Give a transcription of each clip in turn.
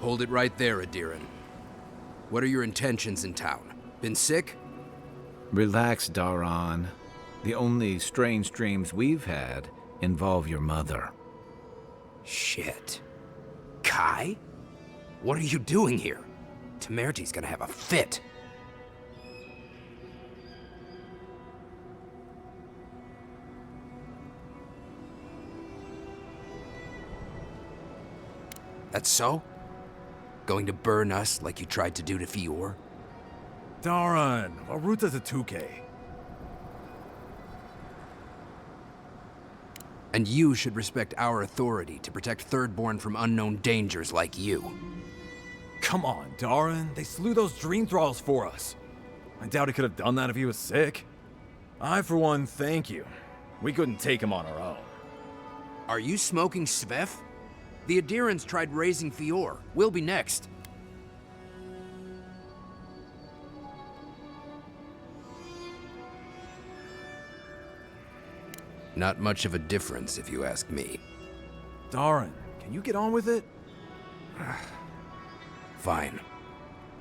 Hold it right there, Adiran. What are your intentions in town? Been sick? Relax, Daran. The only strange dreams we've had involve your mother. Shit. Kai? What are you doing here? Temerty's gonna have a fit. That's so? Going to burn us like you tried to do to Fior? Daran, Aruta's a 2K. And you should respect our authority to protect Thirdborn from unknown dangers like you. Come on, Daran. They slew those dream thralls for us. I doubt he could have done that if he was sick. I, for one, thank you. We couldn't take him on our own. Are you smoking Svef? The Adirans tried raising Fior. We'll be next. Not much of a difference, if you ask me. Daran, can you get on with it? Fine.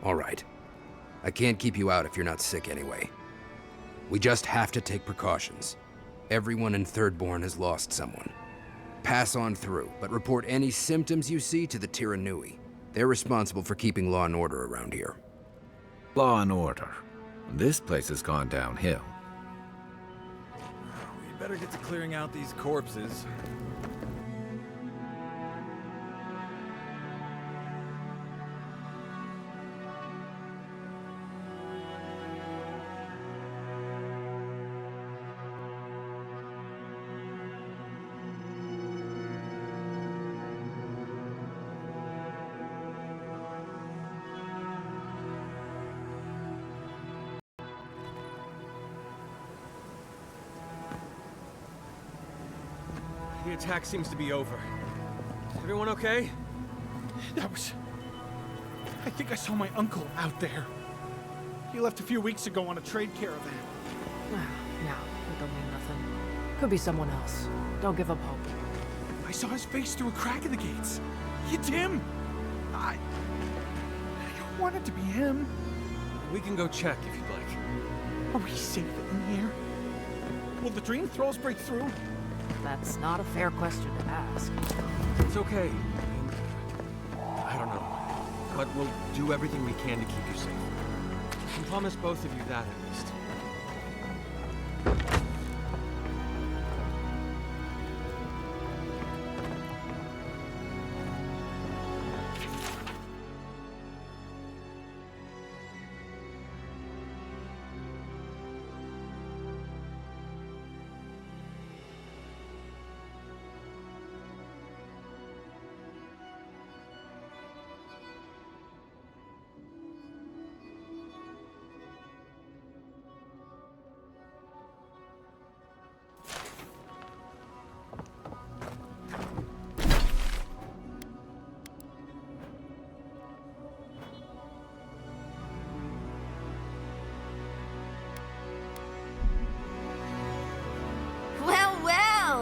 All right. I can't keep you out if you're not sick anyway. We just have to take precautions. Everyone in Thirdborn has lost someone. Pass on through, but report any symptoms you see to the Tiranui. They're responsible for keeping law and order around here. Law and order. This place has gone downhill. We better get to clearing out these corpses. The attack seems to be over. Everyone okay? That was... I think I saw my uncle out there. He left a few weeks ago on a trade caravan. No, it don't mean nothing. Could be someone else. Don't give up hope. I saw his face through a crack in the gates. It's him! I don't want it to be him. We can go check if you'd like. Are we safe in here? Will the dream thralls break through? That's not a fair question to ask. It's okay. I don't know. But we'll do everything we can to keep you safe. I can promise both of you that, at least.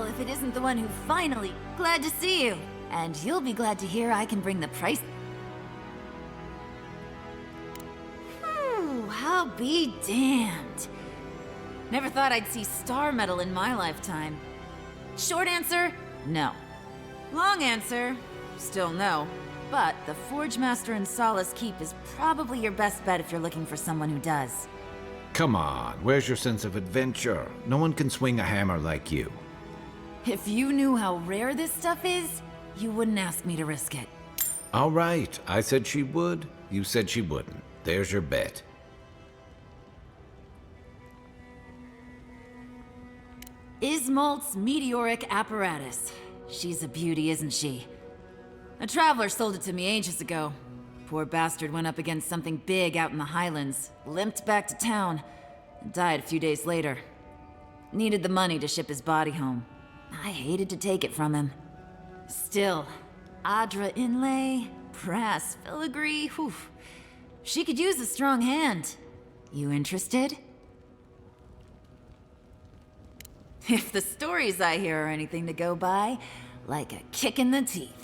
If it isn't the one who finally... Glad to see you. And you'll be glad to hear I can bring the price... I'll be damned. Never thought I'd see star metal in my lifetime. Short answer, no. Long answer, still no. But the Forge Master in Solace Keep is probably your best bet if you're looking for someone who does. Come on, where's your sense of adventure? No one can swing a hammer like you. If you knew how rare this stuff is, you wouldn't ask me to risk it. All right, I said she would, you said she wouldn't. There's your bet. Ismalt's meteoric apparatus. She's a beauty, isn't she? A traveler sold it to me ages ago. Poor bastard went up against something big out in the Highlands, limped back to town, and died a few days later. Needed the money to ship his body home. I hated to take it from him. Still, Adra inlay, brass filigree, whew. She could use a strong hand. You interested? If the stories I hear are anything to go by, like a kick in the teeth.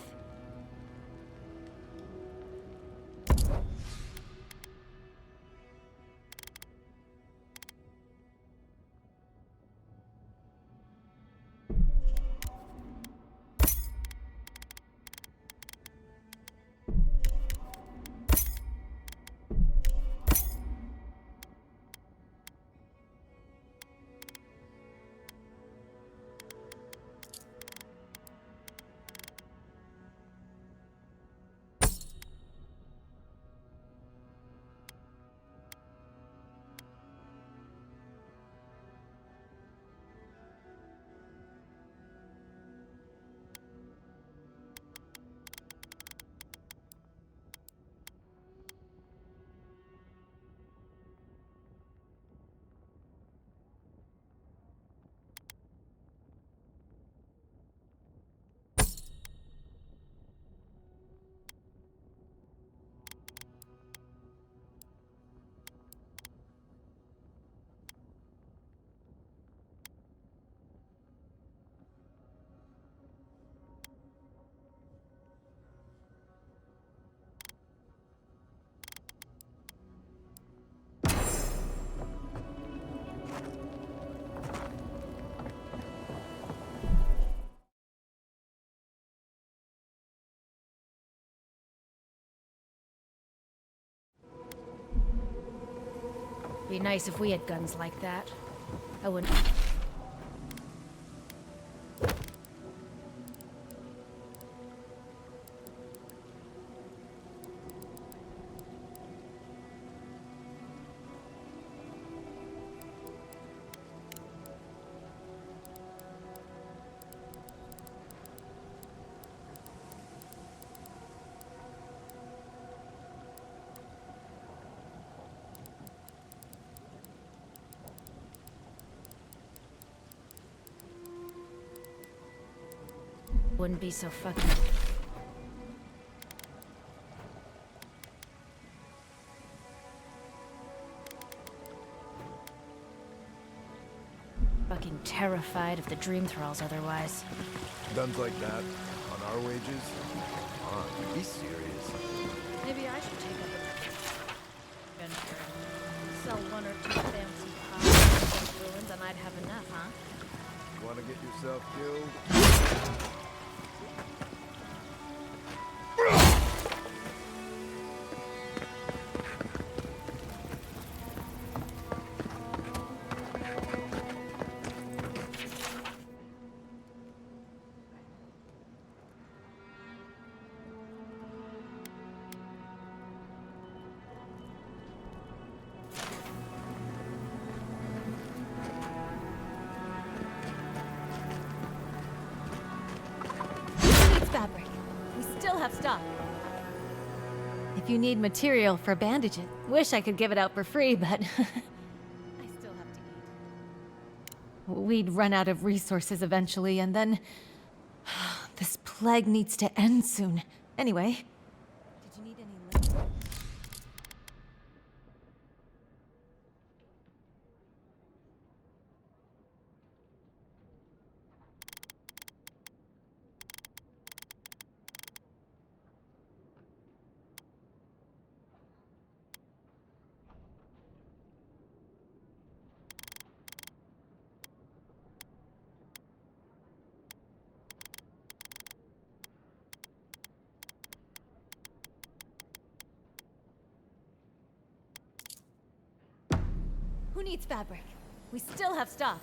Be nice if we had guns like that. I wouldn't. Wouldn't be so fucking... fucking terrified of the dream thralls otherwise. Guns like that, on our wages? Come on, be serious. Maybe I should take up a venture. Sell one or two fancy pies and ruins and I'd have enough, huh? Wanna get yourself killed? Fabric. We still have stock. If you need material for bandages, wish I could give it out for free, but I still have to eat. We'd run out of resources eventually, and then this plague needs to end soon. Anyway, did you need any liquid? Who needs fabric? We still have stock.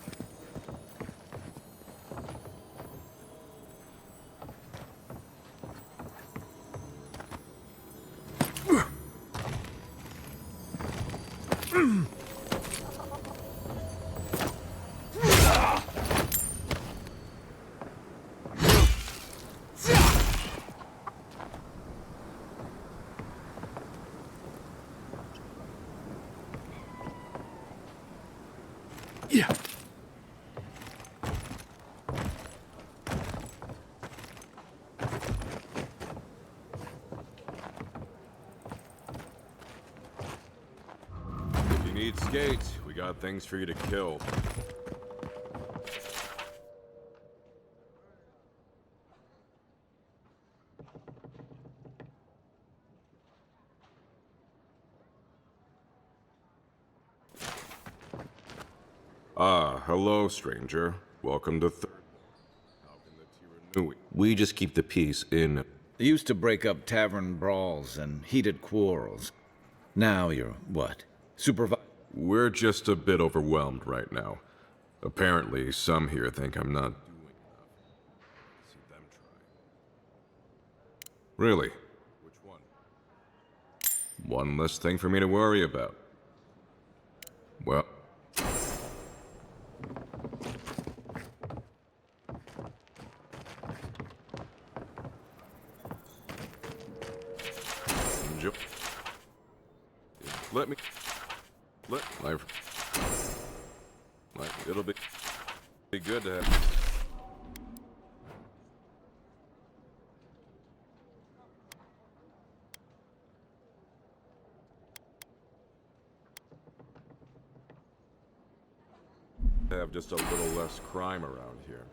Yeah. If you need skates, we got things for you to kill. Ah, hello, stranger. Welcome to Trettyerojdenný. We just keep the peace in. You used to break up tavern brawls and heated quarrels. Now you're what? We're just a bit overwhelmed right now. Apparently, some here think I'm not doing enough. See them try. Really? Which one? One less thing for me to worry about. Well... Let me... It'll be good to have just a little less crime around here.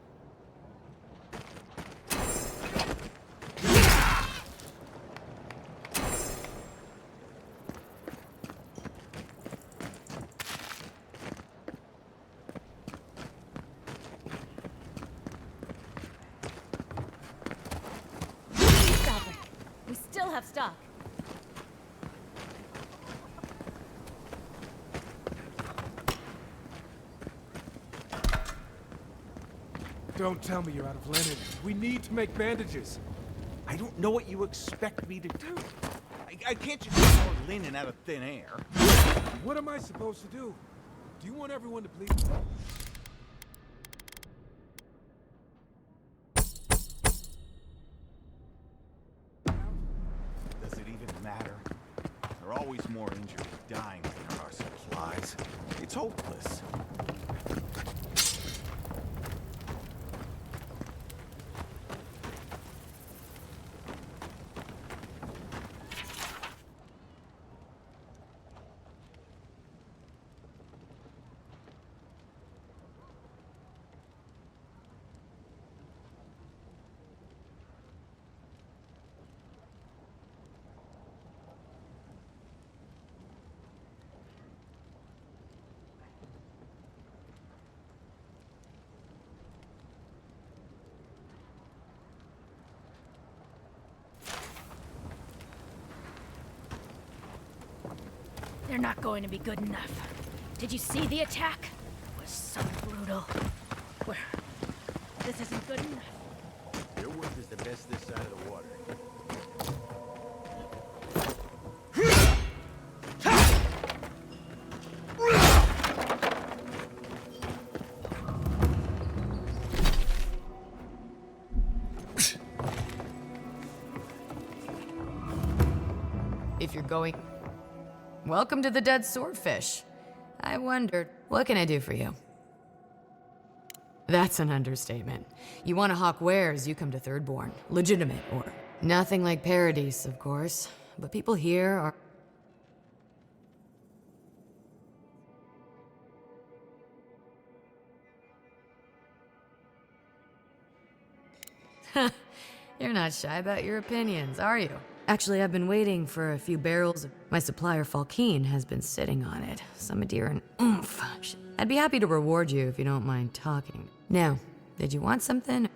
Have stock. Don't tell me you're out of linen. We need to make bandages. I don't know what you expect me to do. I can't just pour linen out of thin air. What am I supposed to do? Do you want everyone to bleed? Does it even matter? There are always more injured and dying than there are supplies. It's hopeless. They're not going to be good enough. Did you see the attack? It was so brutal. This isn't good enough. Your work is the best this side of the water. If you're going... Welcome to the Dead Swordfish. I wondered, what can I do for you? That's an understatement. You want to hawk wares, you come to Thirdborn. Legitimate, or... Nothing like Paradise, of course. But people here are... You're not shy about your opinions, are you? Actually, I've been waiting for a few barrels. My supplier, Falkeen, has been sitting on it. Some Madeira and oomph. I'd be happy to reward you if you don't mind talking. Now, did you want something?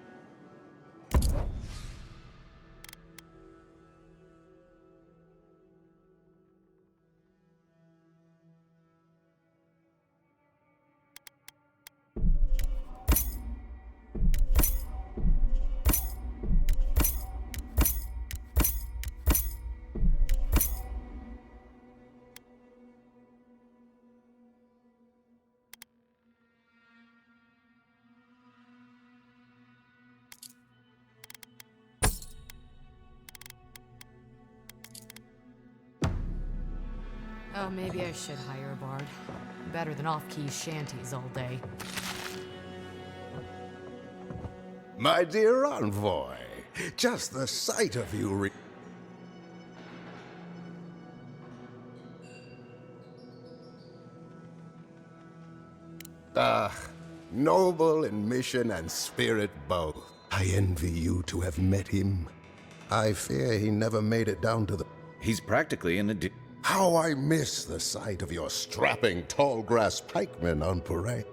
Oh, maybe I should hire a bard. Better than off-key shanties all day. My dear envoy, just the sight of you noble in mission and spirit both. I envy you to have met him. I fear he never made it down to the... He's practically in a... How I miss the sight of your strapping tall grass pikemen on parade.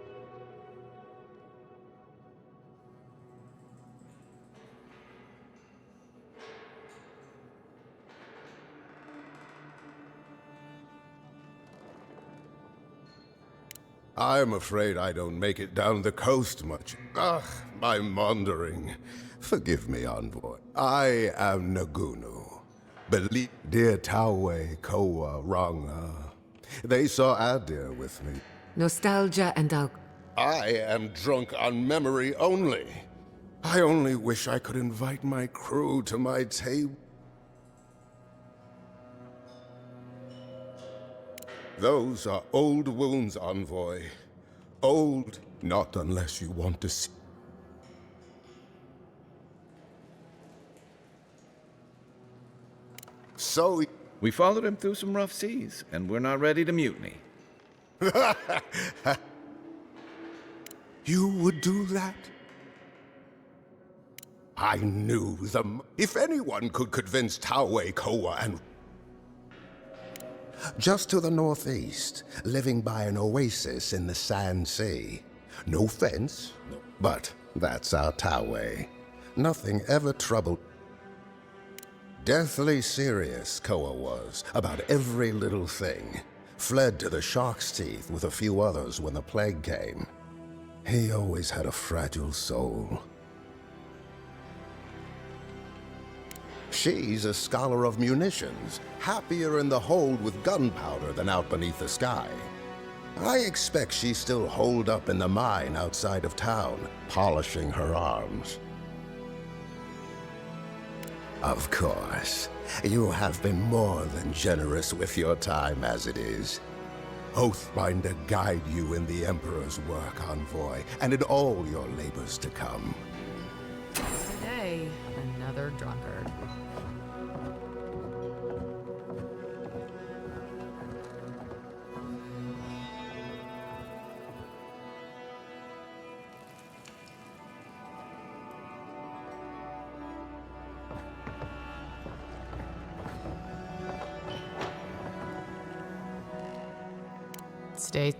I'm afraid I don't make it down the coast much. My maundering. Forgive me, envoy. I am Nagunu. Believe dear Tawe, Koa, Ranga. They saw Adir with me. Nostalgia and I am drunk on memory only. I only wish I could invite my crew to my table. Those are old wounds, envoy. Old, not unless you want to see. So... We followed him through some rough seas, and we're not ready to mutiny. You would do that? I knew them. If anyone could convince Tawe, Koa, and... Just to the northeast, living by an oasis in the Sand Sea. No fence, but that's our Tawe. Nothing ever troubled... Deathly serious, Koa was, about every little thing. Fled to the shark's teeth with a few others when the plague came. He always had a fragile soul. She's a scholar of munitions, happier in the hold with gunpowder than out beneath the sky. I expect she's still holed up in the mine outside of town, polishing her arms. Of course, you have been more than generous with your time as it is. Oathbinder guide you in the Emperor's work, Envoy, and in all your labors to come. Today, another drunkard. Stay.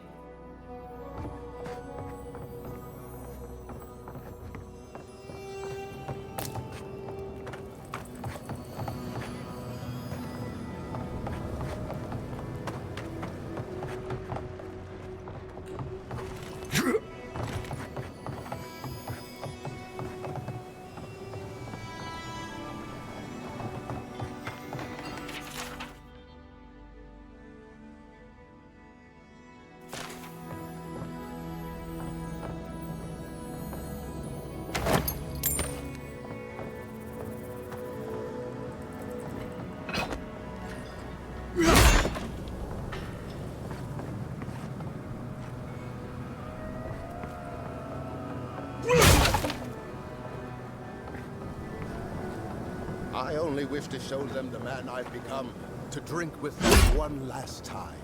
I only wish to show them the man I've become, to drink with them one last time.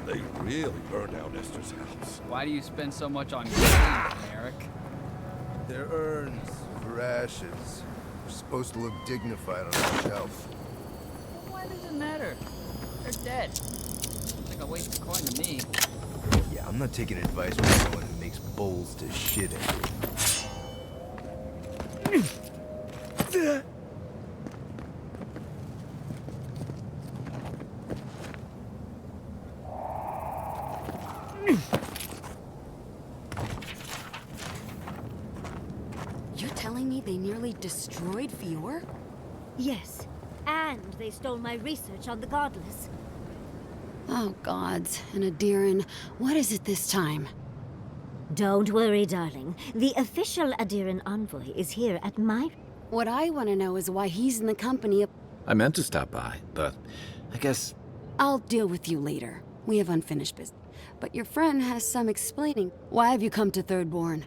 They really burned down Esther's house. Why do you spend so much on games, Eric? They're urns for ashes. They're supposed to look dignified on a shelf. Why does it matter? They're dead. Seems like a waste of coin to me. Yeah, I'm not taking advice from someone who makes bowls to shit in. You're telling me they nearly destroyed Fior? Yes. And they stole my research on the Godless. Oh, gods. And Adiran, what is it this time? Don't worry, darling. The official Adiran envoy is here at my... What I want to know is why he's in the company of... I meant to stop by, but I guess... I'll deal with you later. We have unfinished business. But your friend has some explaining. Why have you come to Thirdborn?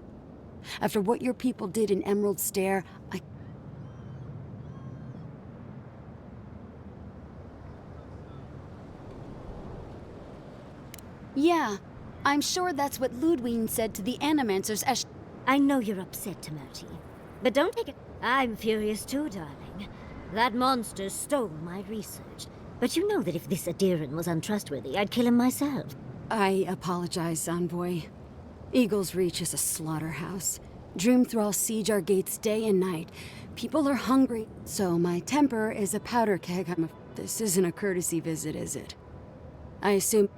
After what your people did in Emerald Stair, I... Yeah, I'm sure that's what Ludwig said to the Animancers as... I know you're upset, Timothy. But don't take it... I'm furious too, darling. That monster stole my research. But you know that if this Adiran was untrustworthy, I'd kill him myself. I apologize, Envoy. Eagle's Reach is a slaughterhouse. Dreamthralls siege our gates day and night. People are hungry, so my temper is a powder keg. This isn't a courtesy visit, is it? I assume...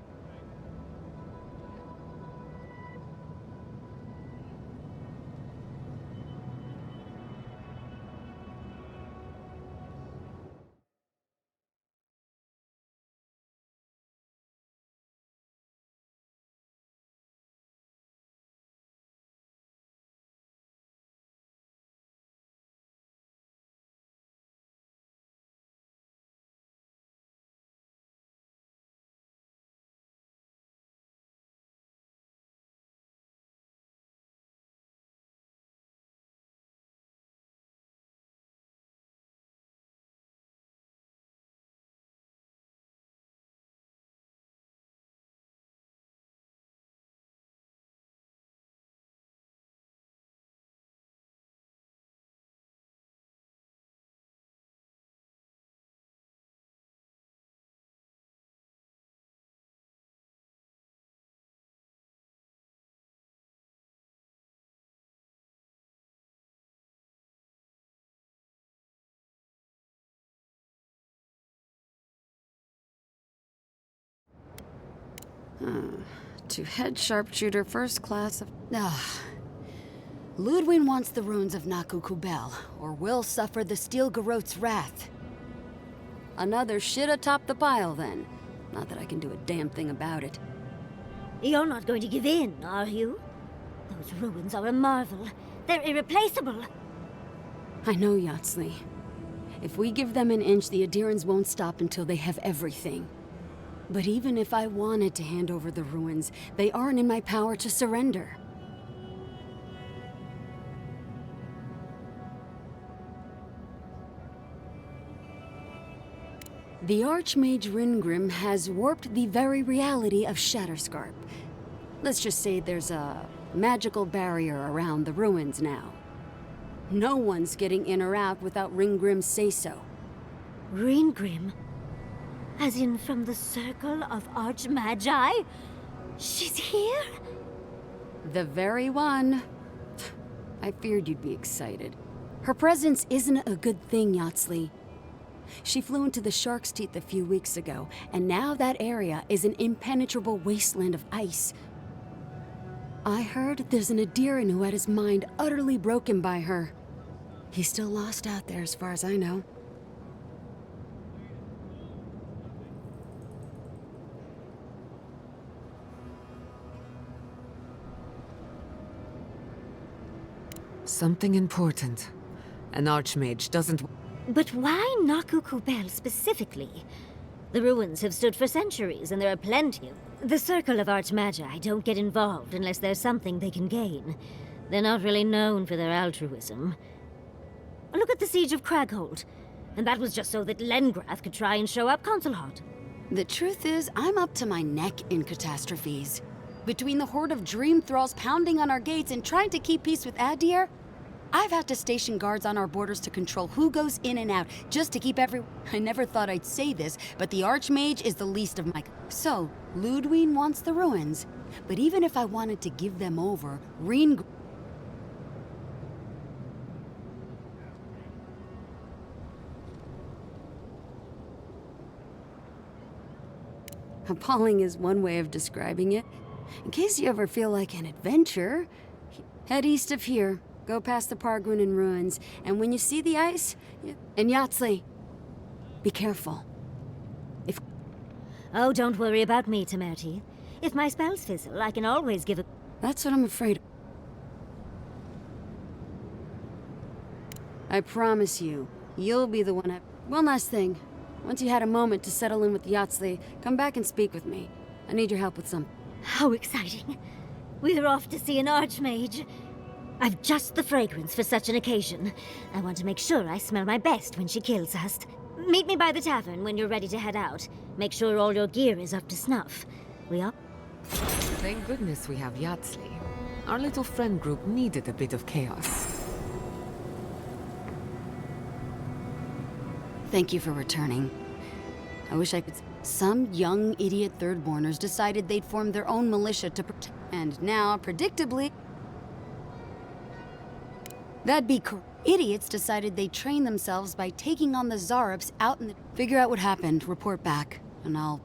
To head sharpshooter, first class of... Ludwig wants the ruins of Naku Kubel, or will suffer the Steel Garrote's wrath. Another shit atop the pile, then. Not that I can do a damn thing about it. You're not going to give in, are you? Those ruins are a marvel. They're irreplaceable. I know, Yatsley. If we give them an inch, the Adirans won't stop until they have everything. But even if I wanted to hand over the ruins, they aren't in my power to surrender. The Archmage Ringrim has warped the very reality of Shatterscarp. Let's just say there's a magical barrier around the ruins now. No one's getting in or out without Ringgrim's say-so. Ringgrim? As in from the Circle of Archmagi? She's here? The very one. I feared you'd be excited. Her presence isn't a good thing, Yatsley. She flew into the Shark's Teeth a few weeks ago, and now that area is an impenetrable wasteland of ice. I heard there's an Adiran who had his mind utterly broken by her. He's still lost out there as far as I know. Something important. An Archmage doesn't... But why Naku Kubel specifically? The ruins have stood for centuries, and there are plenty. The Circle of Archmagi don't get involved unless there's something they can gain. They're not really known for their altruism. Look at the Siege of Craghold. And that was just so that Lengrath could try and show up Consulhot. The truth is, I'm up to my neck in catastrophes. Between the horde of dream thralls pounding on our gates and trying to keep peace with Adir, I've had to station guards on our borders to control who goes in and out, just to keep I never thought I'd say this, but the Archmage is the least of my... So, Ludwig wants the ruins. But even if I wanted to give them over, Appalling is one way of describing it. In case you ever feel like an adventure, head east of here. Go past the Pargunan ruins, and when you see the ice, and Yatsley, be careful. Oh, don't worry about me, Temerty. If my spells fizzle, I can always give a... That's what I'm afraid of. I promise you, you'll be the one One last thing. Once you had a moment to settle in with Yatsley, come back and speak with me. I need your help with something. How exciting. We're off to see an Archmage. I've just the fragrance for such an occasion. I want to make sure I smell my best when she kills us. Meet me by the tavern when you're ready to head out. Make sure all your gear is up to snuff. We are... Thank goodness we have Yatsley. Our little friend group needed a bit of chaos. Thank you for returning. I wish I could... Some young idiot thirdborners decided they'd form their own militia to protect... And now, predictably... That'd be idiots decided they'd train themselves by taking on the Zarups out in the... Figure out what happened, report back, and I'll...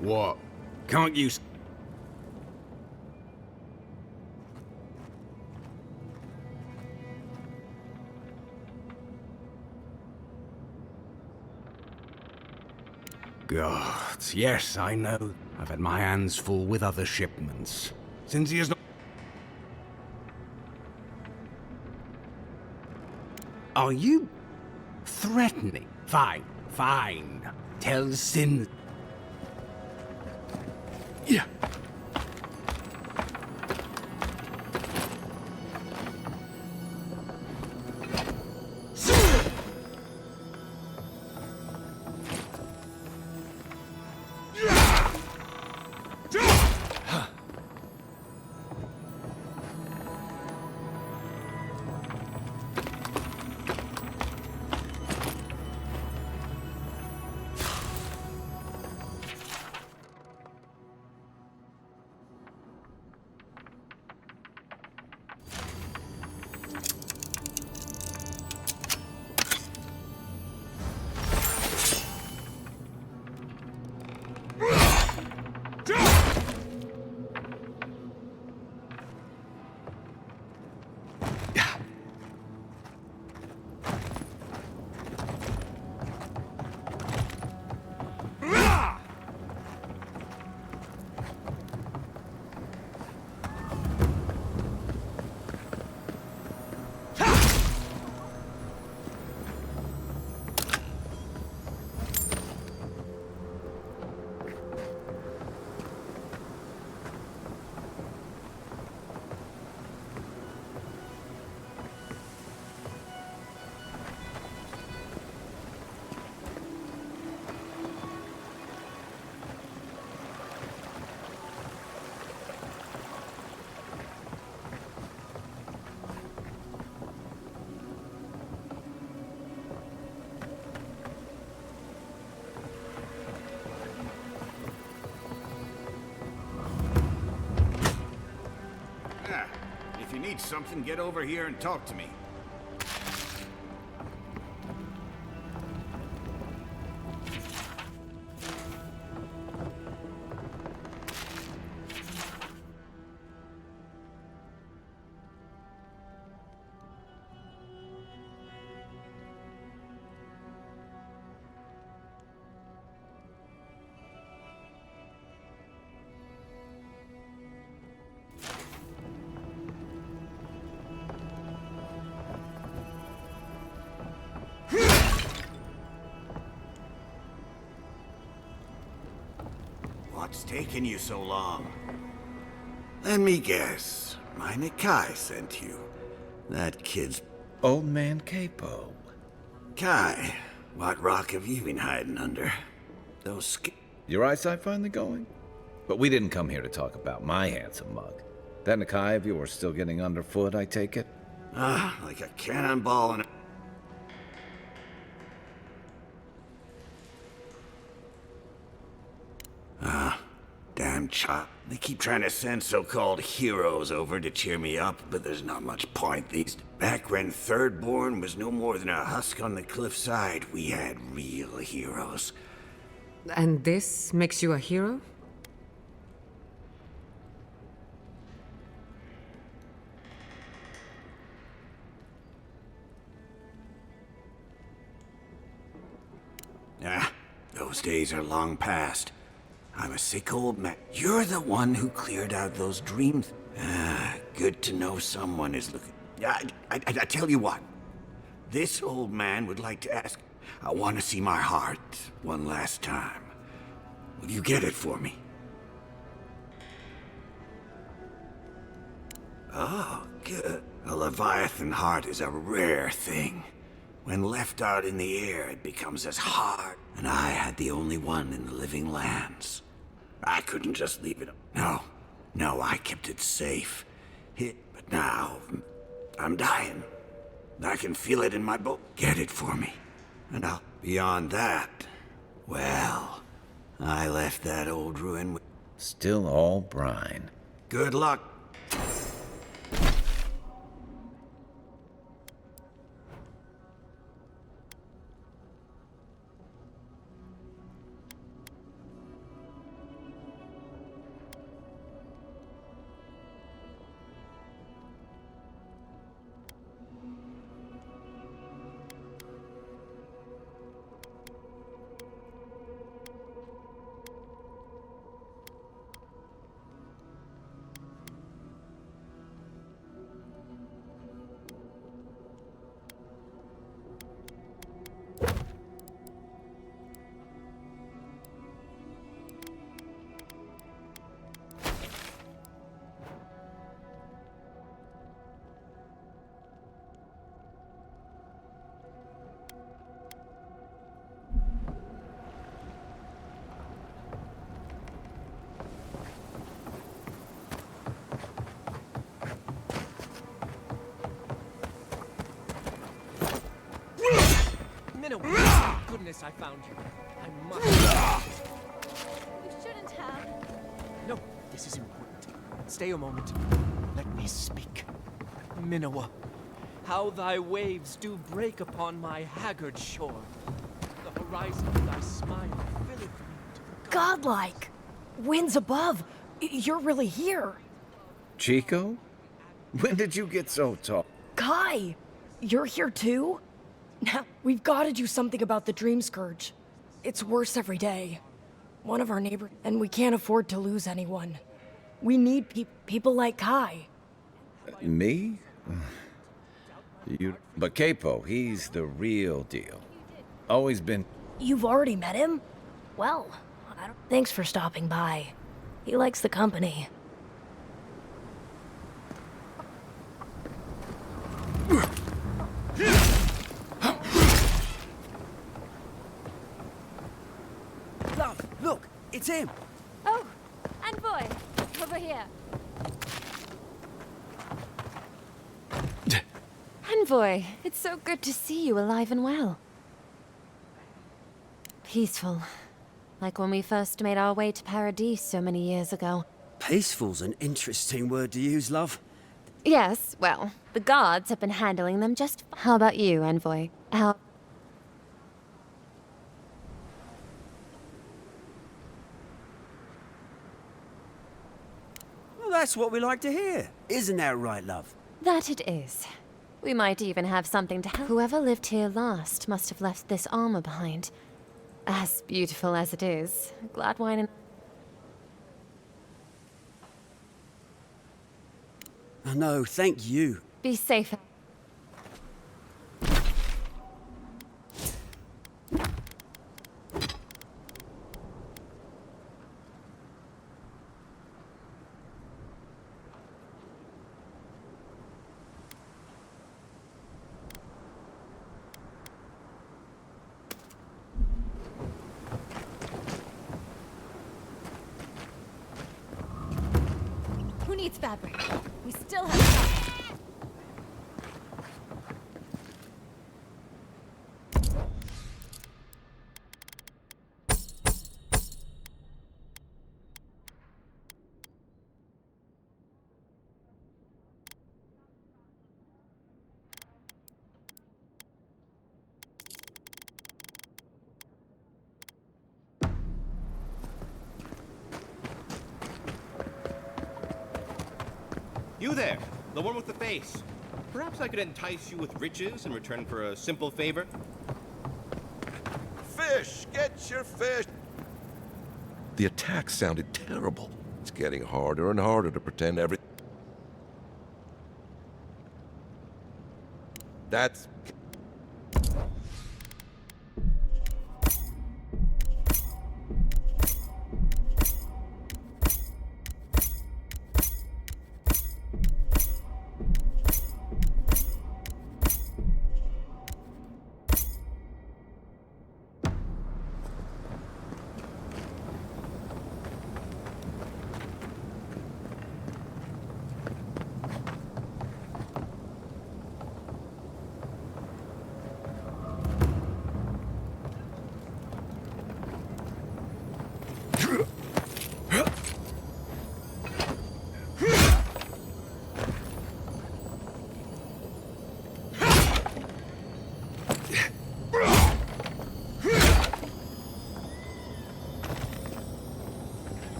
What? Can't you... Gods, yes, I know. I've had my hands full with other shipments. Since he has not... Are you... threatening? Fine, fine. Tell Sin... Yeah. If you need something, get over here and talk to me. What's taking you so long? Let me guess. My Nikai sent you. That kid's... Old man Capo. Kai, what rock have you been hiding under? Those Your eyesight finally going? But we didn't come here to talk about my handsome mug. That Nikai of yours still getting underfoot, I take it? Ah, like a cannonball in a... Damn chop. They keep trying to send so-called heroes over to cheer me up, but there's not much point these... Back when Thirdborn was no more than a husk on the cliffside, we had real heroes. And this makes you a hero? Ah, those days are long past. I'm a sick old man. You're the one who cleared out those dreams. Ah, good to know someone is looking... I tell you what. This old man would like to ask... I want to see my heart one last time. Will you get it for me? Oh, good. A Leviathan heart is a rare thing. When left out in the air, it becomes as hard. And I had the only one in the living lands. I couldn't just leave it. No, I kept it safe. But now, I'm dying. I can feel it in my bones. Get it for me. And beyond that, well, I left that old ruin with... Still all brine. Good luck. Goodness, I found you. I must. You shouldn't have. No, this is important. Stay a moment. Let me speak. Minowa, how thy waves do break upon my haggard shore. The horizon of thy smile filleth me to the Godlike! Winds above! You're really here! Chico? When did you get so tall? Kai! You're here too? Now, we've got to do something about the Dream Scourge. It's worse every day. One of our neighbors, and we can't afford to lose anyone. We need people like Kai. Me? But Capo, he's the real deal. Always been... You've already met him? Well, thanks for stopping by. He likes the company. Love, look, it's him. Oh, Envoy, over here. Envoy, it's so good to see you alive and well. Peaceful. Like when we first made our way to Paradise so many years ago. Peaceful's an interesting word to use, love. Yes, well, the gods have been handling them just fine. How about you, Envoy? How... Well, that's what we like to hear. Isn't that right, love? That it is. We might even have something to help. Whoever lived here last must have left this armor behind. As beautiful as it is, Gladwine and... Oh, no, thank you. Be safe. Who needs fabric? We still have time. You there, the one with the face. Perhaps I could entice you with riches in return for a simple favor? Fish! Get your fish! The attack sounded terrible. It's getting harder and harder to pretend That's...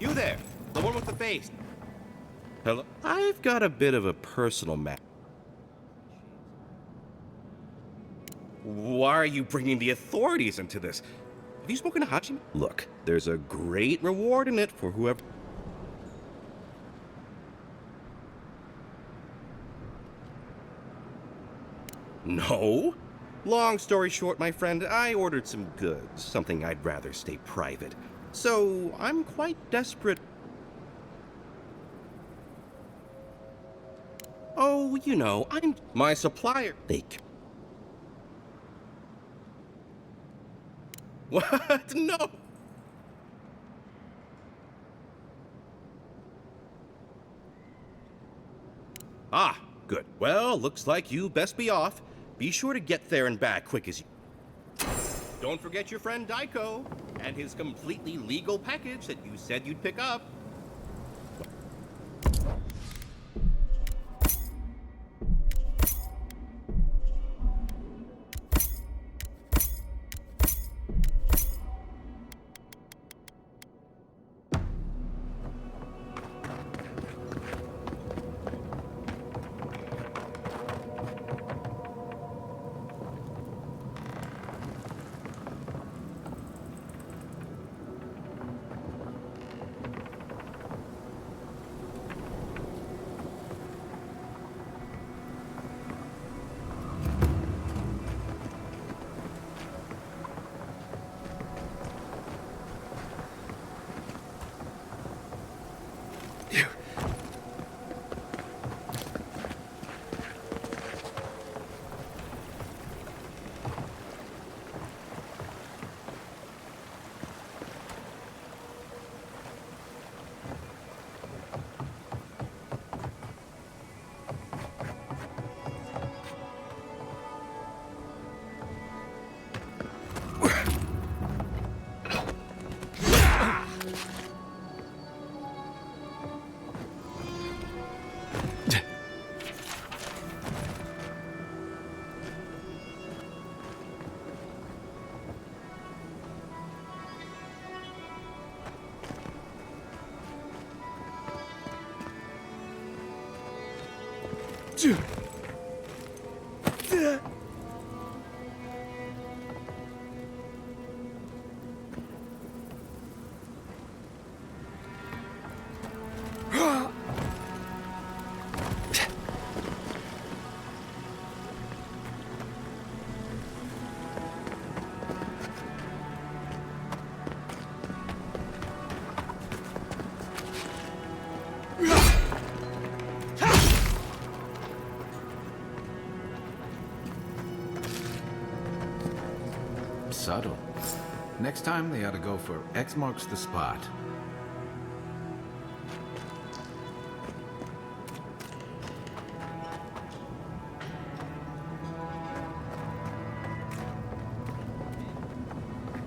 You there, the one with the face. Hello? I've got a bit of a personal matter. Why are you bringing the authorities into this? Have you spoken to Hachi? Look, there's a great reward in it for whoever... No? Long story short, my friend, I ordered some goods, something I'd rather stay private. So, I'm quite desperate. Oh, you know, I'm my supplier. What? No! Ah, good. Well, looks like you best be off. Be sure to get there and back quick as you... Don't forget your friend Daiko and his completely legal package that you said you'd pick up. Subtle. Next time they ought to go for X marks the spot.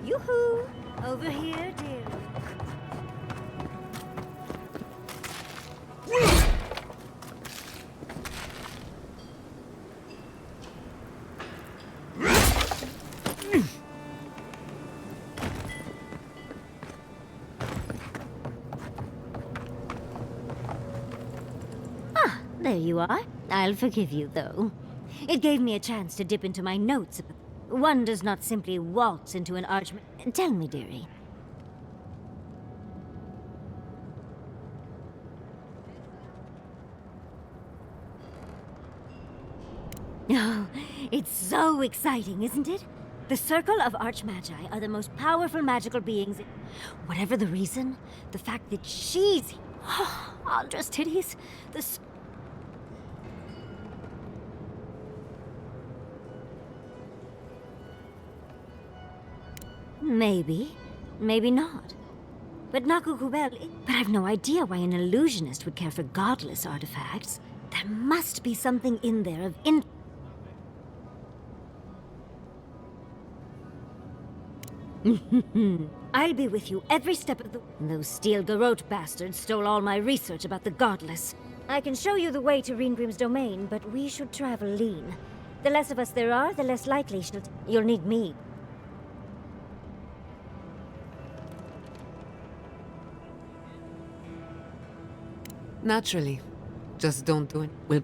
Yoo-hoo! Over here, dear. There you are. I'll forgive you, though. It gave me a chance to dip into my notes. One does not simply waltz into an arch... Tell me, dearie. Oh, it's so exciting, isn't it? The Circle of Archmagi are the most powerful magical beings. Whatever the reason, the fact that she's... Oh, Andra's titties. Maybe. Maybe not. But Nakukubel... But I've no idea why an illusionist would care for godless artifacts. There must be something in there of I'll be with you every step of the... Those steel garrote bastards stole all my research about the godless. I can show you the way to Reengrim's domain, but we should travel lean. The less of us there are, the less likely you'll need me. Naturally. Just don't do it. We'll...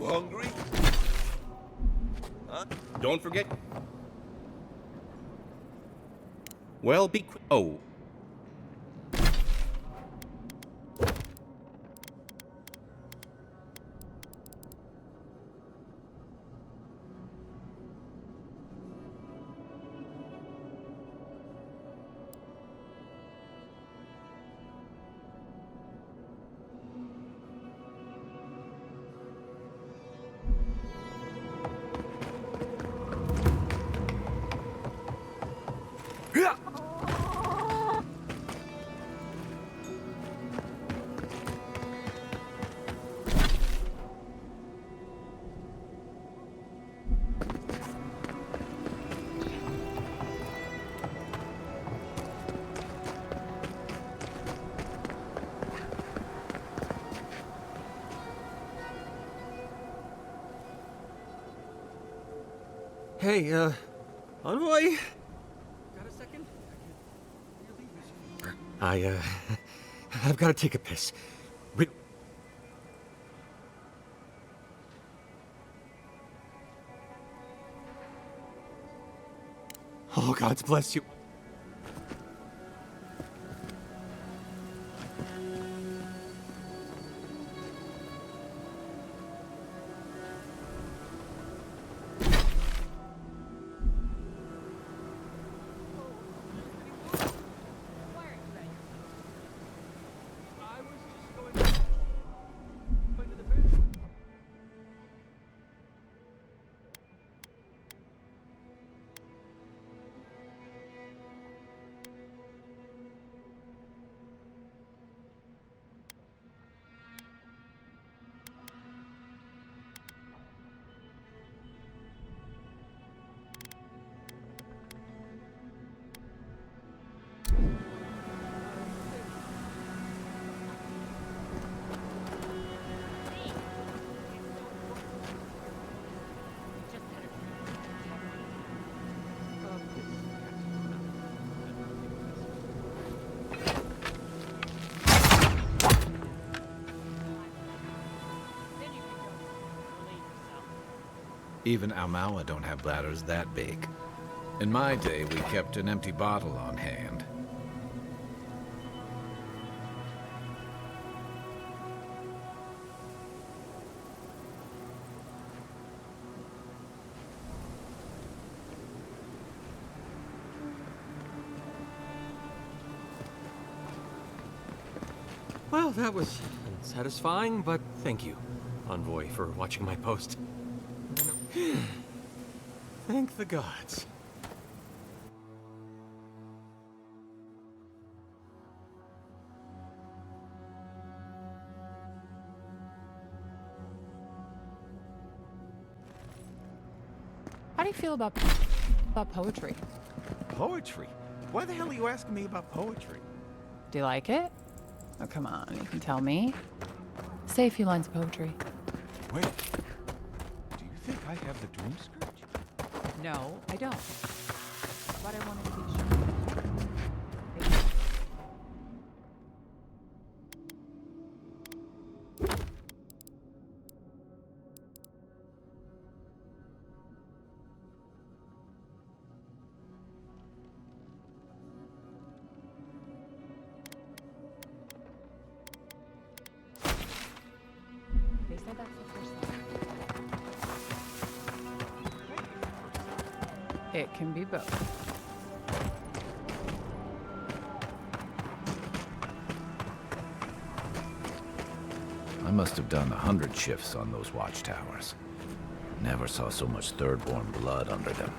Hungry? Huh? Don't forget. Well, be quick. Oh. Hey, Envoy? Got a second? I've got to take a piss. Oh, God bless you. Even Aumaua don't have bladders that big. In my day, we kept an empty bottle on hand. Well, that was unsatisfying, but thank you, Envoy, for watching my post. Thank the gods. How do you feel about poetry? Poetry? Why the hell are you asking me about poetry? Do you like it? Oh, come on, you can tell me. Say a few lines of poetry. Wait. Do you think I have the dream scourge? No, I don't. But I wanted to be sure. They said that's the first time. It can be both. I must have done 100 shifts on those watchtowers. Never saw so much third-born blood under them.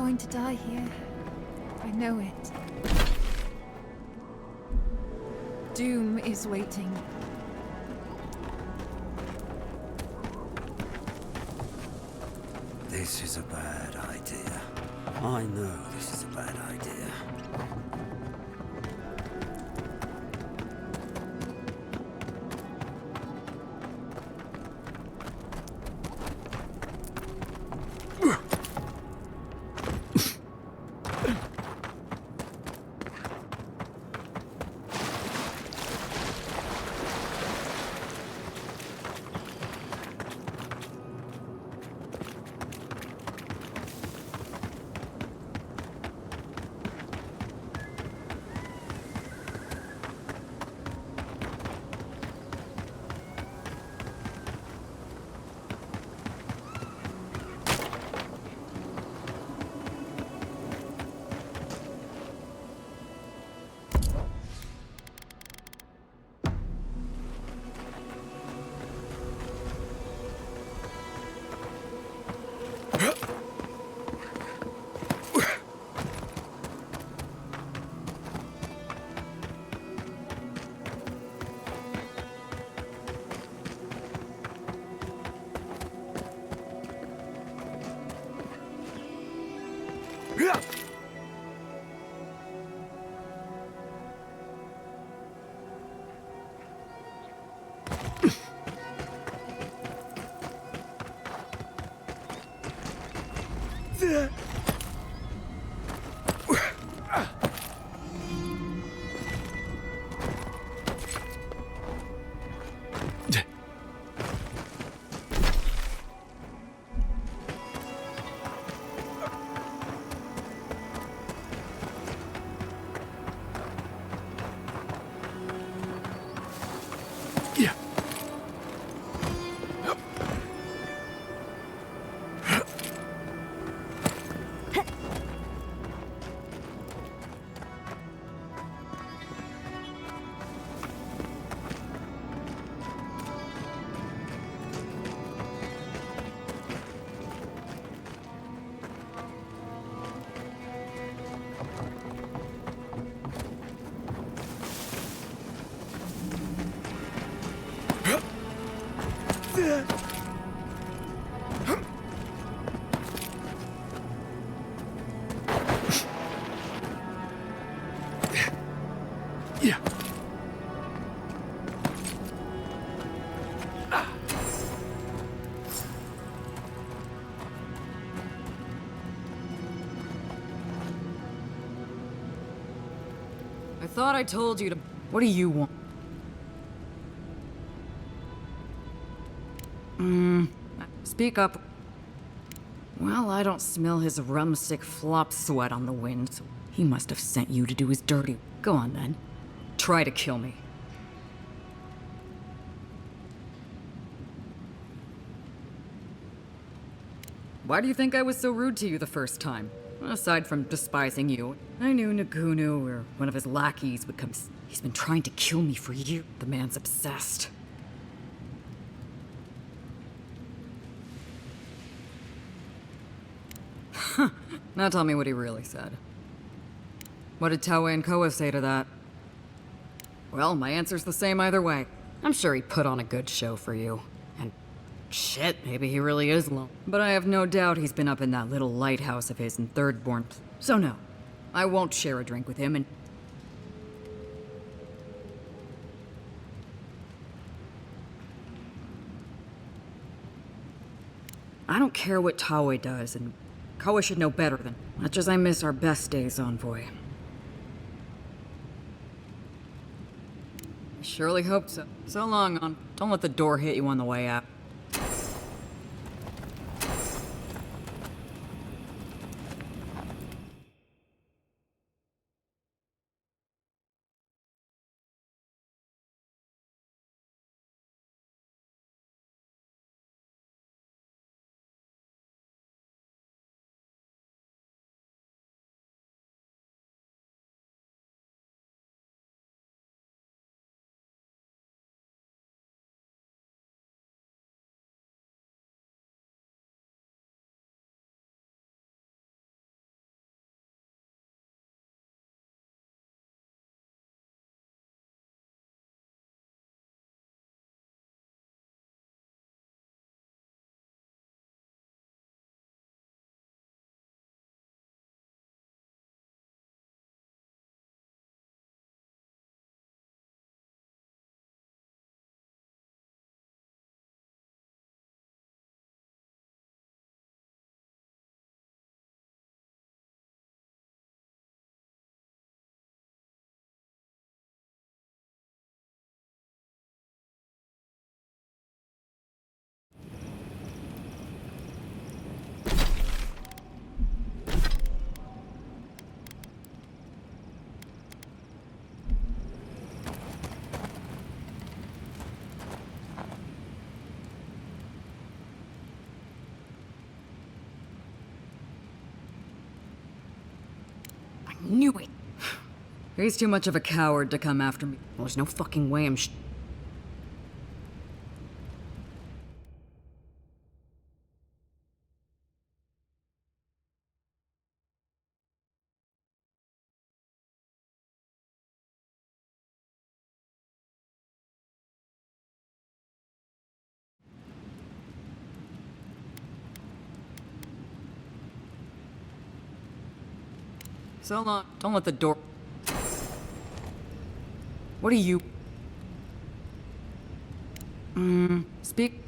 going to die here. I know it. Doom is waiting. This is a bad idea. I know this is a bad idea. I thought I told you to... What do you want? Speak up. Well, I don't smell his rumstick flop sweat on the wind, so he must have sent you to do his dirty... Go on, then. Try to kill me. Why do you think I was so rude to you the first time? Aside from despising you, I knew Nagunu or one of his lackeys would come... He's been trying to kill me for years. The man's obsessed. Now tell me what he really said. What did Taue and Koa say to that? Well, my answer's the same either way. I'm sure he put on a good show for you. And shit, maybe he really is alone. But I have no doubt he's been up in that little lighthouse of his in Thirdborn. So no, I won't share a drink with him and... I don't care what Taue does, and Koa should know better than... Much as I miss our best days, Envoy. I surely hope so. So long, on. Don't let the door hit you on the way out. Knew it. He's too much of a coward to come after me. Well, there's no fucking way I'm So long. Don't let the door... What are you... Speak...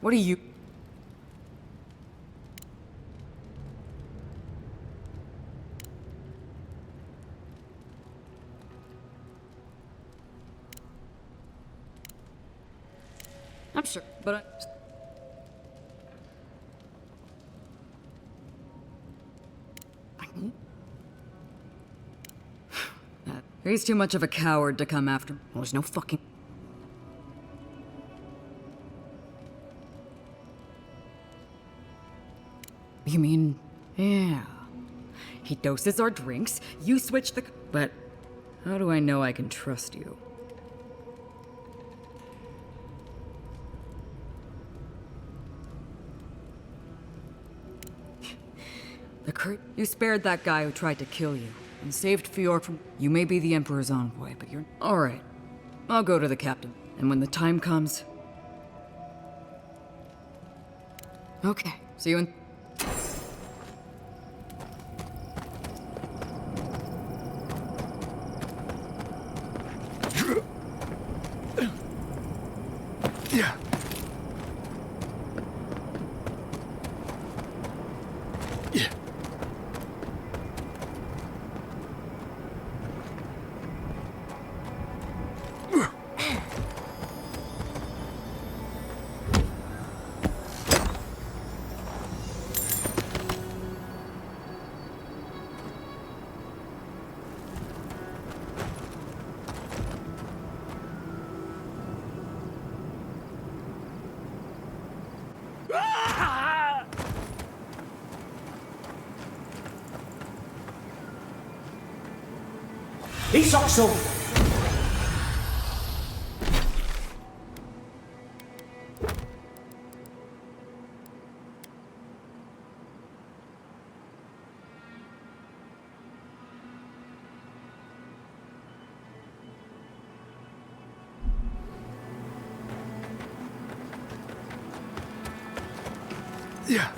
What are you... I'm sure, but he's too much of a coward to come after me. Well, there's no fucking... You mean... Yeah. He doses our drinks, you switch the... But how do I know I can trust you? You spared that guy who tried to kill you, and saved Fior from... You may be the Emperor's envoy, but you're... Alright. I'll go to the captain, and when the time comes... Okay, see you in... Yeah. He's also... Yeah.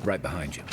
Right behind you.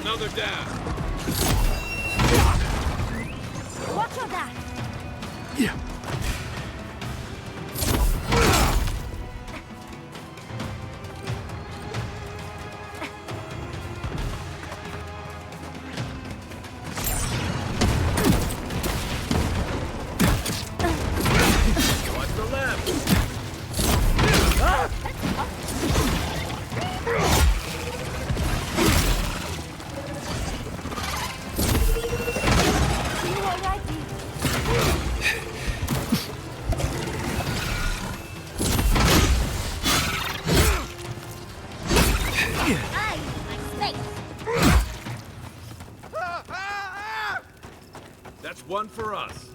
Another down. Watch your back. Yeah. Go on to the left. That's one for us.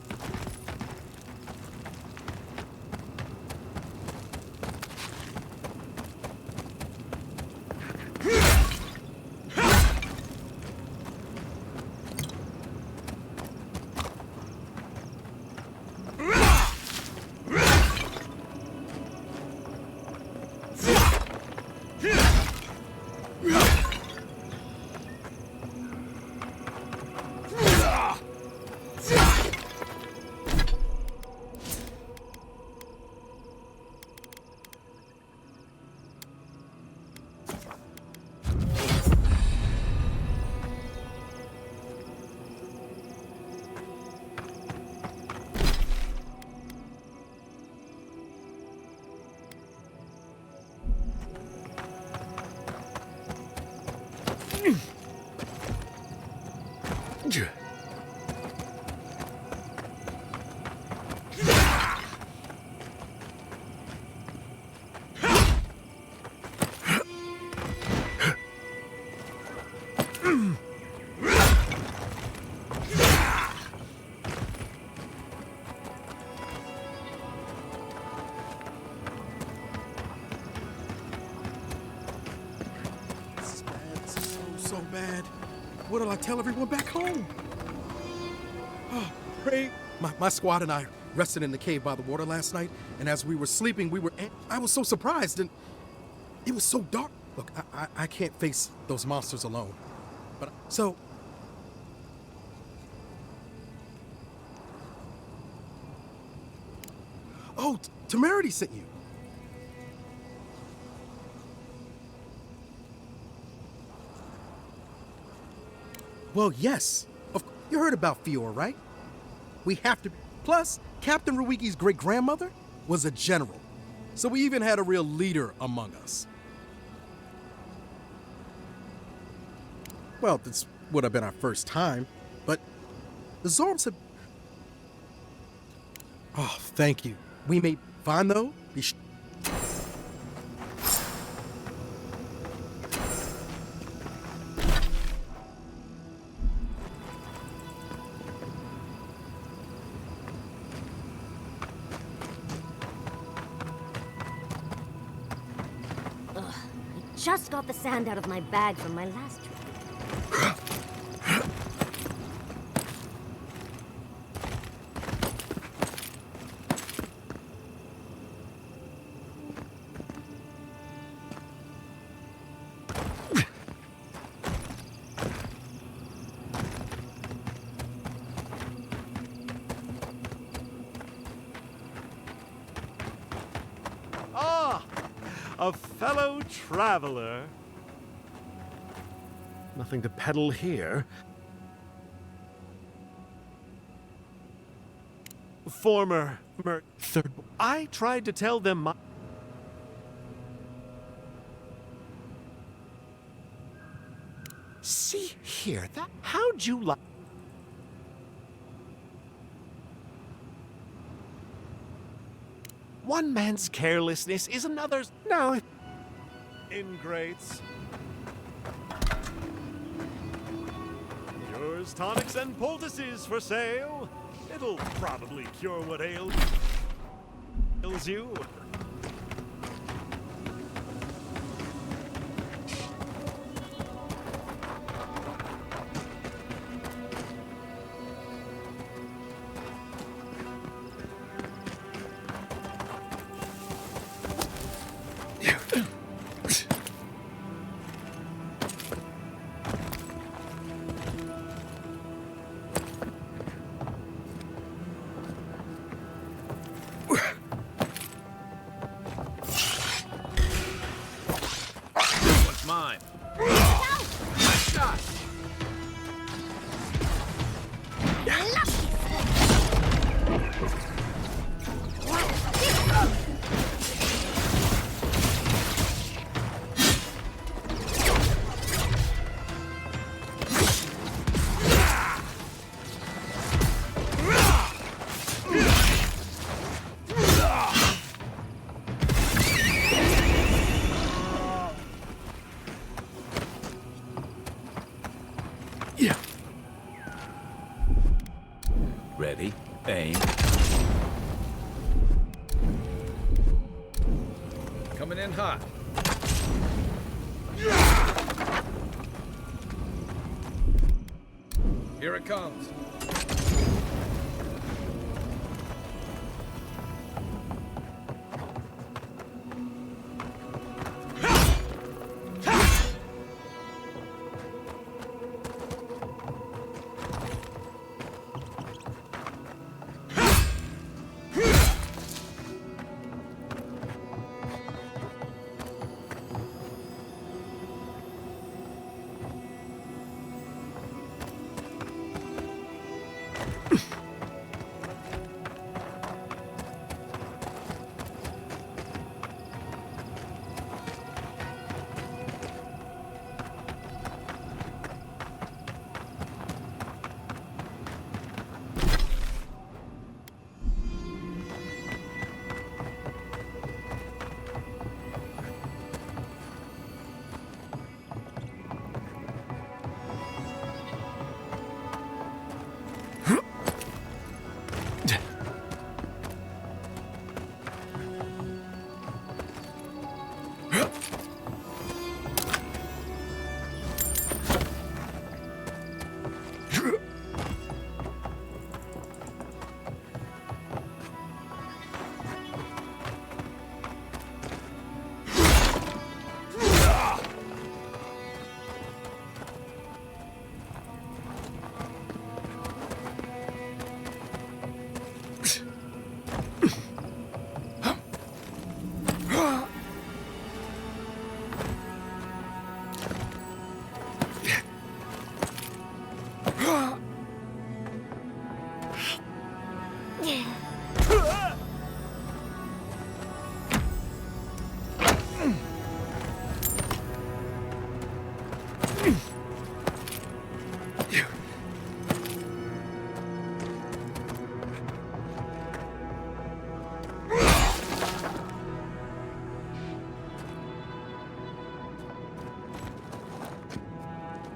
So bad. What'll I tell everyone back home? Oh, pray. My squad and I rested in the cave by the water last night, and as we were sleeping, I was so surprised, and it was so dark. Look, I can't face those monsters alone. But so. Oh, Temerity sent you. Well, yes. You heard about Fior, right? We have to. Plus, Captain Ruigi's great-grandmother was a general. So we even had a real leader among us. Well, this would have been our first time, but the Zorbs have... Oh, thank you. We made fine, though. Just got the sand out of my bag from my last trip. A fellow traveler. Nothing to peddle here. former third. I tried to tell them my. See here, how'd you like? One man's carelessness is another's. Now, ingrates. Yours tonics and poultices for sale. It'll probably cure what ails you. Mine. Nice shot. Ready, aim. Coming in hot. Here it comes.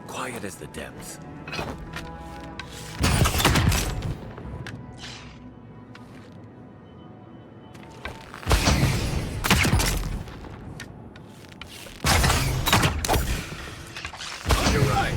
Quiet as the depths. On your right.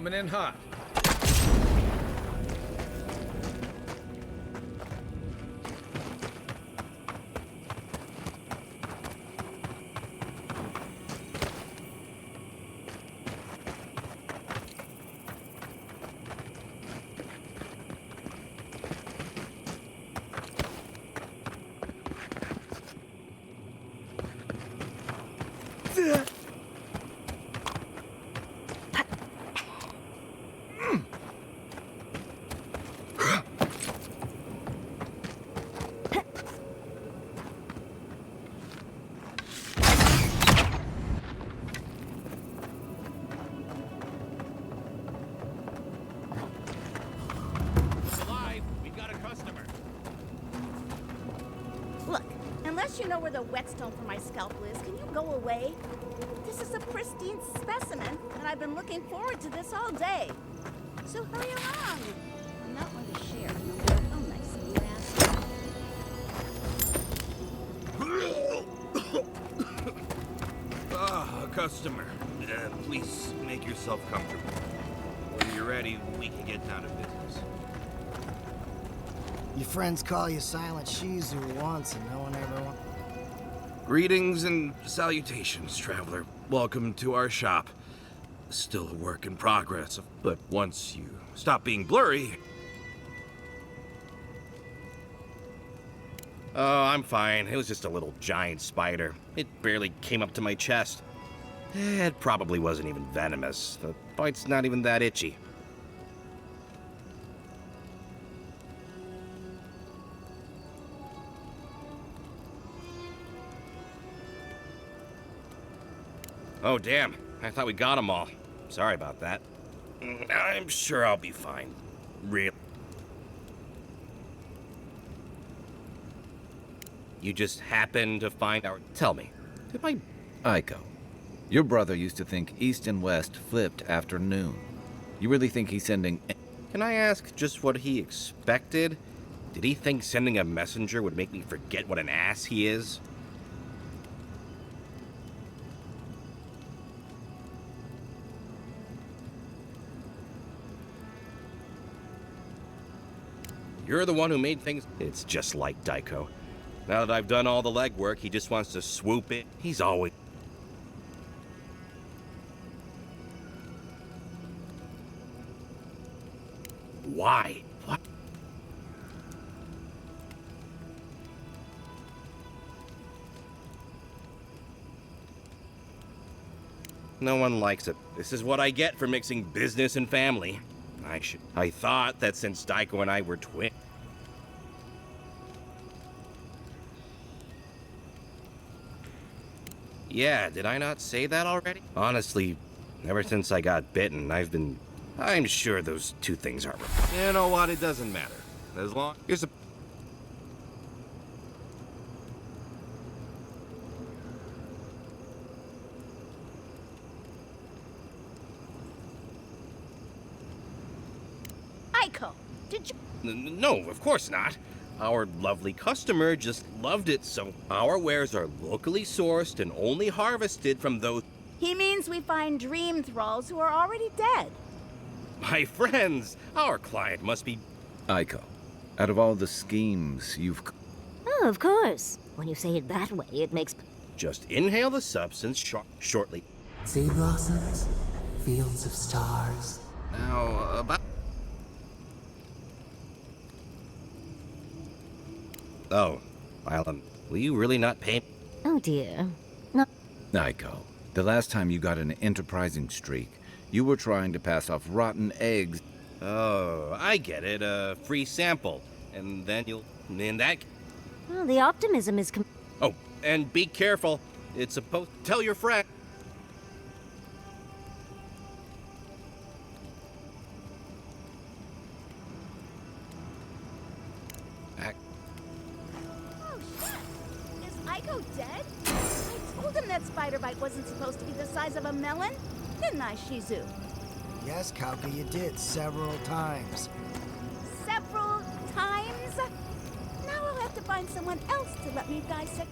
Coming in hot. Alive, we've got a customer. Look, unless you know where the whetstone for my scalpel is, can you go away? This is a pristine specimen, and I've been looking forward to this all day. So hurry along. I'm not one to share, no matter how nice of you ask. A customer. Please make yourself comfortable. When you're ready, we can get down to business. Your friends call you Silent Shizu once and no one ever wants. Greetings and salutations, traveler. Welcome to our shop. Still a work in progress, but once you stop being blurry... Oh, I'm fine. It was just a little giant spider. It barely came up to my chest. It probably wasn't even venomous. The bite's not even that itchy. Oh, damn. I thought we got them all. Sorry about that. I'm sure I'll be fine. Really. You just happened to find our... Tell me, did my... Aiko, your brother used to think east and west flipped after noon. You really think he's sending... Can I ask just what he expected? Did he think sending a messenger would make me forget what an ass he is? You're the one who made things... It's just like Daiko. Now that I've done all the legwork, he just wants to swoop in. He's always... Why? What? No one likes it. This is what I get for mixing business and family. I thought that since Daiko and I were twins... Yeah, did I not say that already? Honestly, ever since I got bitten, I'm sure those two things are... You know what? It doesn't matter. As long as... Aiko, did you... No, of course not. Our lovely customer just loved it, so our wares are locally sourced and only harvested from those... He means we find dream thralls who are already dead. My friends, our client must be... Aiko, out of all the schemes you've... Oh, of course. When you say it that way, it makes... Just inhale the substance shortly. Sea blossoms, fields of stars. Now, about... Oh, well, will you really not pay? Oh dear. No. Aiko, the last time you got an enterprising streak, you were trying to pass off rotten eggs. Oh, I get it. A free sample. And then you'll... In that... Well, the optimism is... Oh, and be careful. It's supposed... Tell your friend. Aiko dead? I told him that spider bite wasn't supposed to be the size of a melon. Didn't I, Shizu? Yes, Kauka, you did several times. Several times? Now I'll have to find someone else to let me dissect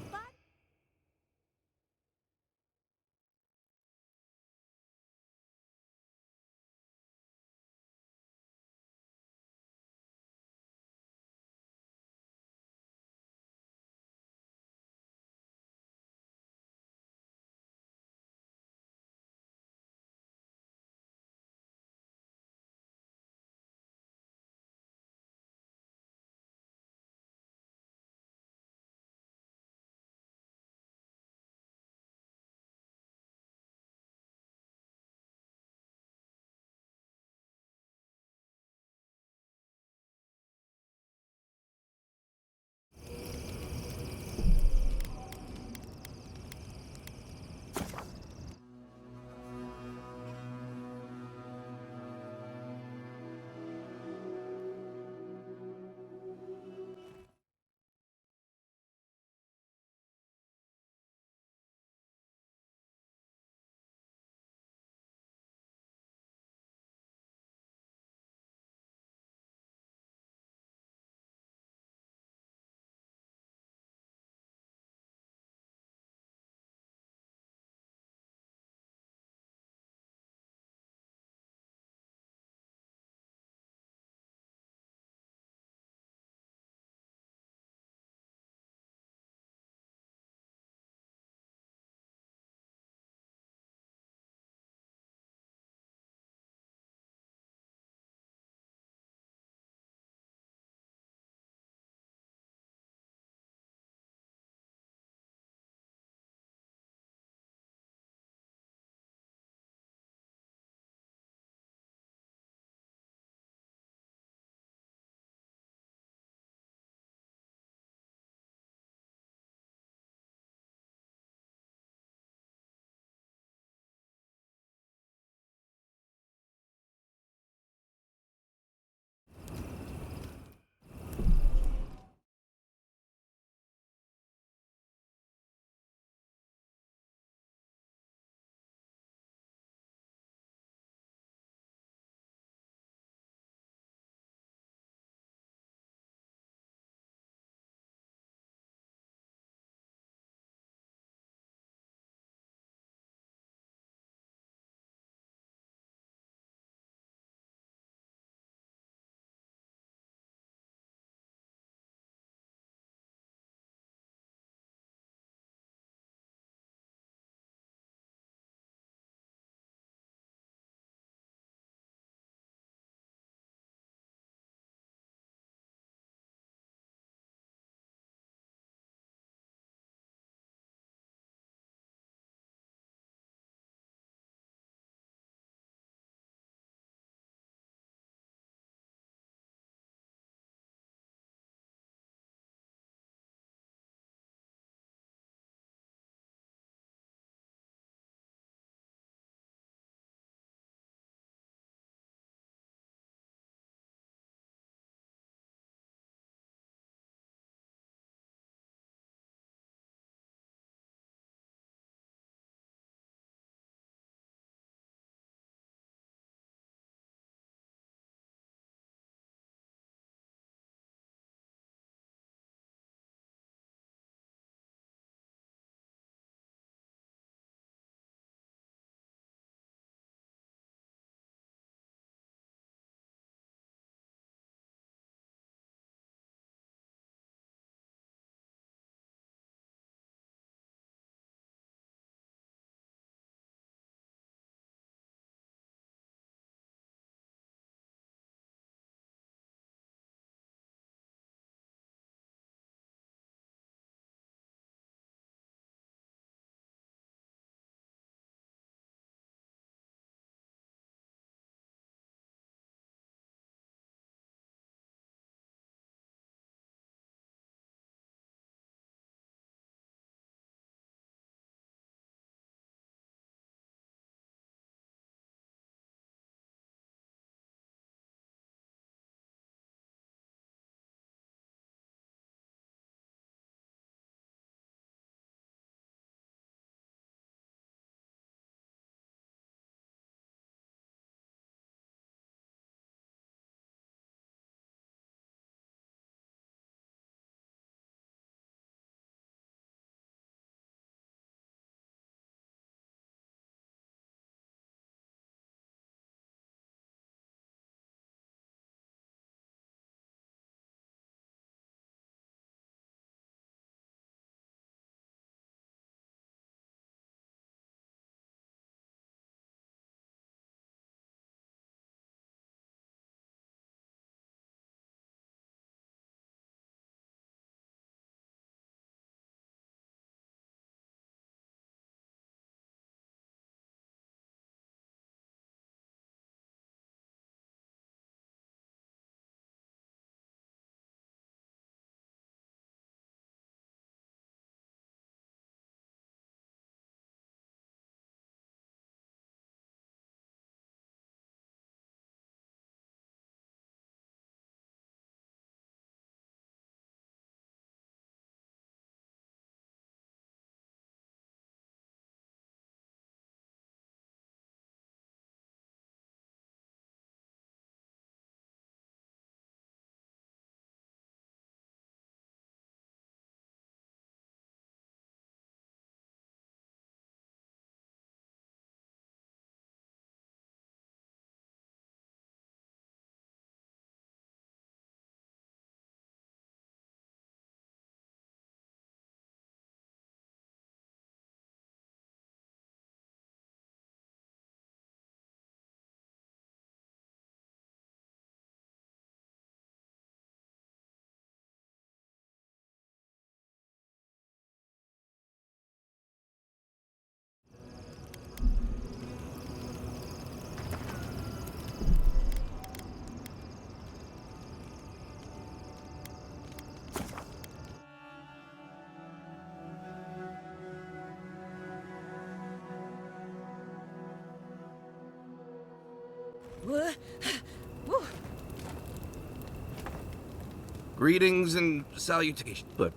Greetings and salutations, but...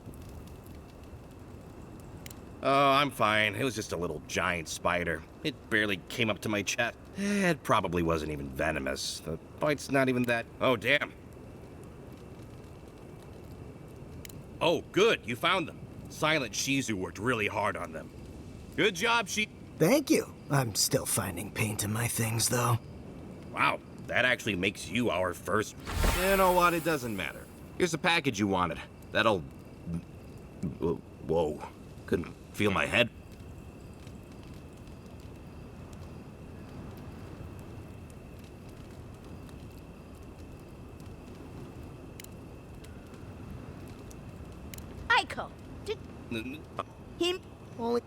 Oh, I'm fine. It was just a little giant spider. It barely came up to my chest. It probably wasn't even venomous. The bite's not even that... Oh, damn. Oh, good. You found them. Silent Shizu worked really hard on them. Good job, Thank you. I'm still finding paint in my things, though. Wow, that actually makes you our first... You know what? It doesn't matter. Here's the package you wanted. That'll... Whoa. Couldn't feel my head. Aiko, did him? Only.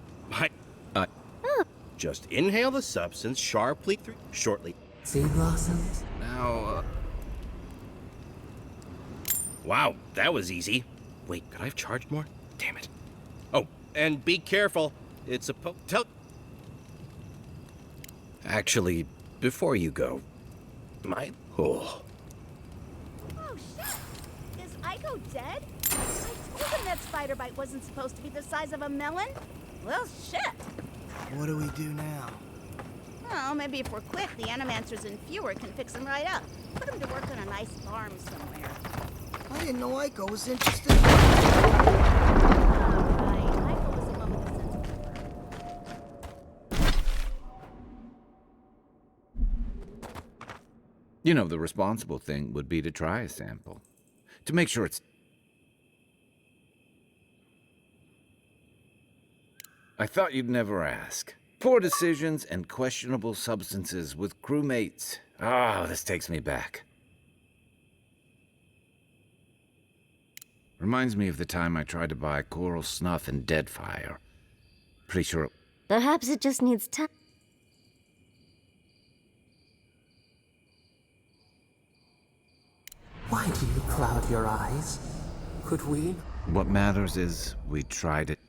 Just inhale the substance sharply through shortly. Sea blossoms? Now, Wow, that was easy. Wait, could I have charged more? Damn it. Oh, and be careful. It's a Actually, before you go, Oh shit! Is Aiko dead? I told him that spider bite wasn't supposed to be the size of a melon. Well, shit. What do we do now? Oh, maybe if we're quick, the animancers in Fewer can fix him right up. Put him to work on a nice farm somewhere. I didn't know Aiko was interested. You know, the responsible thing would be to try a sample. To make sure it's... I thought you'd never ask. Poor decisions and questionable substances with crewmates. Ah, this takes me back. Reminds me of the time I tried to buy coral snuff and Deadfire. Pretty sure... Perhaps it just needs time. Why do you cloud your eyes? Could we? What matters is we tried it.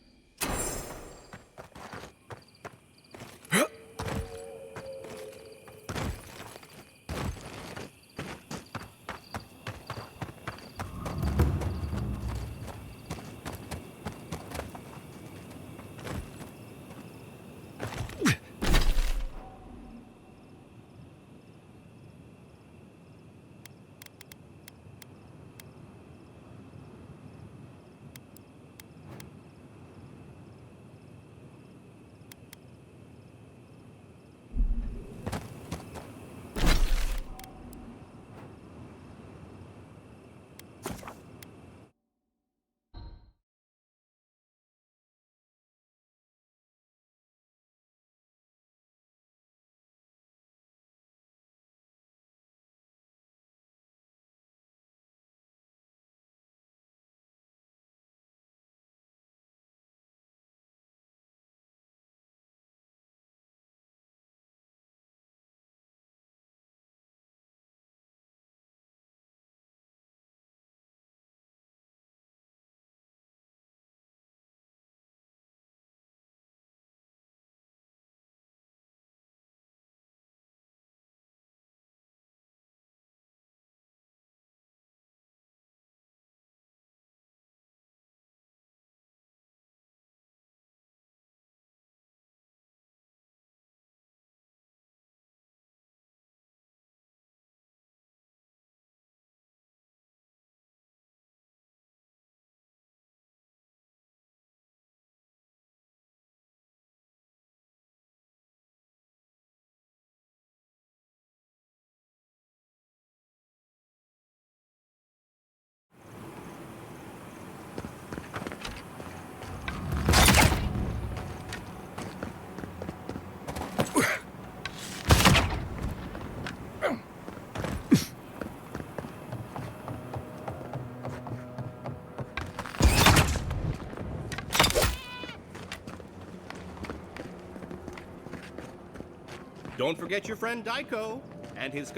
Don't forget your friend Daiko and his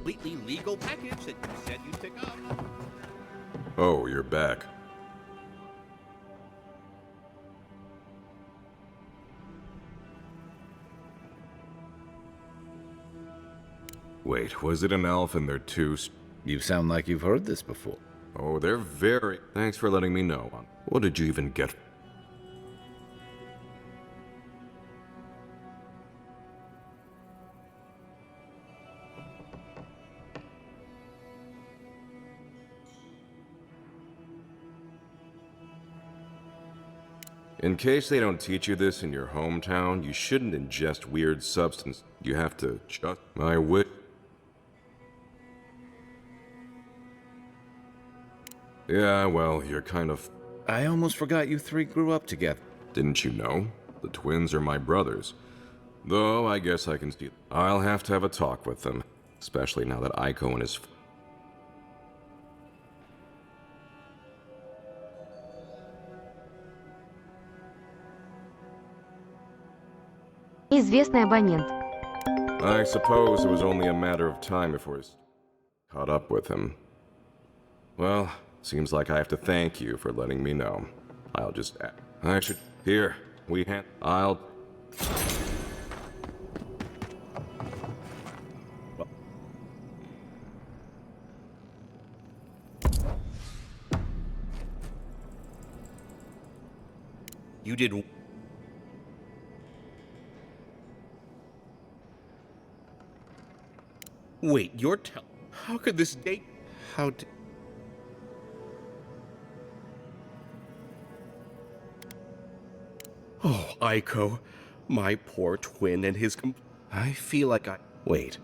completely legal package that you said you'd pick up. Oh, you're back. Wait, was it an elf and they're two? You sound like you've heard this before. Oh, they're very... Thanks for letting me know. What did you even get? In case they don't teach you this in your hometown, you shouldn't ingest weird substance. You have to just... My wit... Yeah, well, you're kind of... I almost forgot you three grew up together. Didn't you know? The twins are my brothers. Though, I guess I can see... I'll have to have a talk with them. Especially now that Aiko and his... Известный абонент. I suppose it was only a matter of time before I caught up with him. Well, seems like I have to thank you for letting me know. I'll just... I should... Here, I'll... You did... Wait, you're how could this date... How did... Oh, Aiko. My poor twin and his I feel like Wait.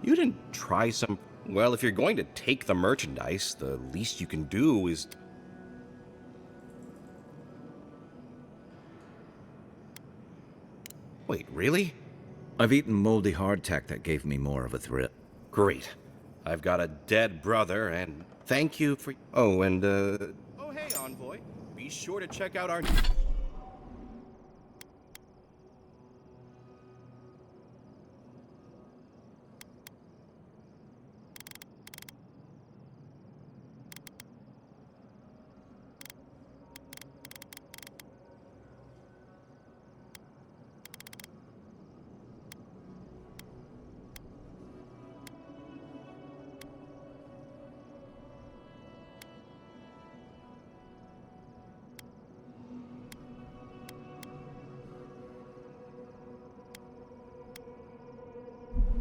You didn't try some... Well, if you're going to take the merchandise, the least you can do is... Wait, really? I've eaten moldy hardtack that gave me more of a thrill. Great. I've got a dead brother, and thank you for... Oh, and, Oh, hey, Envoy. Be sure to check out our...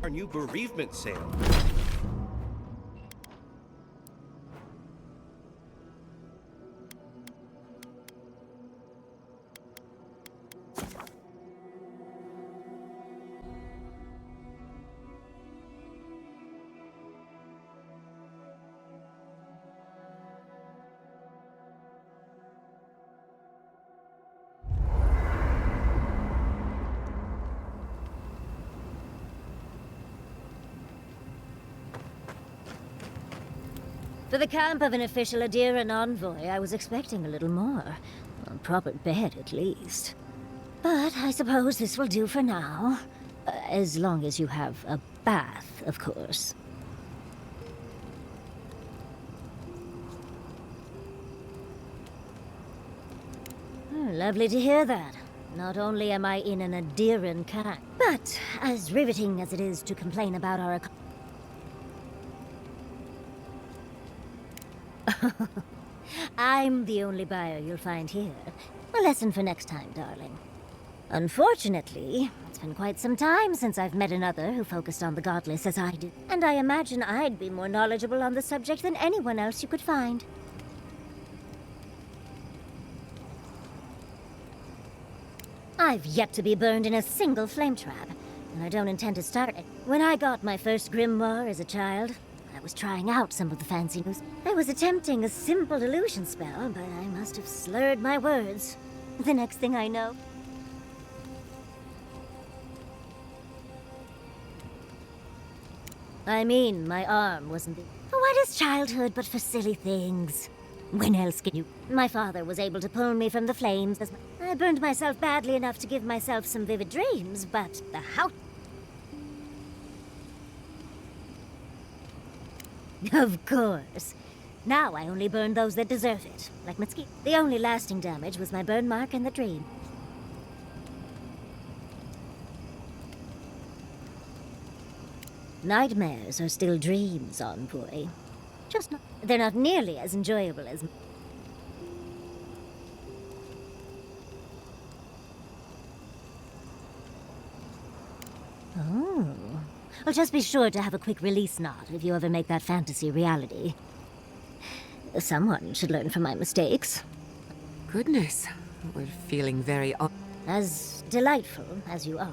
Our new bereavement sale. For the camp of an official Adiran envoy, I was expecting a little more. A proper bed, at least. But I suppose this will do for now. As long as you have a bath, of course. Oh, lovely to hear that. Not only am I in an Adiran camp, but as riveting as it is to complain about our I'm the only buyer you'll find here. A lesson for next time, darling. Unfortunately, it's been quite some time since I've met another who focused on the godless as I did, and I imagine I'd be more knowledgeable on the subject than anyone else you could find. I've yet to be burned in a single flame trap, and I don't intend to start it. When I got my first grimoire as a child, I was trying out some of the fancy news. I was attempting a simple illusion spell, but I must have slurred my words. The next thing I know... I mean, my arm wasn't the... What is childhood but for silly things? When else can you... My father was able to pull me from the flames. I burned myself badly enough to give myself some vivid dreams, but the house... Of course. Now I only burn those that deserve it, like Mitsuki. The only lasting damage was my burn mark and the dream. Nightmares are still dreams, Envoy. Just not... They're not nearly as enjoyable as... Oh. Well, just be sure to have a quick release knot if you ever make that fantasy reality. Someone should learn from my mistakes. Goodness, we're feeling very... As delightful as you are.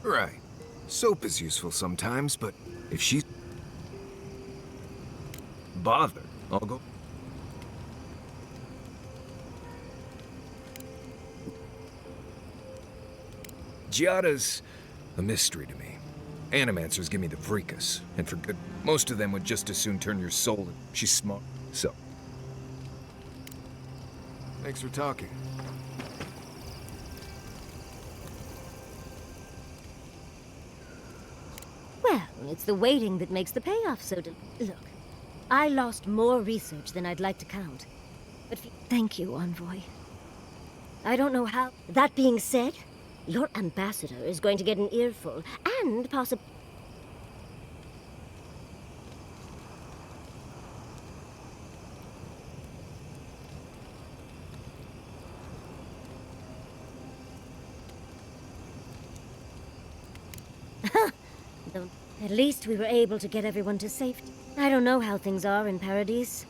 Right. Soap is useful sometimes, but if she's bothered, I'll go. Giada's a mystery to me. Animancers give me the freakus, and for good. Most of them would just as soon turn your soul in. She's smart, so. Thanks for talking. Well, it's the waiting that makes the payoff so Look, I lost more research than I'd like to count. But thank you, Envoy. I don't know how... That being said, your ambassador is going to get an earful, and possibly... At least we were able to get everyone to safety. I don't know how things are in Paradise,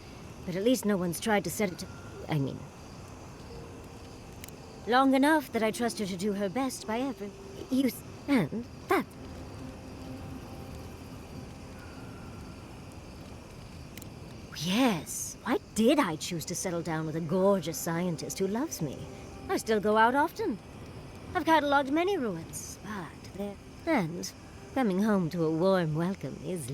but at least no one's tried to set it to... I mean... Long enough that I trust her to do her best by every use. And that... Yes, why did I choose to settle down with a gorgeous scientist who loves me? I still go out often. I've catalogued many ruins, but they're... And... coming home to a warm welcome is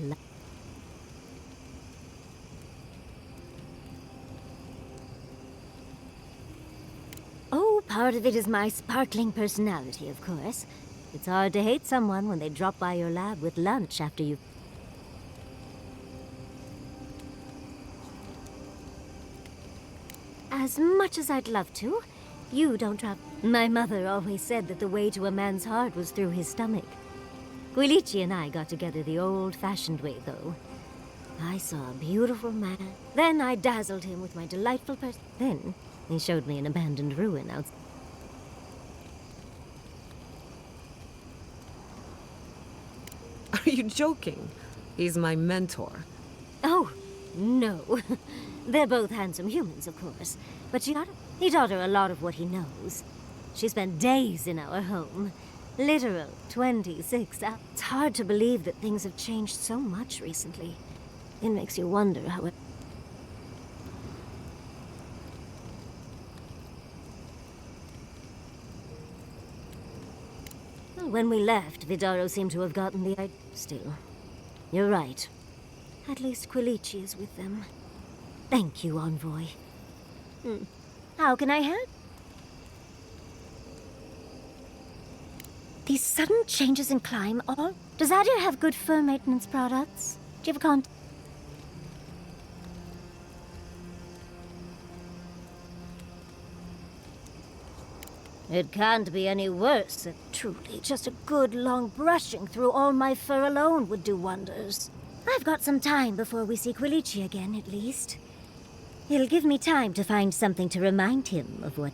Oh, part of it is my sparkling personality, of course. It's hard to hate someone when they drop by your lab with lunch after you... As much as I'd love to, you don't drop... My mother always said that the way to a man's heart was through his stomach. Quilici and I got together the old-fashioned way, though. I saw a beautiful man. Then I dazzled him with my delightful person. Then he showed me an abandoned ruin outside. Are you joking? He's my mentor. Oh, no. They're both handsome humans, of course. But he taught her a lot of what he knows. She spent days in our home. Literal 26 hours. It's hard to believe that things have changed so much recently. It makes you wonder how it... Well, when we left, Vidaro seemed to have gotten the idea. Still, you're right. At least Quilici is with them. Thank you, Envoy. How can I help? These sudden changes in climb all... Does Adir have good fur maintenance products? Do you have a con... It can't be any worse. Truly, just a good long brushing through all my fur alone would do wonders. I've got some time before we see Quilici again, at least. It'll give me time to find something to remind him of what...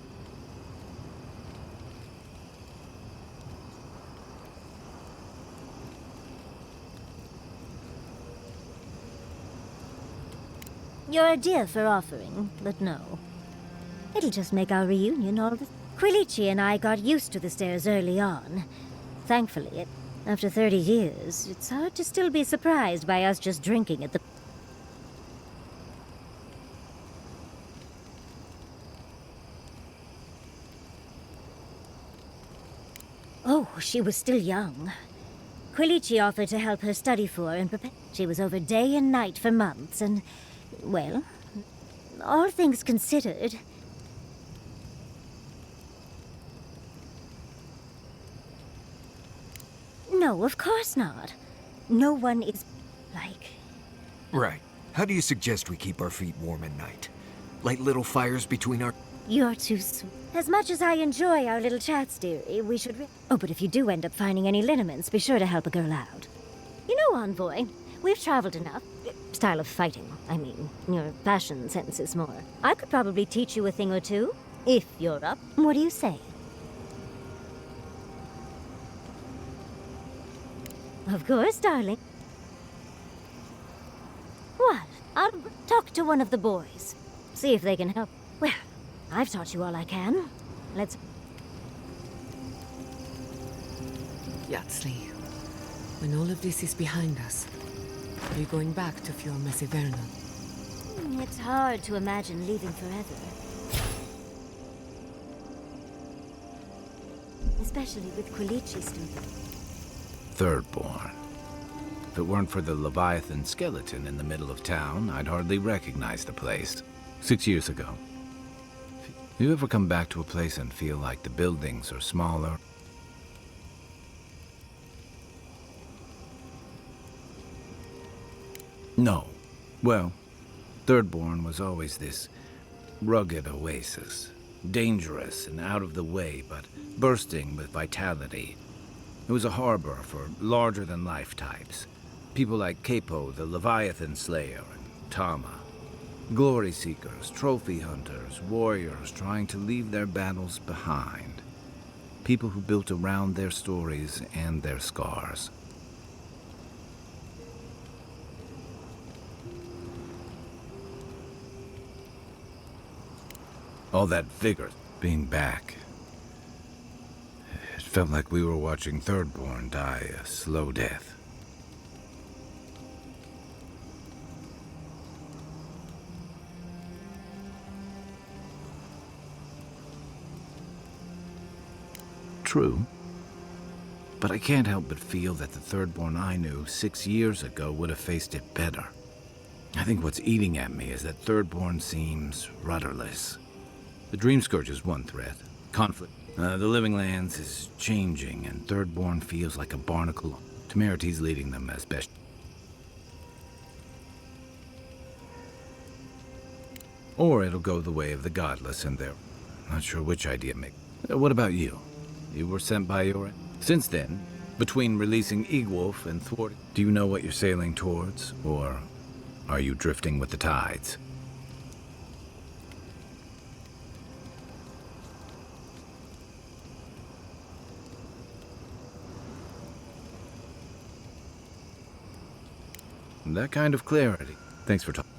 You're a dear for offering, but no. It'll just make our reunion all the... Quilici and I got used to the stairs early on. Thankfully, after 30 years, it's hard to still be surprised by us just drinking at the... Oh, she was still young. Quilici offered to help her study for and prepare. She was over day and night for months, and, well, all things considered. No, of course not. No one is like. Right. How do you suggest we keep our feet warm at night? Light little fires between our... You're too sweet. As much as I enjoy our little chats, dearie, we should. Oh, but if you do end up finding any liniments, be sure to help a girl out. You know, Envoy, we've traveled enough. Style of fighting, I mean. Your fashion sense is more. I could probably teach you a thing or two, if you're up. What do you say? Of course, darling. What? I'll talk to one of the boys. See if they can help. Well, I've taught you all I can. Let's... Yatsley, when all of this is behind us, are you going back to Fior Mesiverno? It's hard to imagine leaving forever. Especially with Quilici still. Thirdborn. If it weren't for the Leviathan skeleton in the middle of town, I'd hardly recognize the place. 6 years ago. You ever come back to a place and feel like the buildings are smaller? No. Well, Thirdborn was always this rugged oasis. Dangerous and out of the way, but bursting with vitality. It was a harbor for larger-than-life types. People like Capo, the Leviathan Slayer, and Tama. Glory seekers, trophy hunters, warriors trying to leave their battles behind. People who built around their stories and their scars. All that vigor, being back. It felt like we were watching Thirdborn die a slow death. True. But I can't help but feel that the Thirdborn I knew 6 years ago would have faced it better. I think what's eating at me is that Thirdborn seems rudderless. The Dream Scourge is one threat. Conflict. The Living Lands is changing, and Thirdborn feels like a barnacle. Temerity's leading them as best. Or it'll go the way of the Godless, and they're not sure which idea make. What about you? You were sent by your... Since then, between releasing Egwolf and thwarting, do you know what you're sailing towards, or are you drifting with the tides? That kind of clarity. Thanks for talking.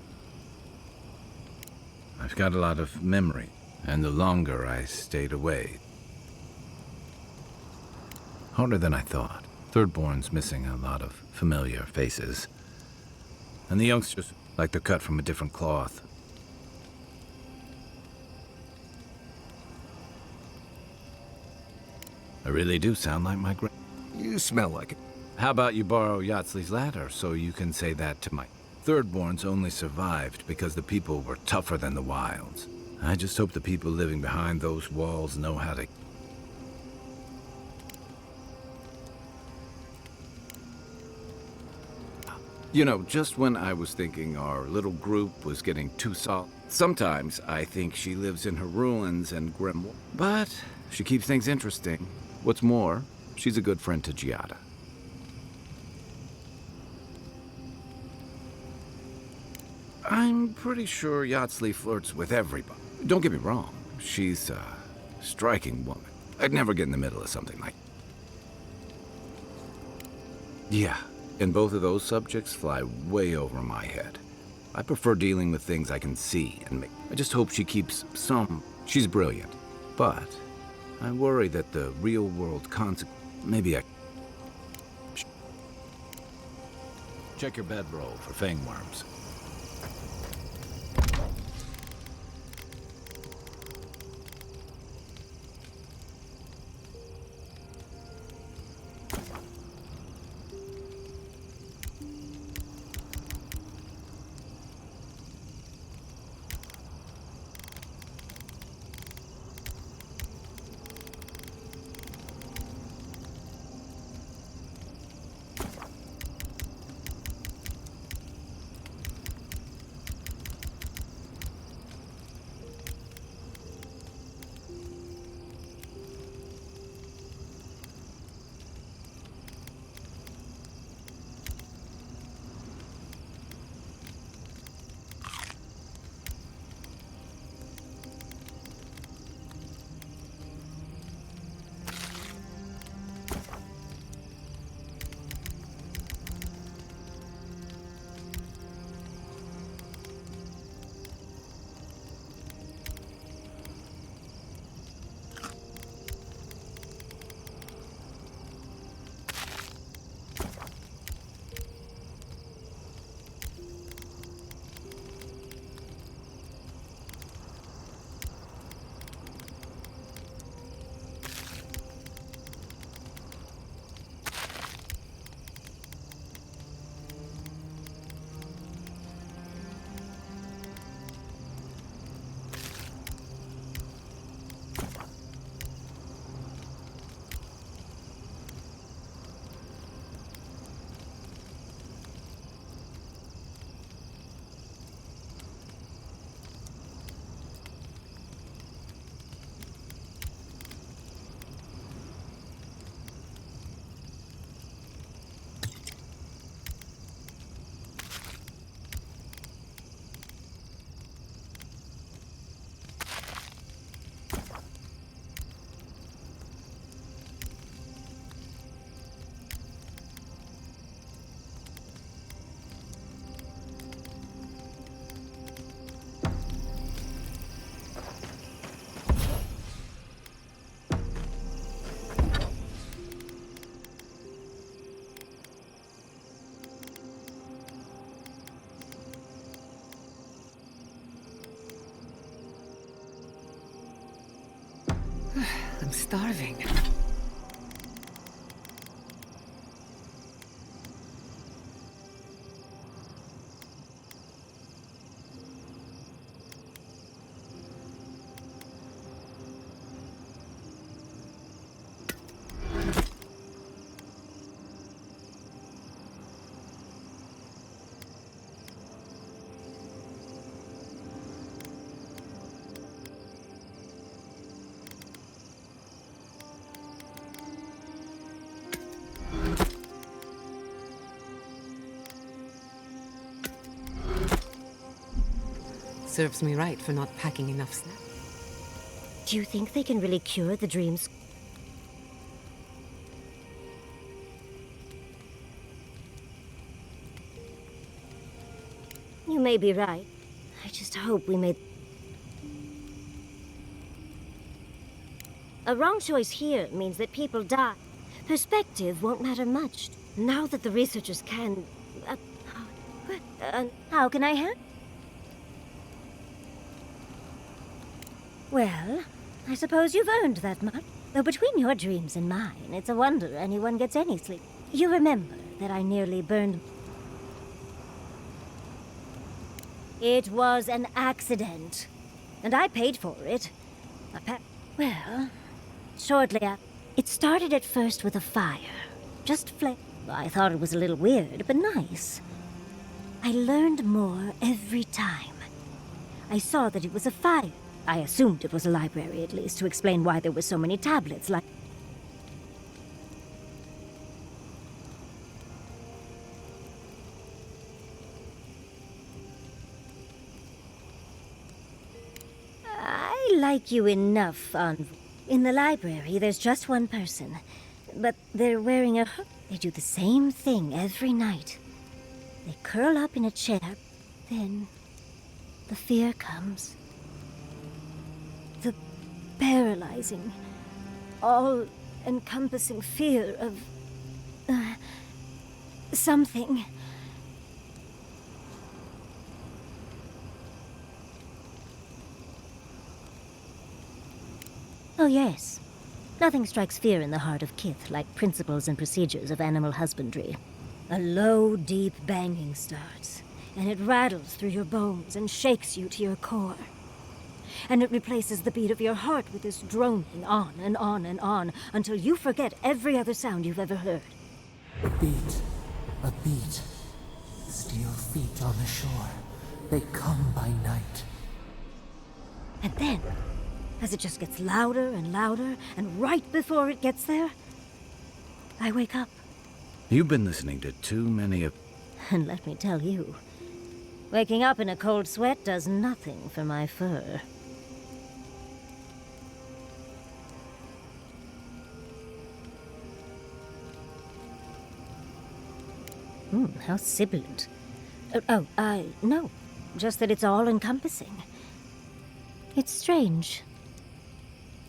I've got a lot of memory, and the longer I stayed away, harder than I thought. Thirdborn's missing a lot of familiar faces. And the youngsters, like they're cut from a different cloth. I really do sound like my You smell like it. How about you borrow Yatsley's ladder so you can say that to my... Thirdborns only survived because the people were tougher than the wilds. I just hope the people living behind those walls know how to... You know, just when I was thinking our little group was getting too solid, sometimes I think she lives in her ruins and grimoire. But she keeps things interesting. What's more, she's a good friend to Giada. I'm pretty sure Yatsley flirts with everybody. Don't get me wrong, she's a striking woman. I'd never get in the middle of something like... Yeah. And both of those subjects fly way over my head. I prefer dealing with things I can see and make. I just hope she keeps some... She's brilliant. But I worry that the real-world consequence... Maybe I... Check your bedroll for fangworms. starving. Serves me right for not packing enough snacks. Do you think they can really cure the dreams? You may be right. I just hope we made... A wrong choice here means that people die. Perspective won't matter much. Now that the researchers can... how can I help? Well, I suppose you've earned that much. Though between your dreams and mine, it's a wonder anyone gets any sleep. You remember that I nearly burned... It was an accident. And I paid for it. Well, shortly after... It started at first with a fire. Just I thought it was a little weird, but nice. I learned more every time. I saw that it was a fire. I assumed it was a library, at least, to explain why there were so many tablets, like... I like you enough, In the library, there's just one person. But they're wearing a... They do the same thing every night. They curl up in a chair, then... the fear comes. The paralyzing, all-encompassing fear of... something. Oh, yes. Nothing strikes fear in the heart of Kith like principles and procedures of animal husbandry. A low, deep banging starts, and it rattles through your bones and shakes you to your core. And it replaces the beat of your heart with this droning on and on and on until you forget every other sound you've ever heard. A beat. A beat. Steel feet on the shore. They come by night. And then, as it just gets louder and louder, and right before it gets there, I wake up. You've been listening to too many of... And let me tell you, waking up in a cold sweat does nothing for my fur. How sibilant. No. Just that it's all-encompassing. It's strange.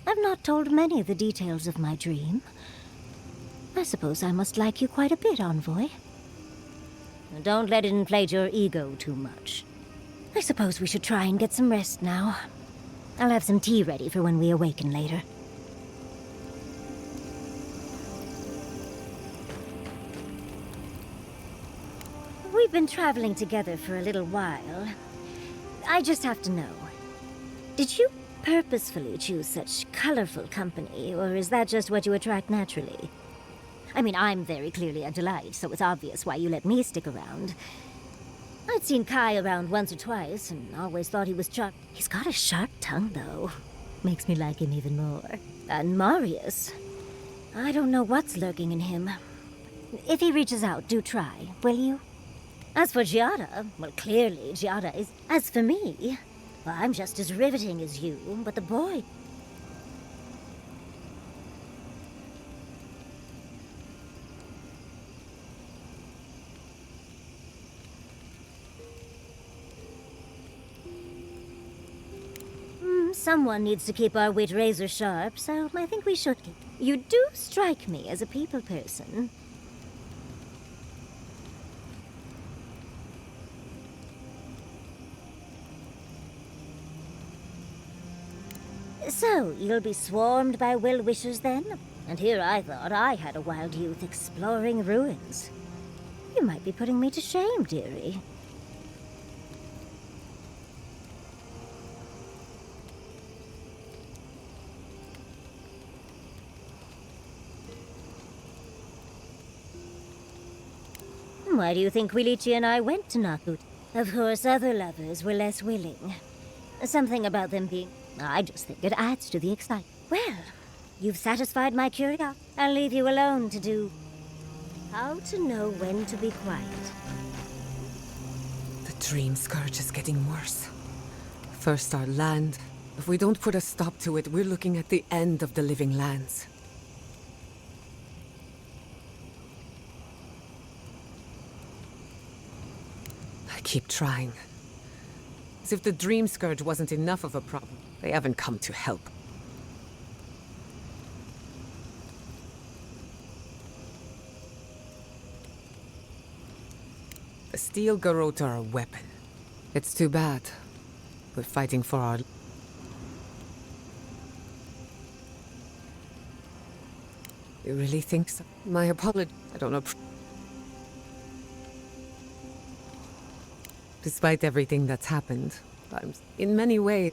I've not told many of the details of my dream. I suppose I must like you quite a bit, Envoy. Don't let it inflate your ego too much. I suppose we should try and get some rest now. I'll have some tea ready for when we awaken later. We've been traveling together for a little while. I just have to know. Did you purposefully choose such colorful company, or is that just what you attract naturally? I mean, I'm very clearly a delight, so it's obvious why you let me stick around. I'd seen Kai around once or twice, and always thought he was sharp. He's got a sharp tongue, though. Makes me like him even more. And Marius. I don't know what's lurking in him. If he reaches out, do try, will you? As for Giada, well, clearly Giada is... As for me, well, I'm just as riveting as you, but the boy... Someone needs to keep our wit razor sharp, so I think we should. You do strike me as a people person. So, you'll be swarmed by well-wishers then? And here I thought I had a wild youth exploring ruins. You might be putting me to shame, dearie. Why do you think Wilichi and I went to Nakut? Of course, other lovers were less willing. Something about them being... I just think it adds to the excitement. Well, you've satisfied my curiosity. I'll leave you alone to do... how to know when to be quiet. The dream scourge is getting worse. First our land. If we don't put a stop to it, we're looking at the end of the living lands. I keep trying. As if the dream scourge wasn't enough of a problem. They haven't come to help. The steel garrote are a weapon. It's too bad. We're fighting for our... You really think so? My apology. I don't know. Despite everything that's happened, I'm in many ways...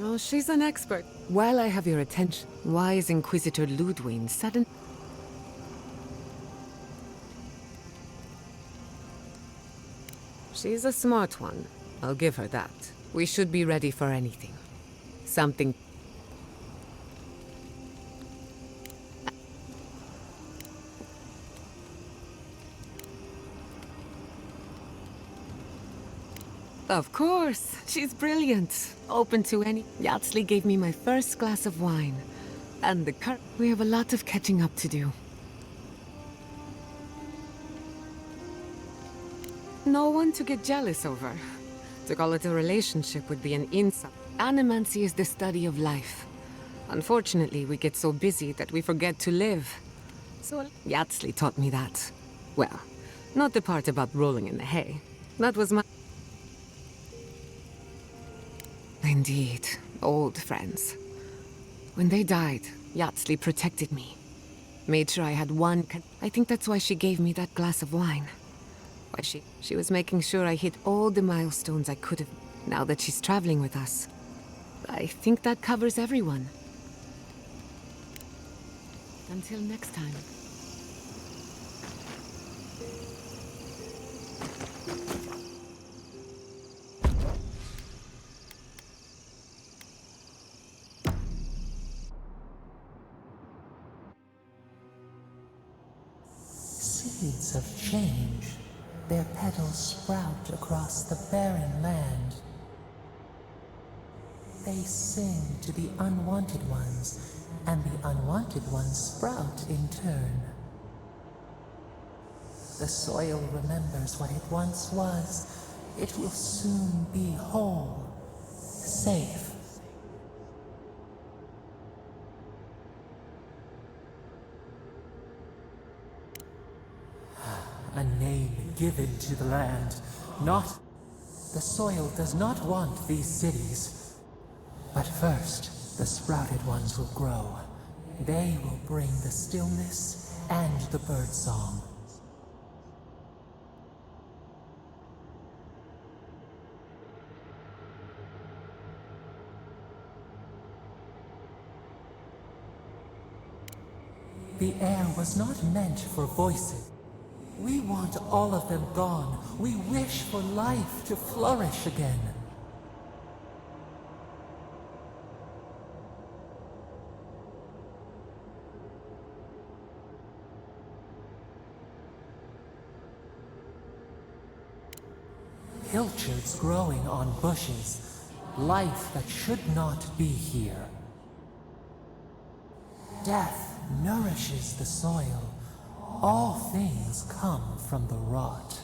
Oh, she's an expert. While I have your attention, why is Inquisitor Ludwig sudden? She's a smart one. I'll give her that. We should be ready for anything. Something... Of course. She's brilliant. Open to any... Yatsley gave me my first glass of wine. And the cur... We have a lot of catching up to do. No one to get jealous over. To call it a relationship would be an insult. Animancy is the study of life. Unfortunately, we get so busy that we forget to live. So Yatsley taught me that. Well, not the part about rolling in the hay. That was my... Indeed, old friends. When they died, Yatsley protected me. Made sure I had one... I think that's why she gave me that glass of wine. Why she was making sure I hit all the milestones I could have... Now that she's traveling with us. I think that covers everyone. Until next time. Seeds of change. Their petals sprout across the barren land. They sing to the unwanted ones, and the unwanted ones sprout in turn. The soil remembers what it once was. It will soon be whole, safe. A name given to the land, not... The soil does not want these cities. But first, the sprouted ones will grow. They will bring the stillness and the birdsong. The air was not meant for voices. We want all of them gone. We wish for life to flourish again. Pilchards growing on bushes. Life that should not be here. Death nourishes the soil. All things come from the rot.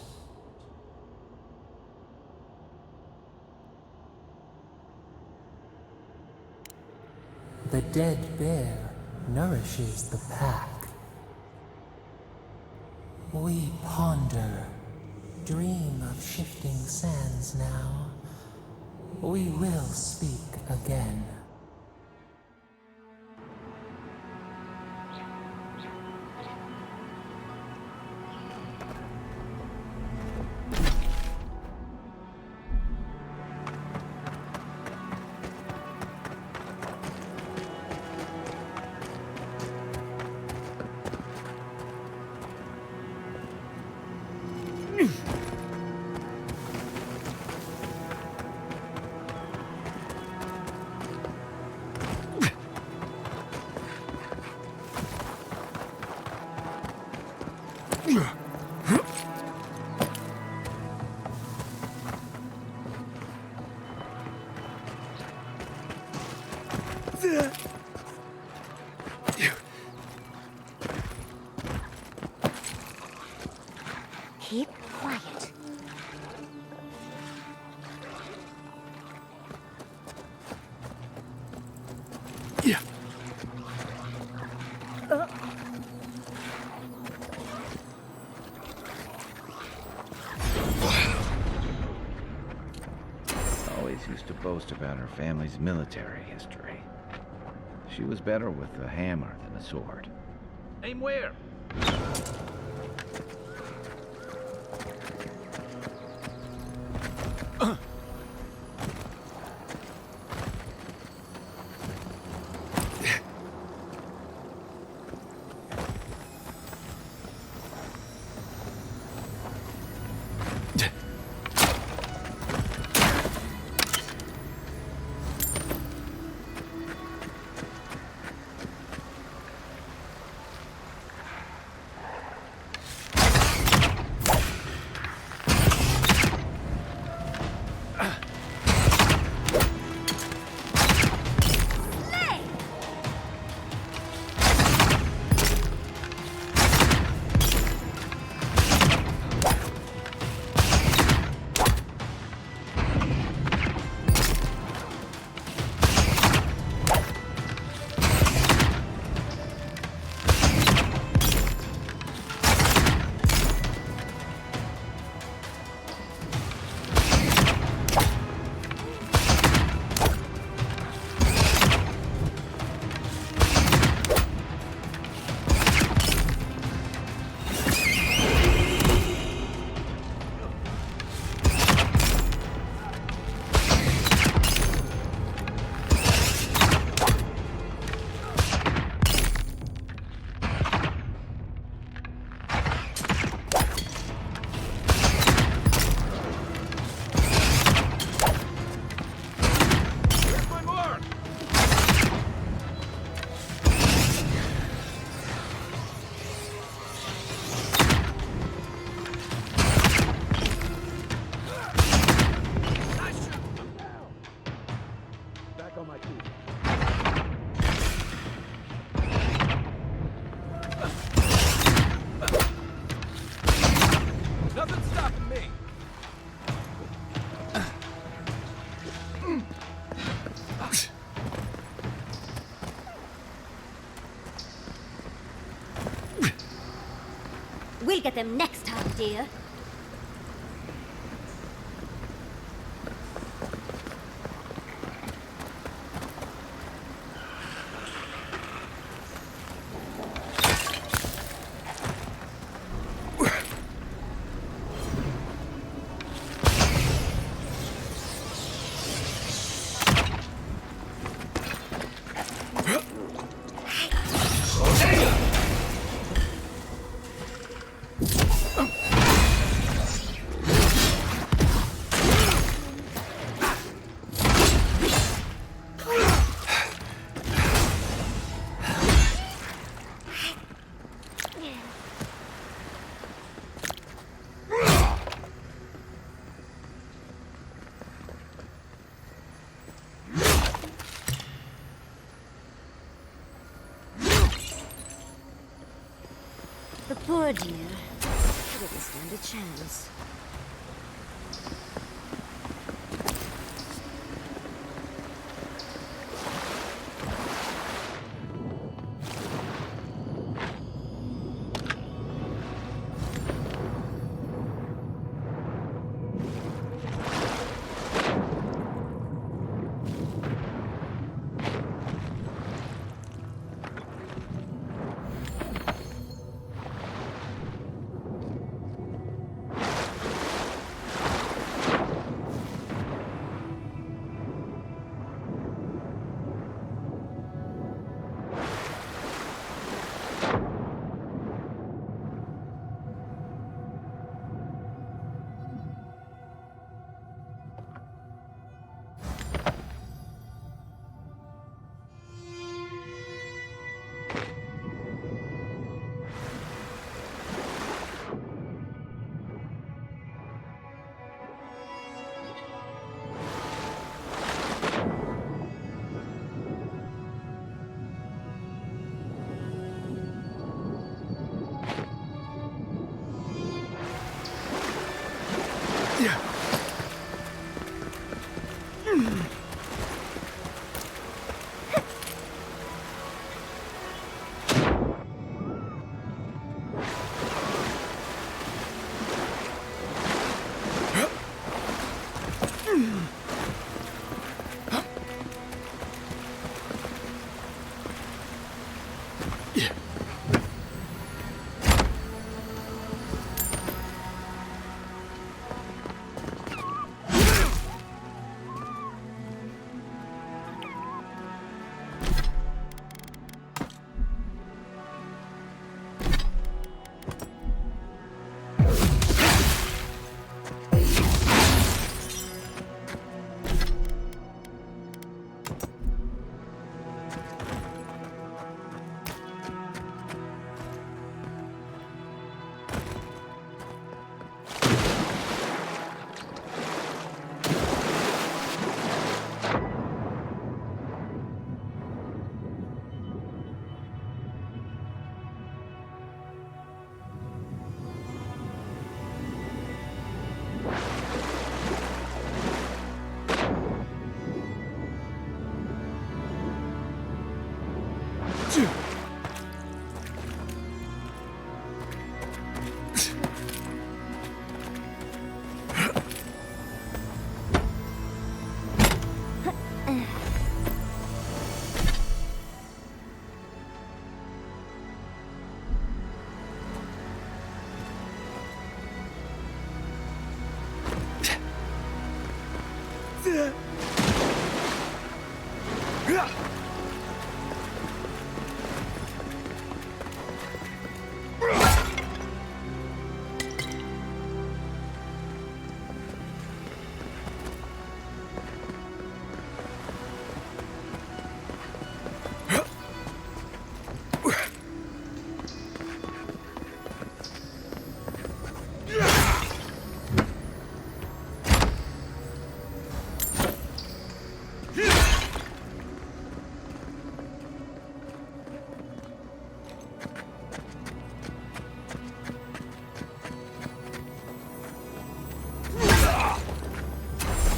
The dead bear nourishes the pack. We ponder, dream of shifting sands now. We will speak again. Keep quiet. Yeah. Always used to boast about her family's military history. She was better with a hammer than a sword. Aim where? We'll get them next time, dear. The poor dear. She didn't stand a chance.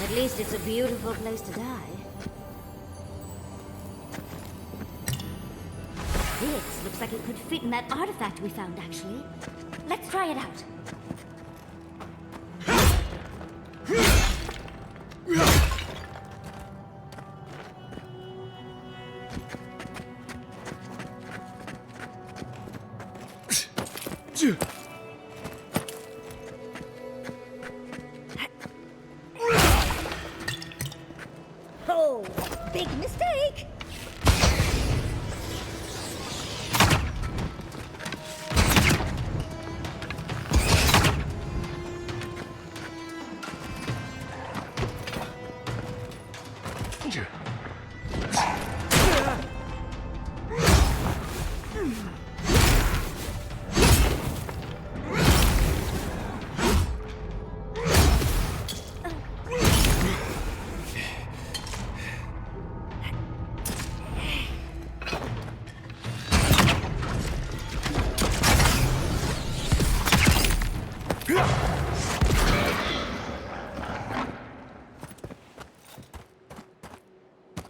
At least it's a beautiful place to die. This looks like it could fit in that artifact we found, actually. Let's try it out. Oh, big mistake!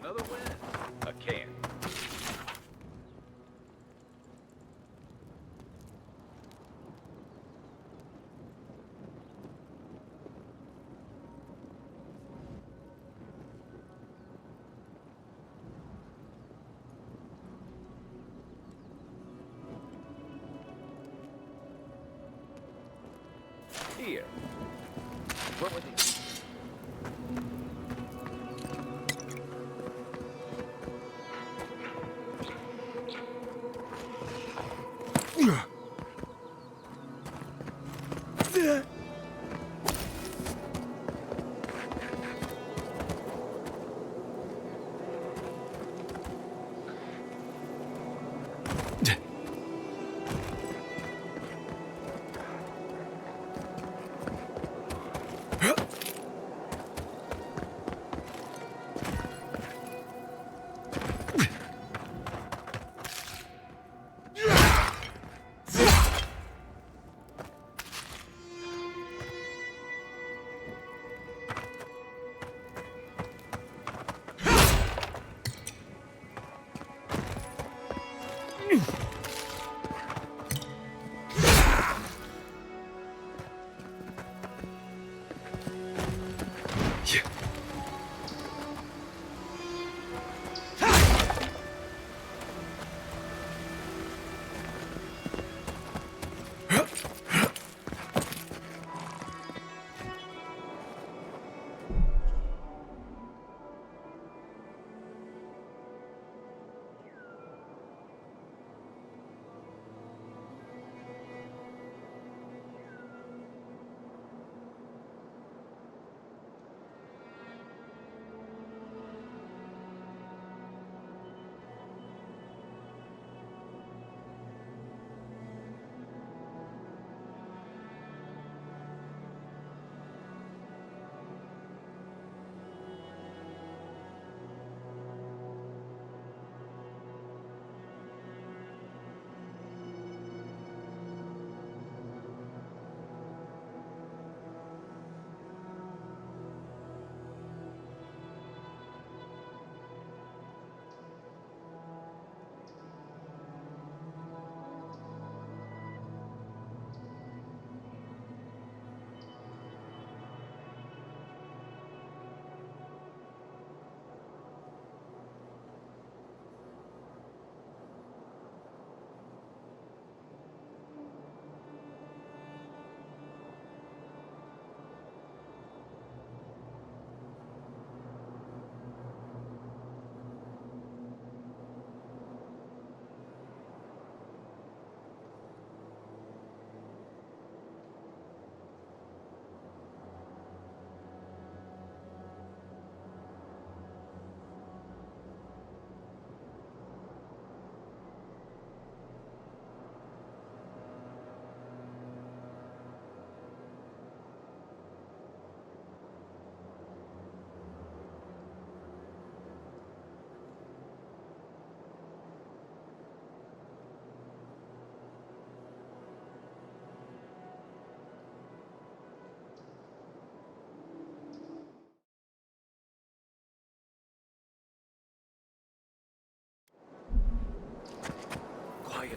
Another win. A can. Here. What would it? Huh?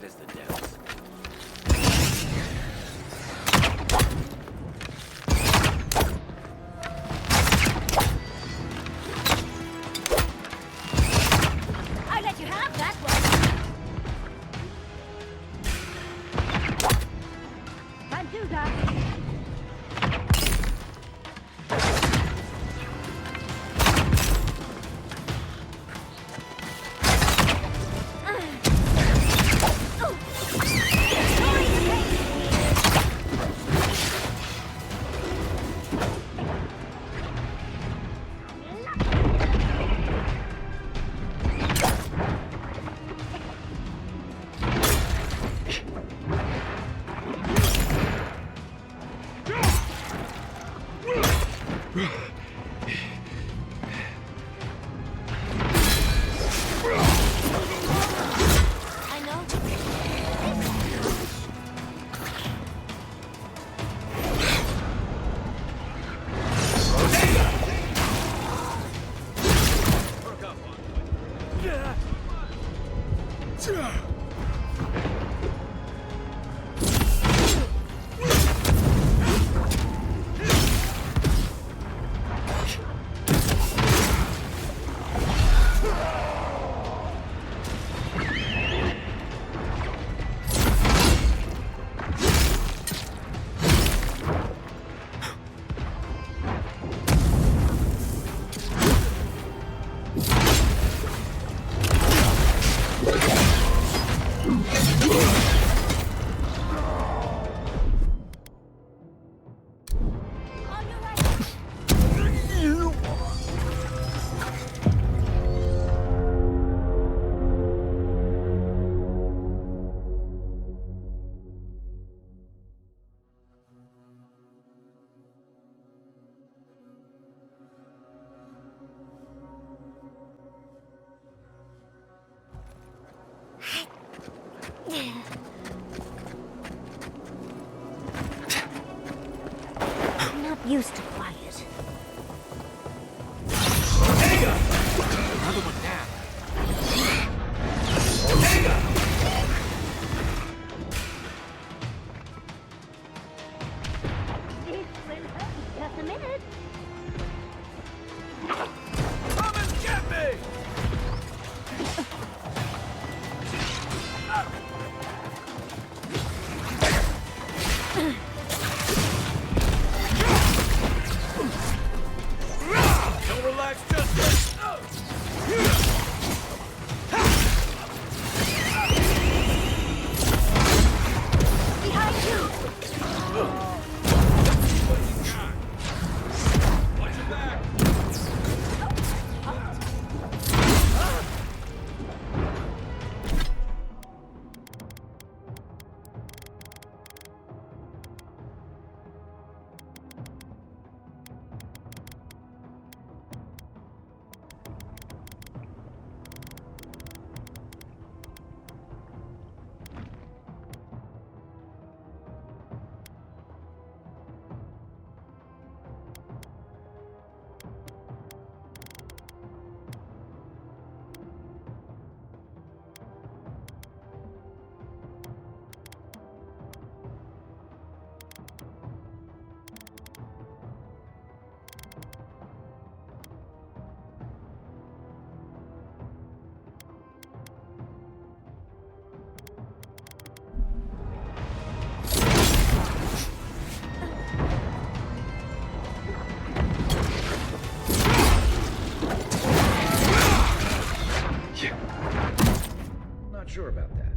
it as the depths. I let you have that one. Can't do that. I'm not used to quiet. Another one down. This will hurt just a minute. Come and get me! Don't relax just yet. Behind you! Watch your back! Not sure about that.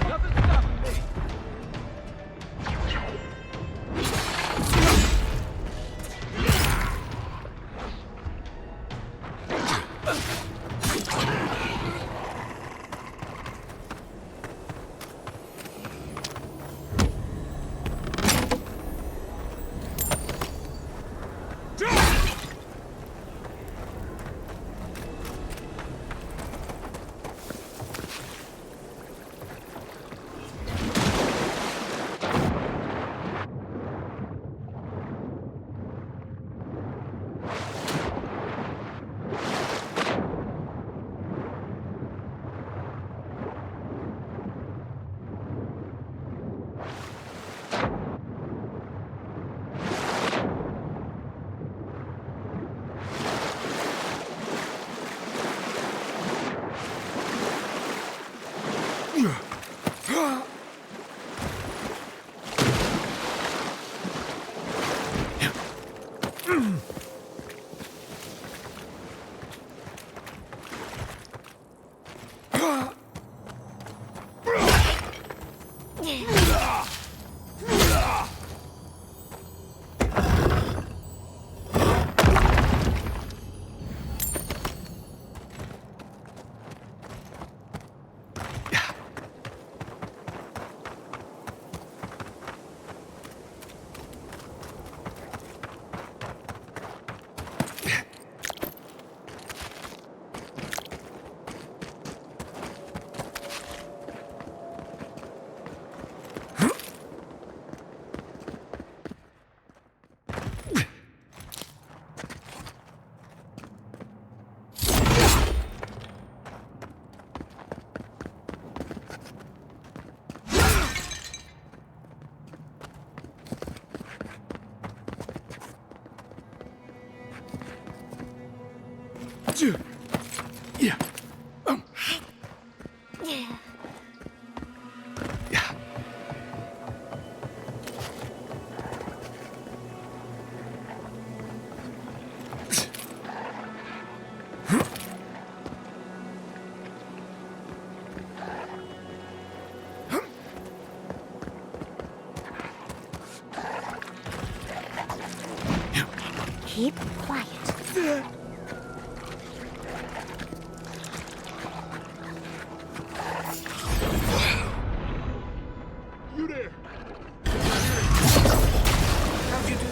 Nothing's stopping me! Yeah. Keep quiet. You there? How'd you do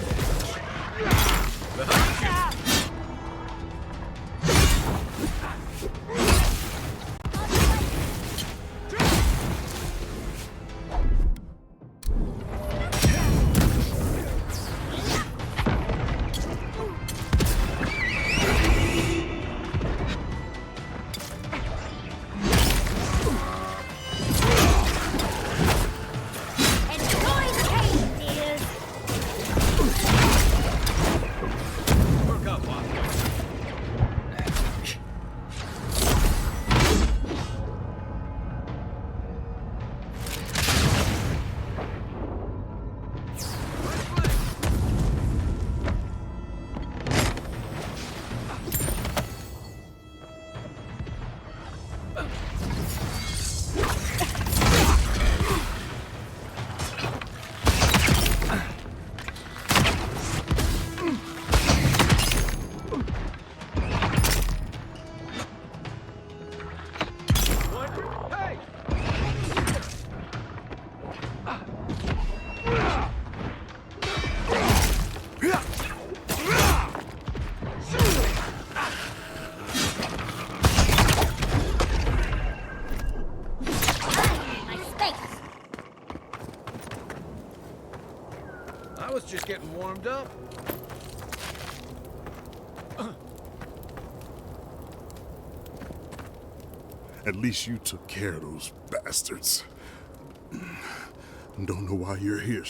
I was just getting warmed up. At least you took care of those bastards. Don't know why you're here.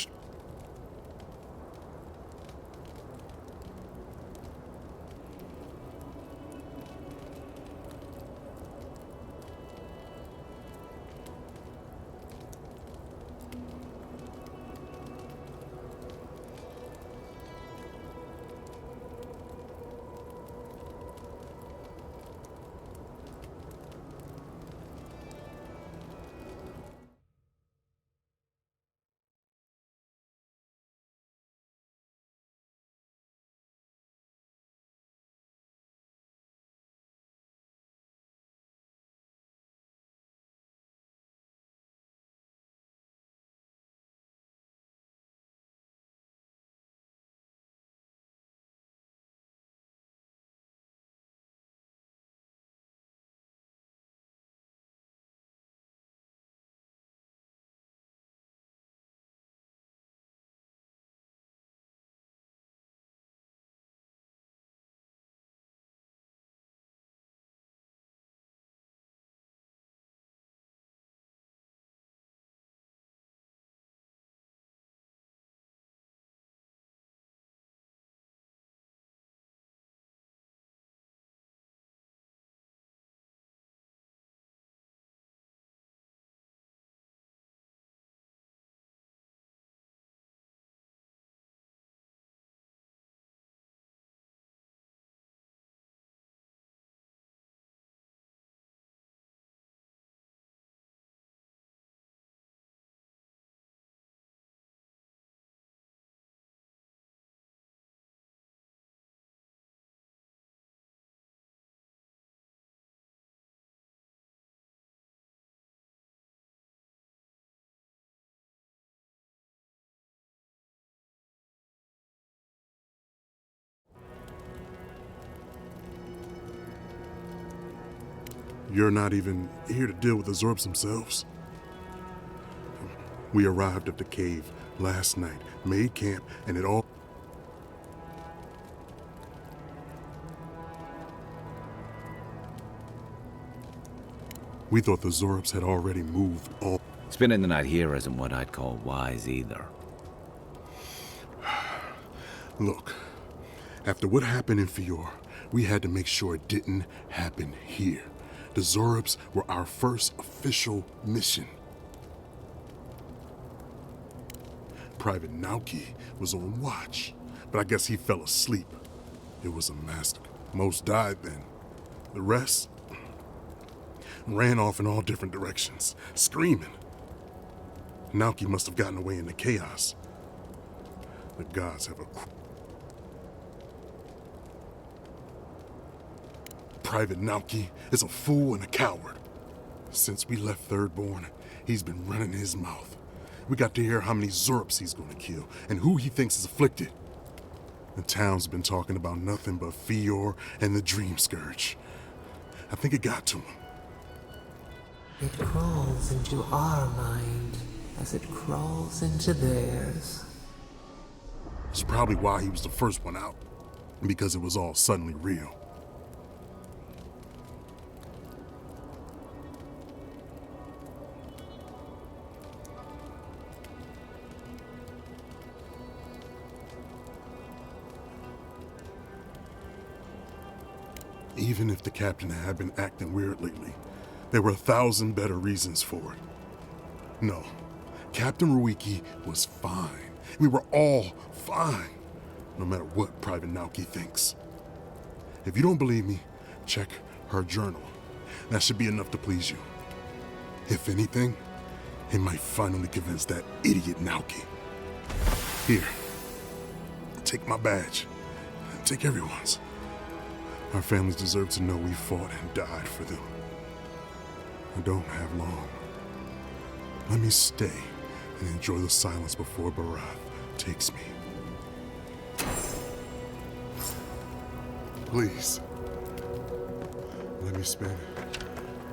You're not even here to deal with the Zorbs themselves? We arrived at the cave last night, made camp, and it all... We thought the Zorbs had already moved on. Spending the night here isn't what I'd call wise either. Look, after what happened in Fior, we had to make sure it didn't happen here. The Zorbs were our first official mission. Private Nauki was on watch, but I guess he fell asleep. It was a massacre. Most died then. The rest ran off in all different directions, screaming. Nauki must have gotten away in the chaos. The gods have a... Private Nauki is a fool and a coward. Since we left Thirdborn, he's been running his mouth. We got to hear how many Zorbs he's gonna kill and who he thinks is afflicted. The town's been talking about nothing but Fior and the Dream Scourge. I think it got to him. It crawls into our mind as it crawls into theirs. It's probably why he was the first one out, because it was all suddenly real. Even if the captain had been acting weird lately, there were 1,000 better reasons for it. No, Captain Ruiki was fine. We were all fine, no matter what Private Nauki thinks. If you don't believe me, check her journal. That should be enough to please you. If anything, it might finally convince that idiot Nauki. Here, take my badge. Take everyone's. Our families deserve to know we fought and died for them. I don't have long. Let me stay and enjoy the silence before Barath takes me. Please, let me spend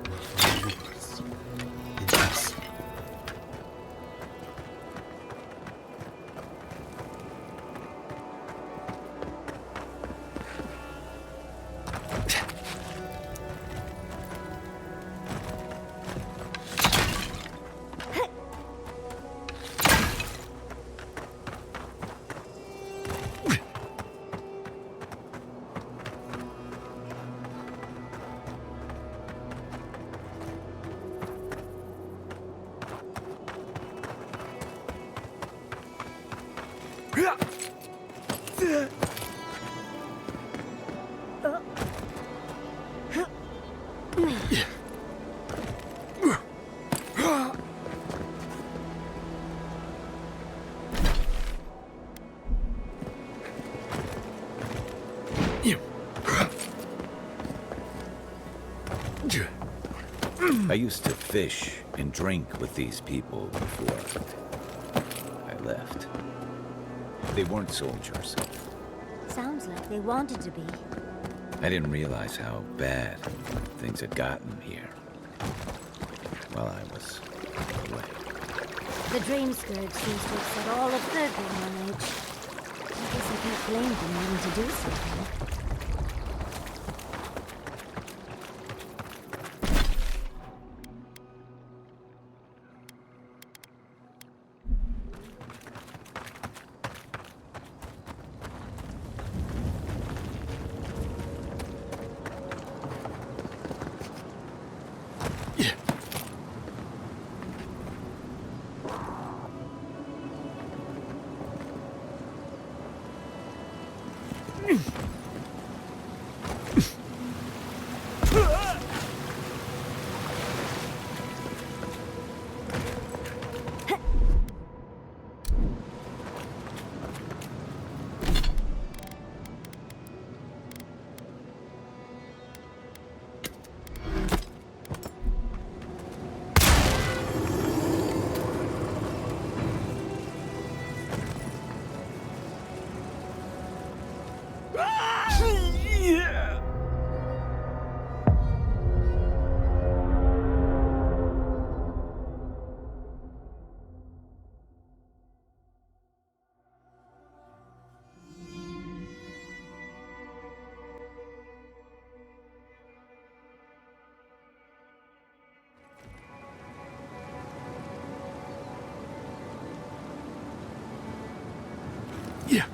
my final moments in peace. I used to fish and drink with these people before I left. They weren't soldiers. Sounds like they wanted to be. I didn't realize how bad things had gotten here while I was away. The Dream Scourge seems to have set all of Thirdborn on edge. I guess I can't blame them wanting to do something. Yeah.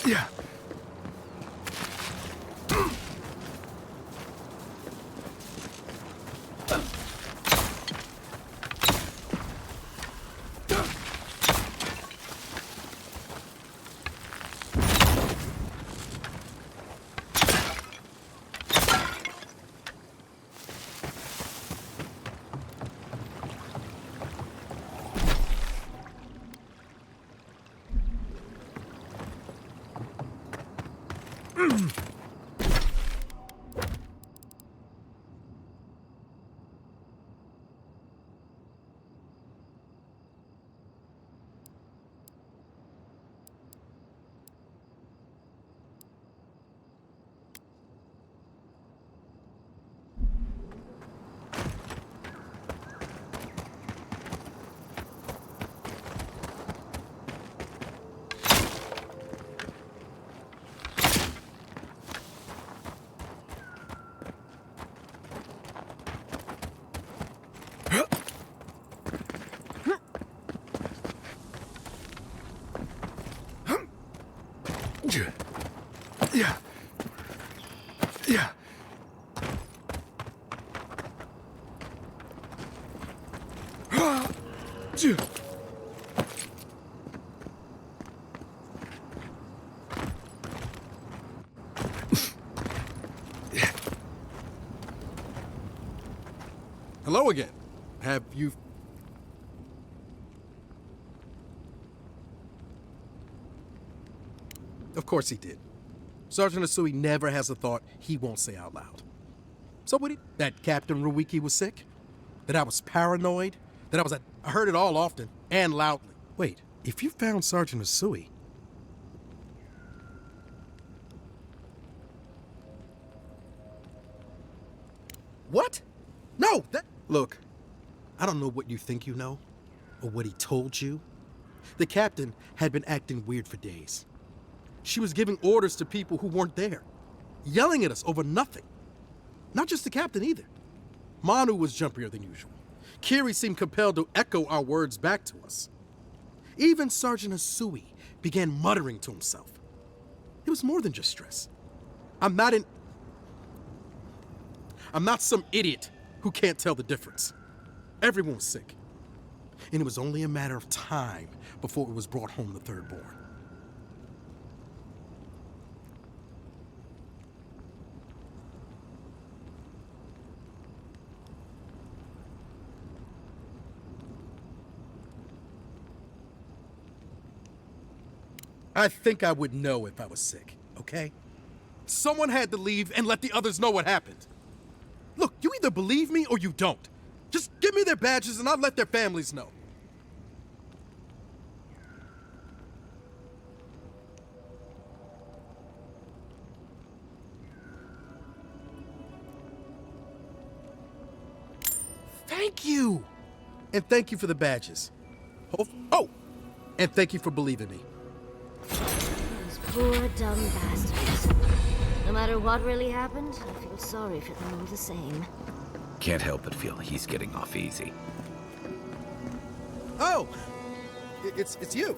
Yeah. Yeah. Yeah. Hello again. Have you... Of course he did. Sergeant Asui never has a thought he won't say out loud. So what that Captain Ruiki was sick? That I was paranoid? That I heard it all often and loudly. Wait, if you found Sergeant Asui... What? No, that... Look, I don't know what you think you know, or what he told you. The captain had been acting weird for days. She was giving orders to people who weren't there, yelling at us over nothing. Not just the captain either. Manu was jumpier than usual. Kiri seemed compelled to echo our words back to us. Even Sergeant Asui began muttering to himself. It was more than just stress. I'm not some idiot who can't tell the difference. Everyone was sick. And it was only a matter of time before it was brought home the third born. I think I would know if I was sick, okay? Someone had to leave and let the others know what happened. Look, you either believe me or you don't. Just give me their badges and I'll let their families know. Thank you! And thank you for the badges. Oh! And thank you for believing me. Those poor dumb bastards. No matter what really happened, I feel sorry for them all the same. Can't help but feel he's getting off easy. Oh! It's you.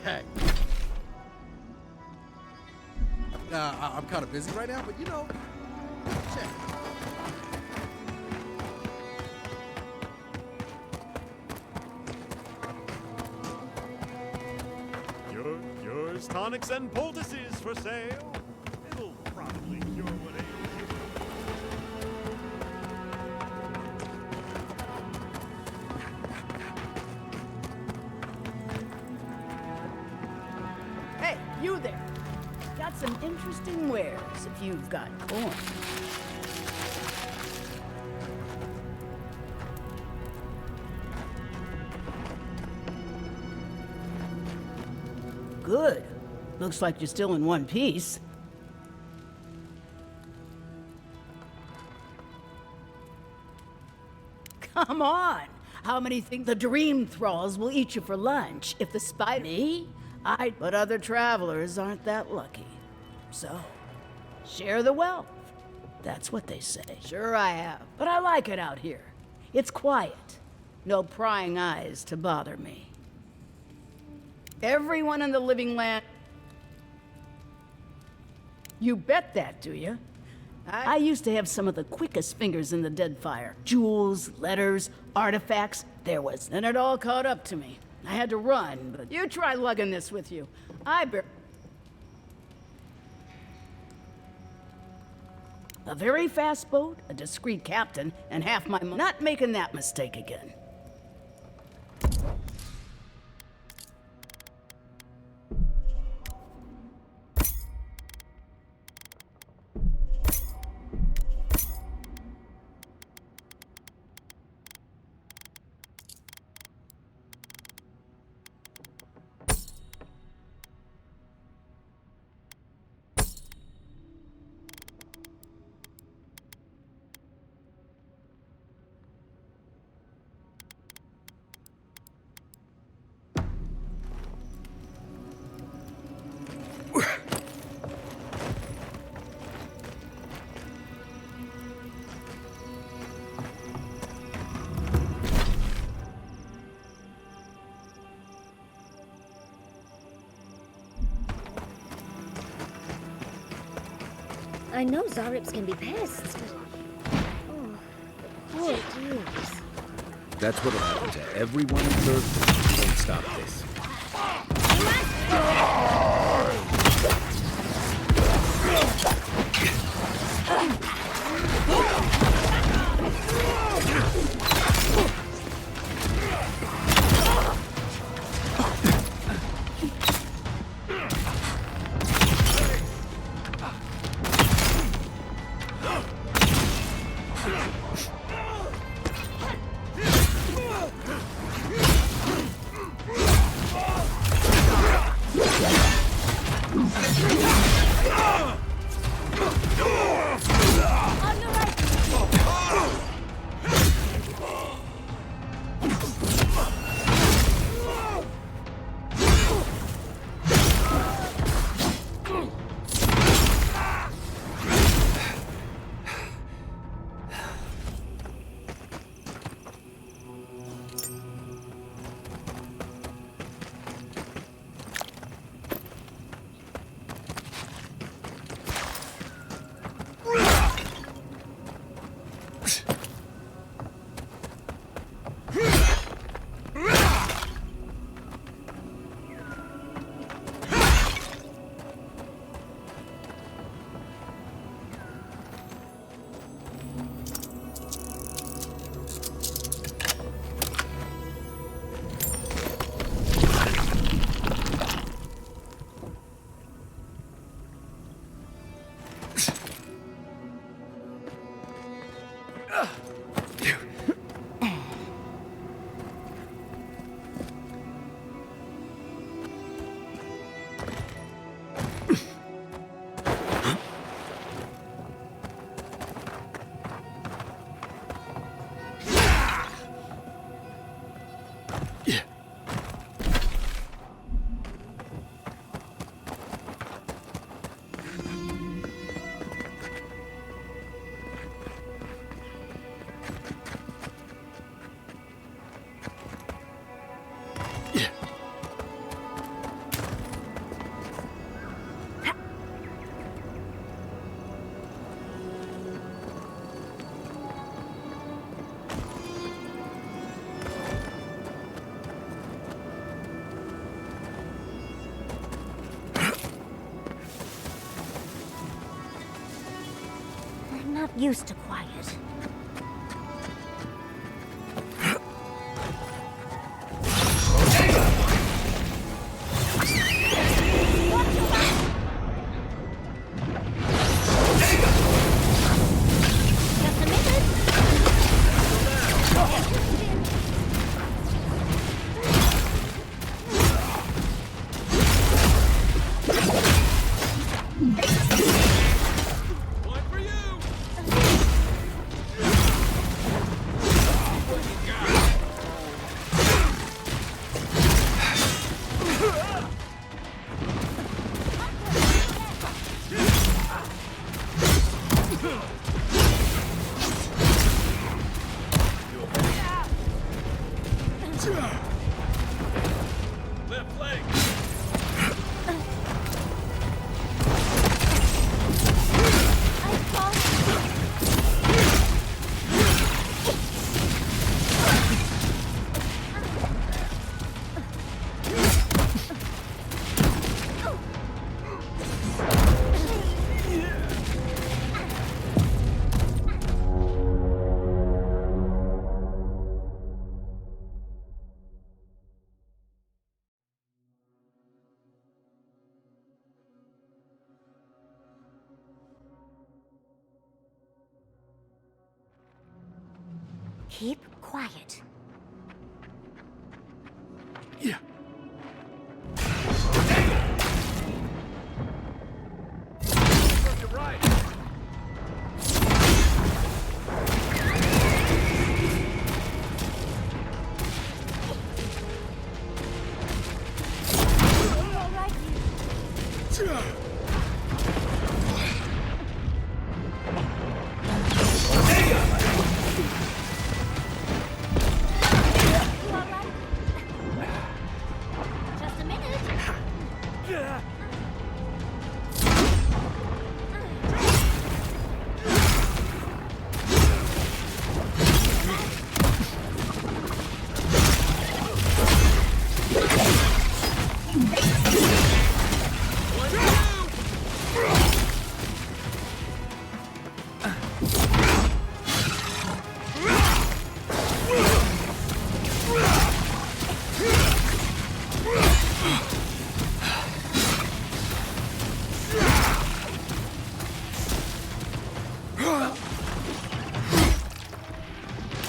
Hey. I'm kind of busy right now, but you know, check. Yours tonics and poultices for sale. It'll probably cure what Hey, you there. Got some interesting wares if you've got corn. Good. Looks like you're still in one piece. Come on! How many think the dream thralls will eat you for lunch if the spy me? But other travelers aren't that lucky. So, share the wealth. That's what they say. Sure I have, but I like it out here. It's quiet. No prying eyes to bother me. Everyone in the living land... You bet that, do you? I used to have some of the quickest fingers in the Deadfire. Jewels, letters, artifacts. Then it all caught up to me. I had to run, but you try lugging this with you. A very fast boat, a discreet captain, and half my money. Not making that mistake again. I know Zarips can be pests, but... Oh, poor dears. That's what'll happen to everyone in Third. Don't stop this. I'm not used to quiet. Left leg. Keep quiet. Yeah. You're right. Just a minute.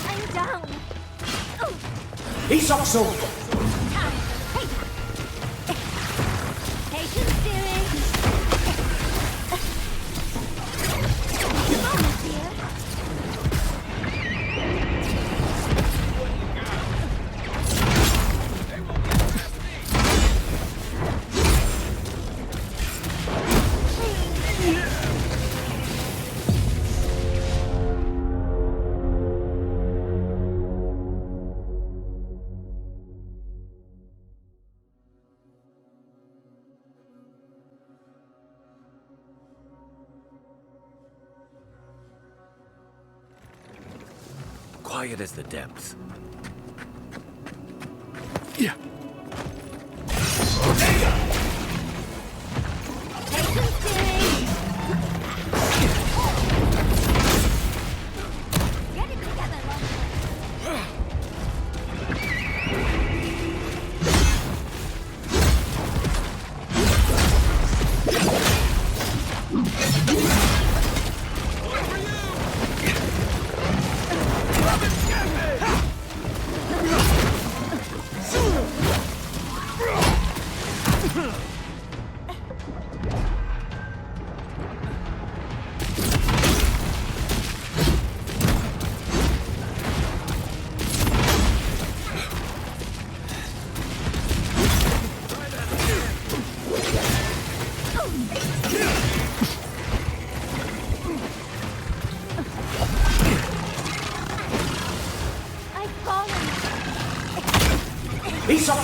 I'm down. He's also. Patient steering. Moment, dear. Quiet as the depths. Yeah. Patient steering. Get it together,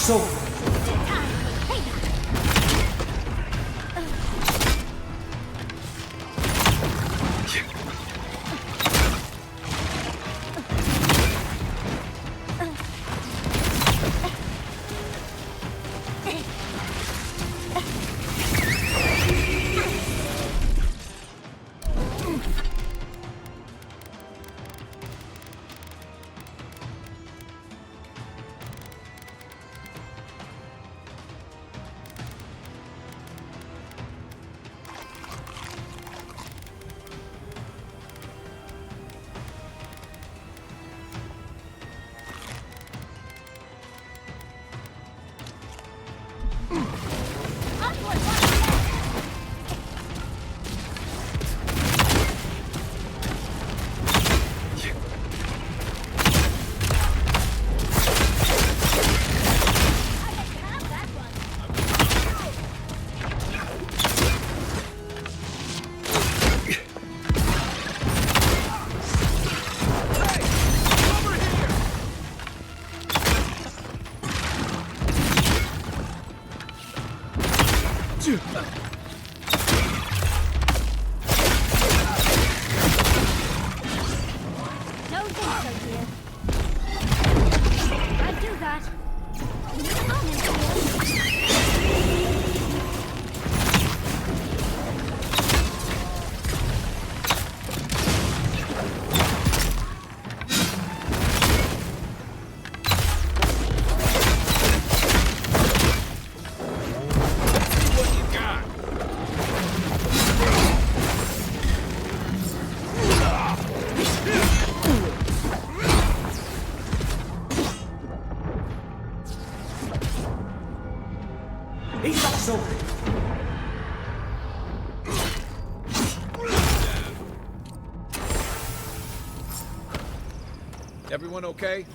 so. Don't think so, dear. I'd do that. Come on, He's not so. Everyone okay?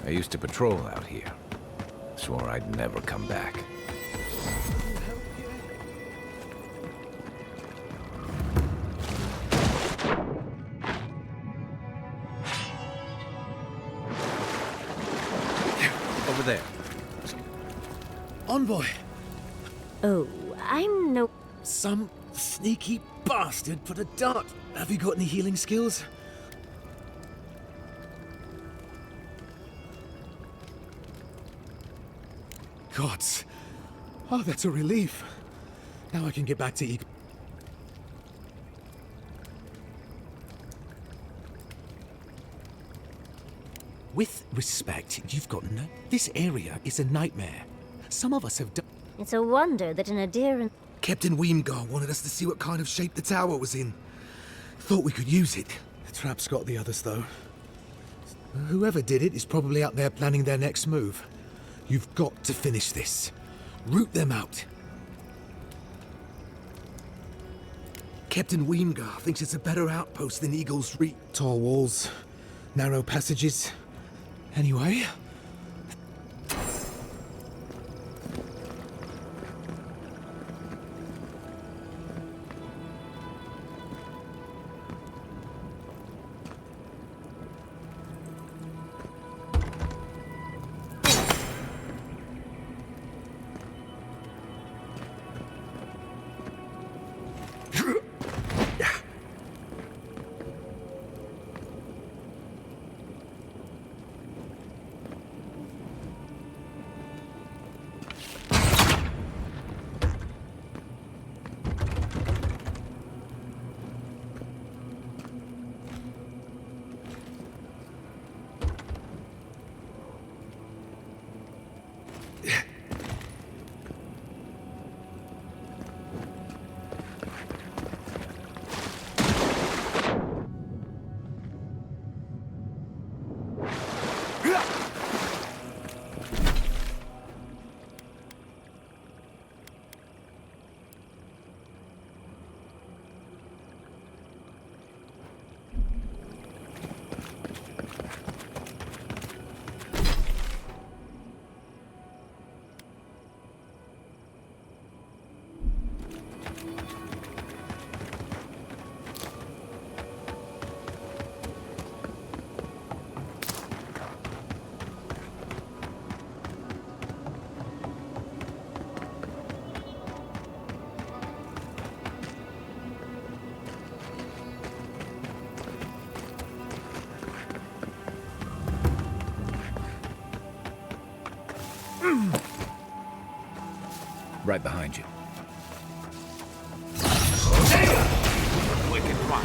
I used to patrol out here. Swore I'd never come back. Over there. Envoy! Oh, I'm no... Some sneaky bastard put a dart. Have you got any healing skills? Gods. Oh, that's a relief. Now I can get back to Eagle. With respect, you've got no... This area is a nightmare. Some of us have done... It's a wonder that an adherent... Captain Weemgar wanted us to see what kind of shape the tower was in. Thought we could use it. The trap's got the others, though. Whoever did it is probably out there planning their next move. You've got to finish this. Root them out. Captain Weemgar thinks it's a better outpost than Eagle's Reach. Tall walls, narrow passages. Anyway... Right behind you. Wicked one.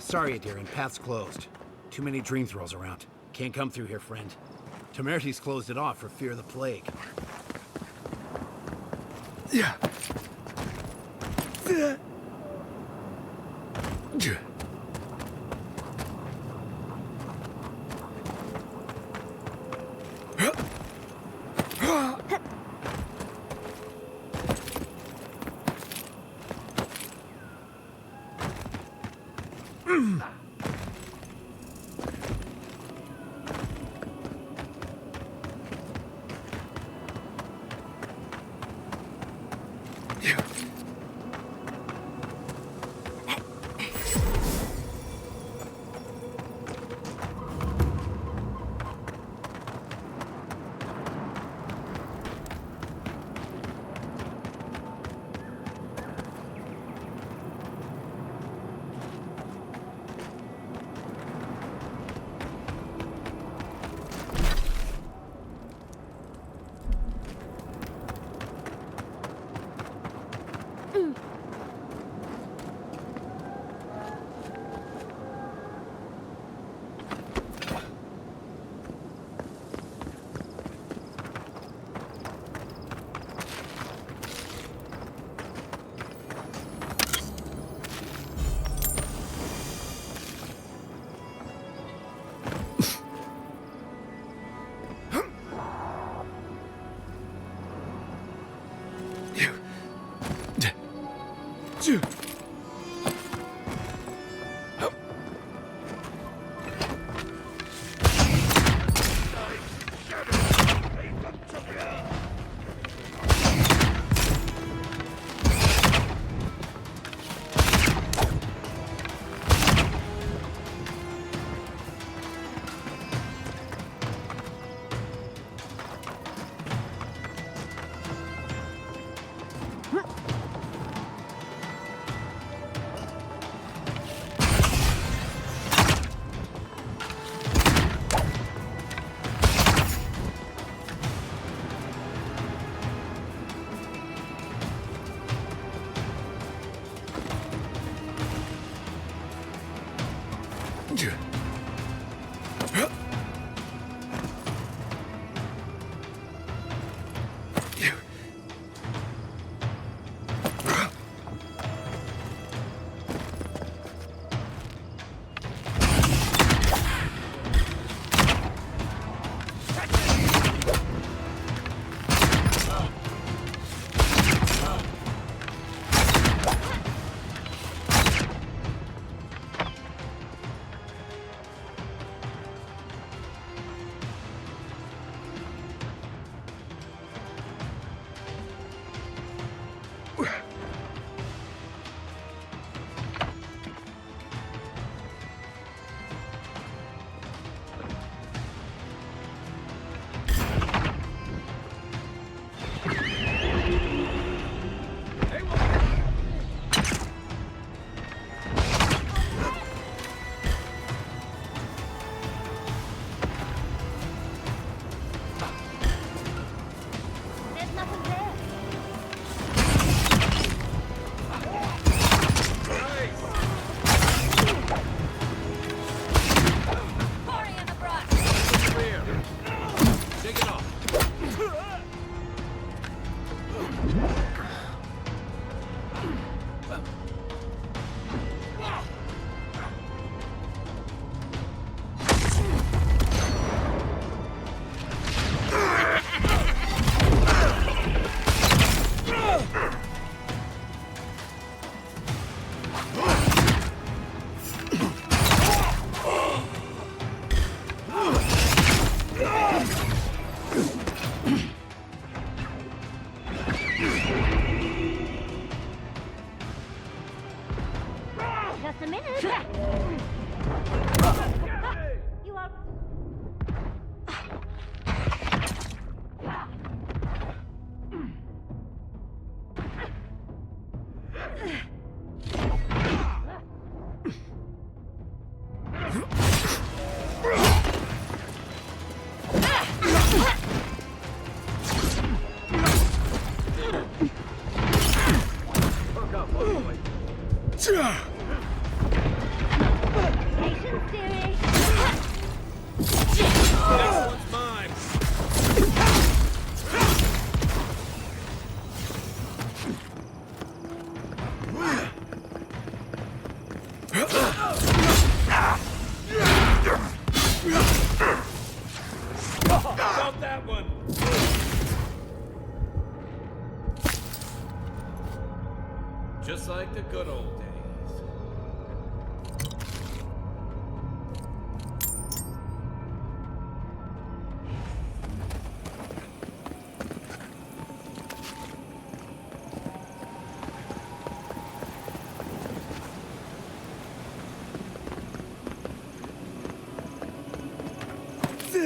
Sorry, Adiran, path's closed. Too many dream thralls around. Can't come through here, friend. Temerty's closed it off for fear of the plague. Yeah.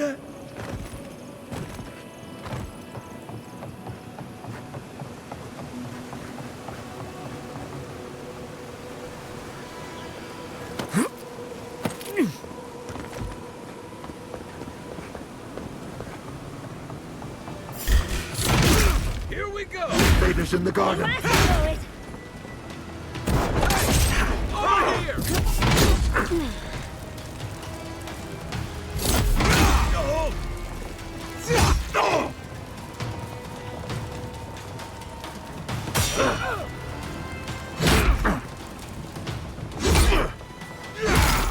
Here we go! Raiders in the garden. Over here!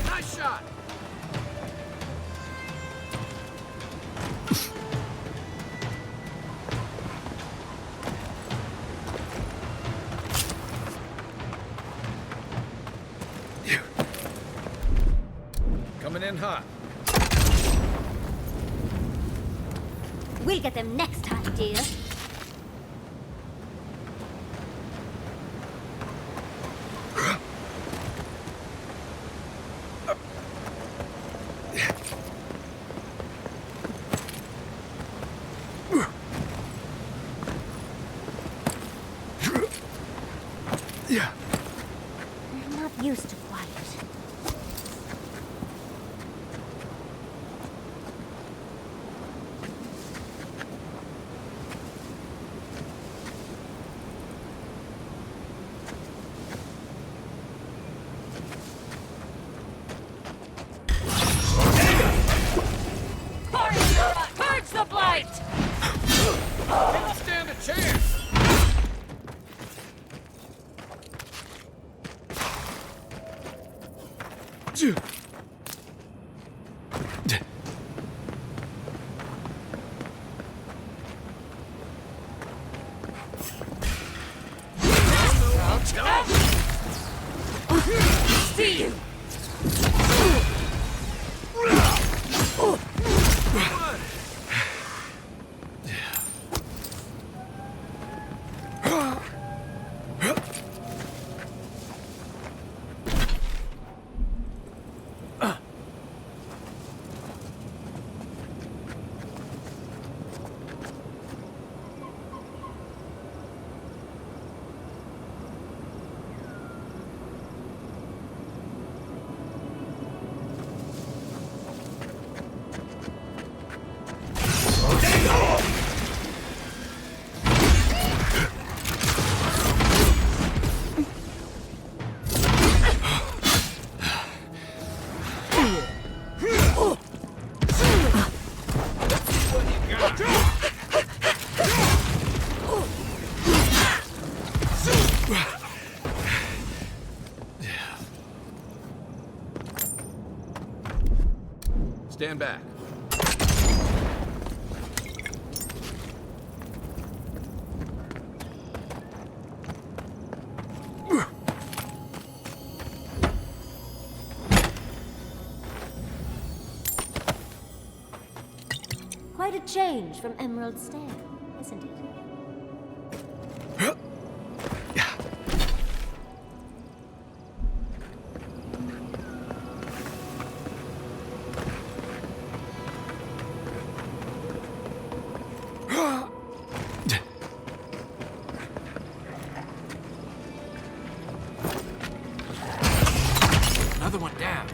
Nice shot! Coming in hot. We'll get them next time, dear. Yeah. I'm not used to quiet. Purge the blight! Don't stand a chance! See you! Stand back. Quite a change from Emerald Stair, isn't it? Another one down.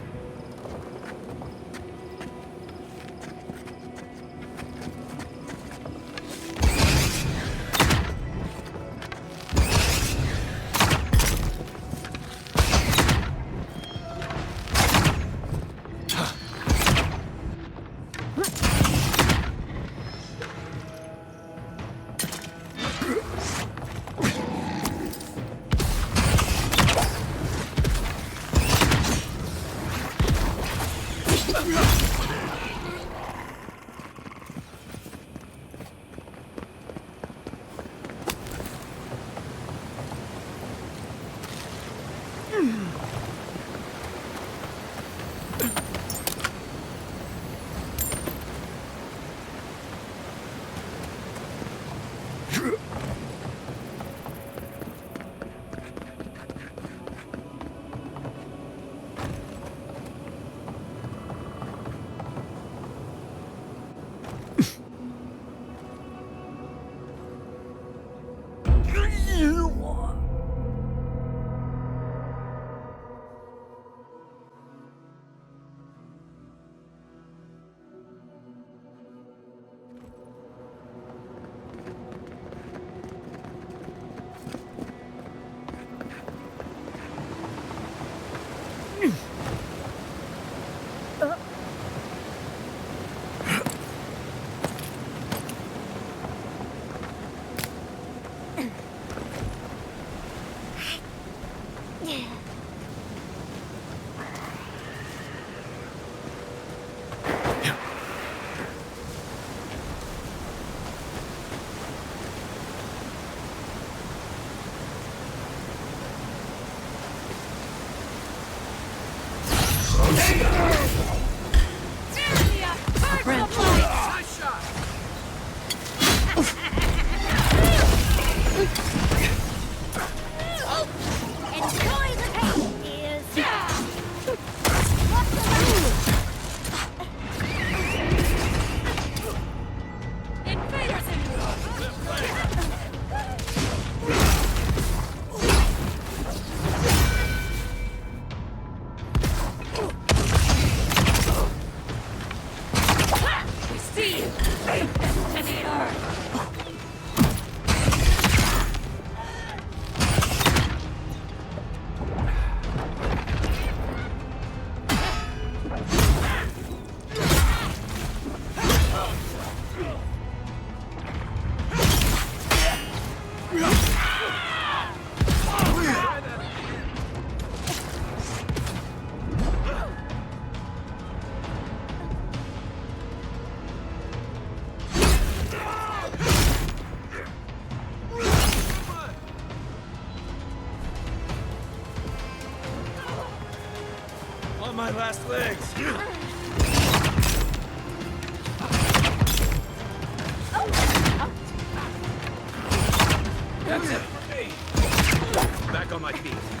My last legs. That's it for me. Back on my feet.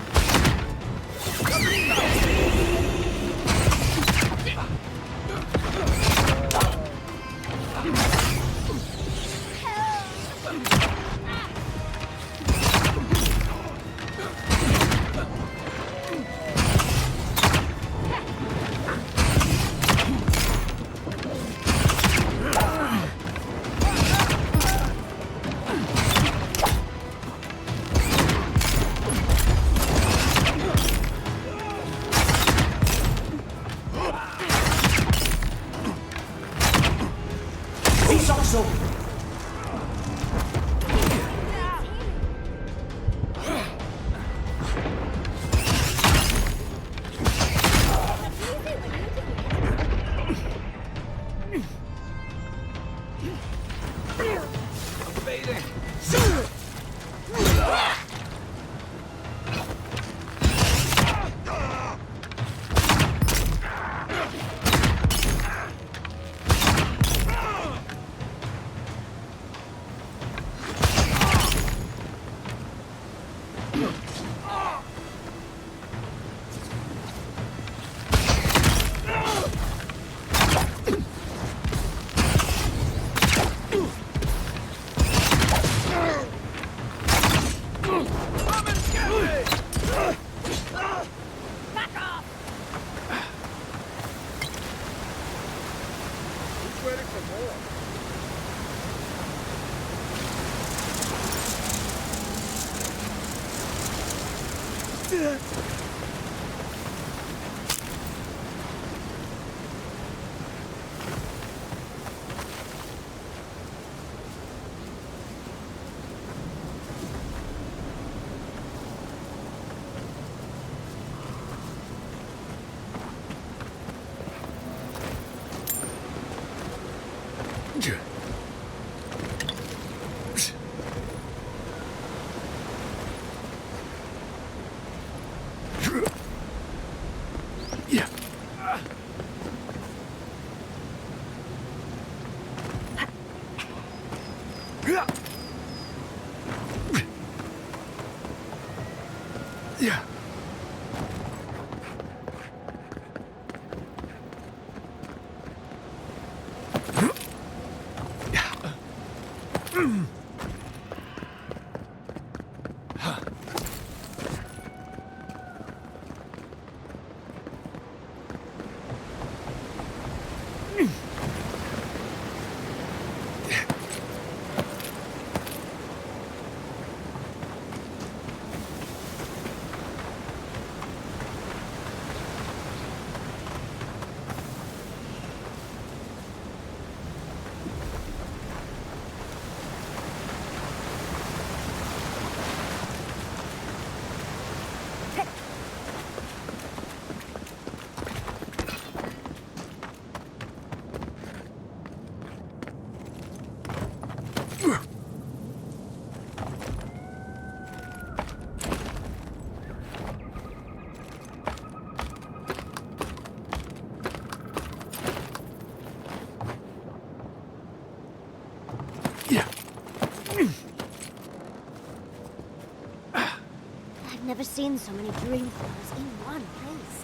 seen so many dream thralls in one place.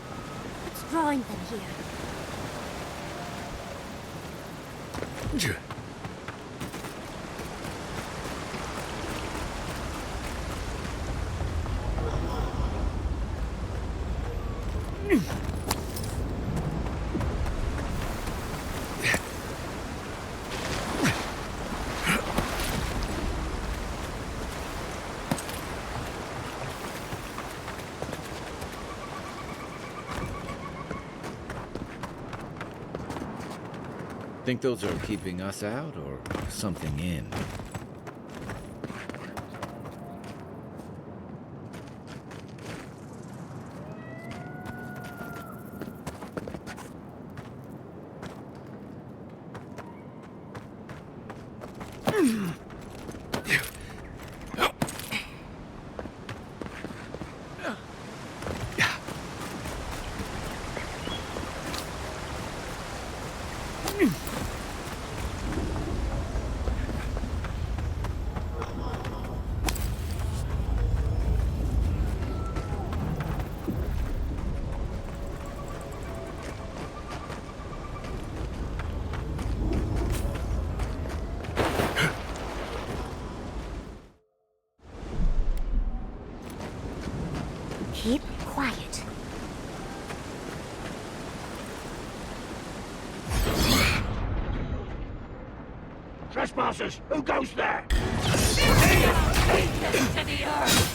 What's drawing them here? Think those are keeping us out or something in? Keep quiet. Trespassers! Who goes there? Take to the earth!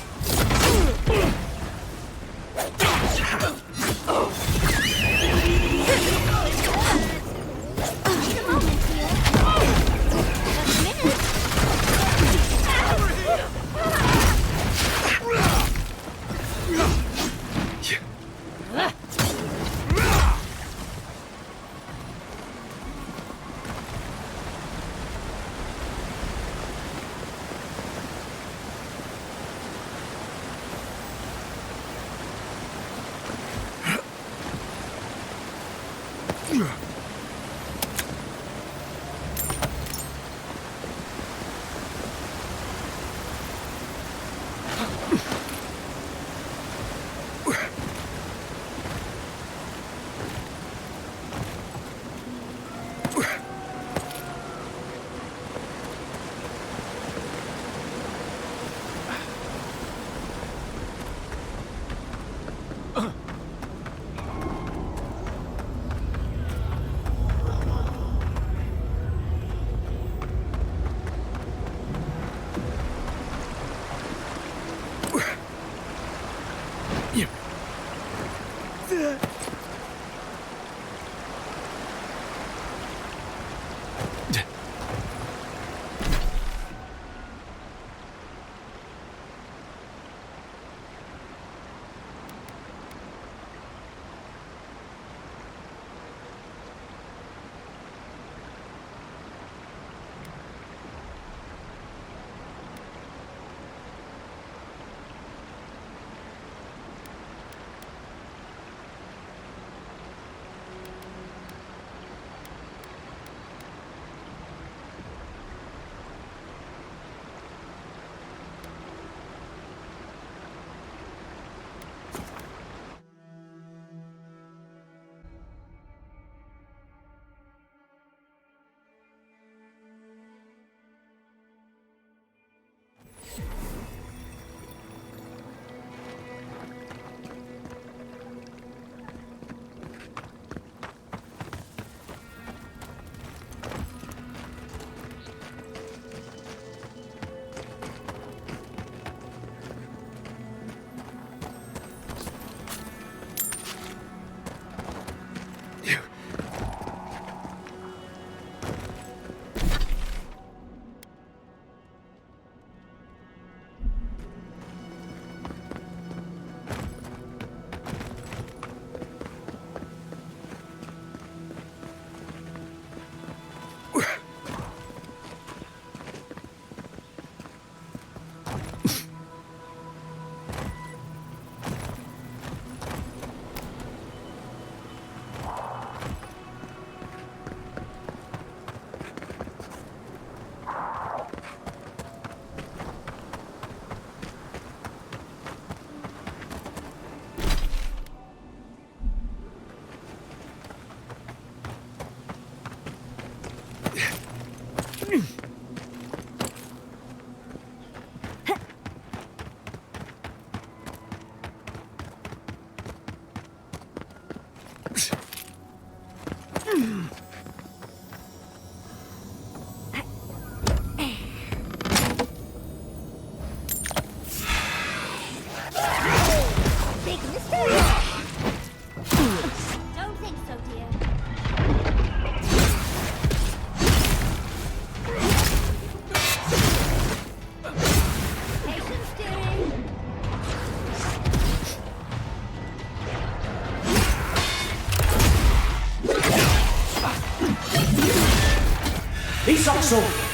Isakso!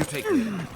You take it.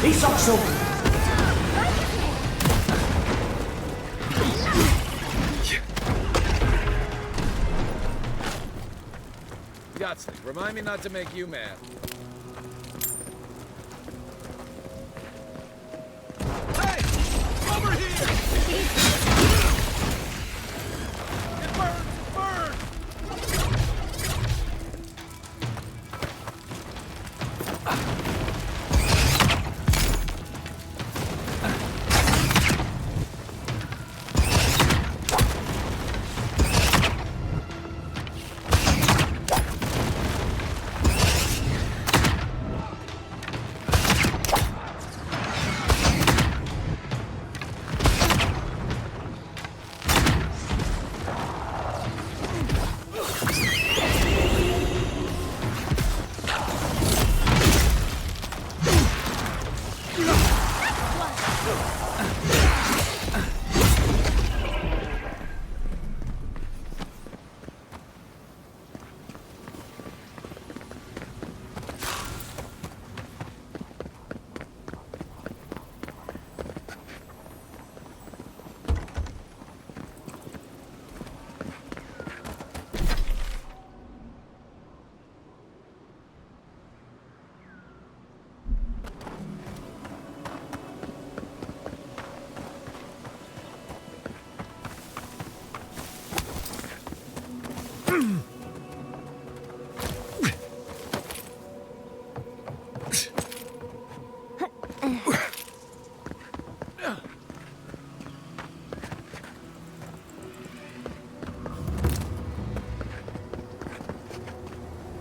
Isakso! Yahtzee, remind me not to make you mad. Over here! It burns! Burn!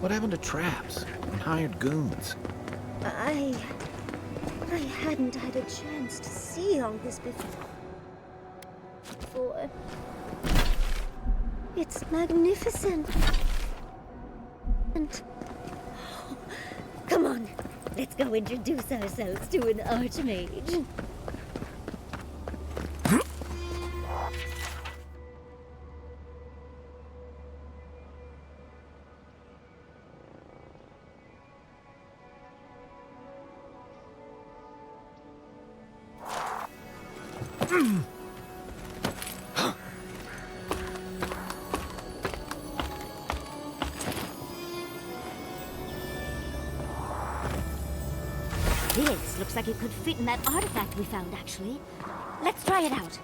What happened to traps and hired goons? I hadn't had a chance to see all this before. It's magnificent. And come on, let's go introduce ourselves to an archmage. This looks like it could fit in that artifact we found, actually. Let's try it out.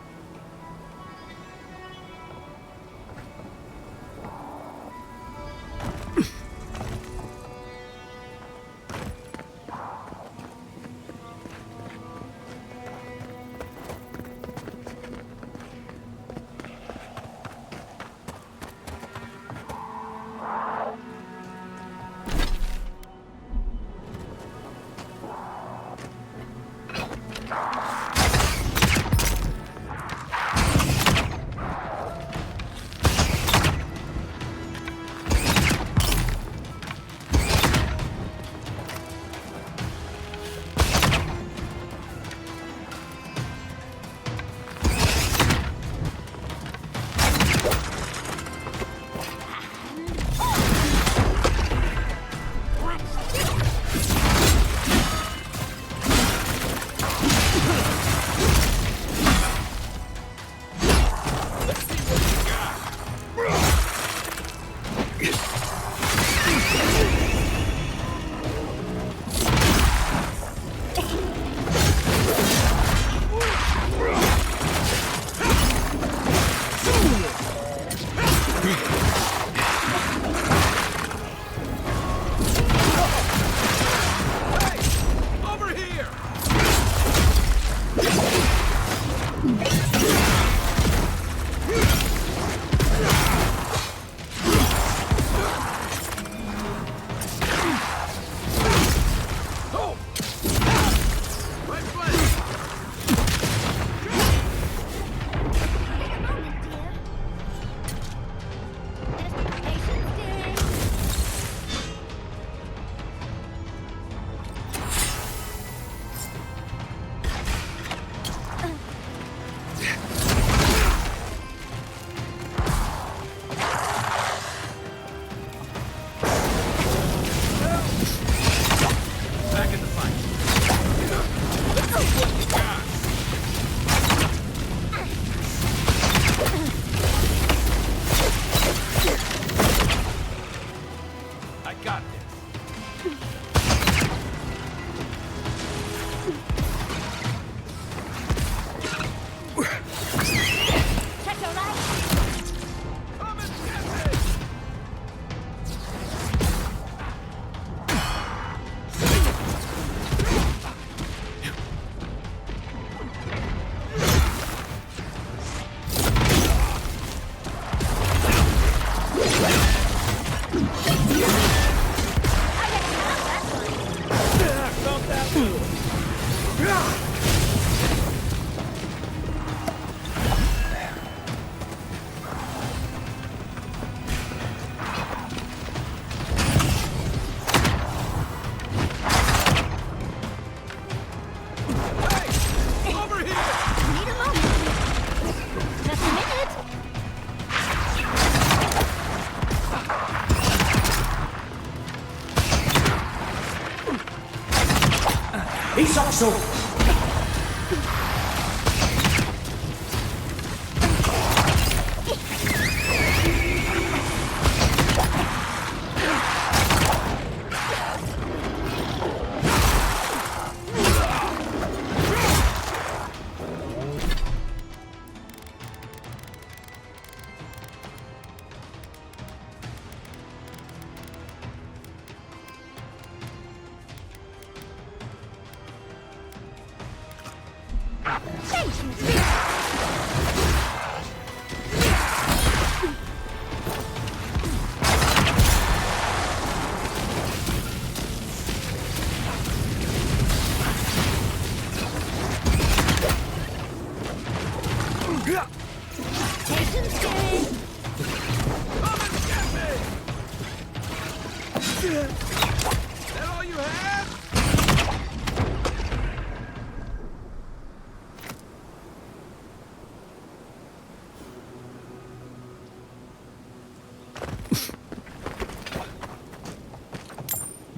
He's also...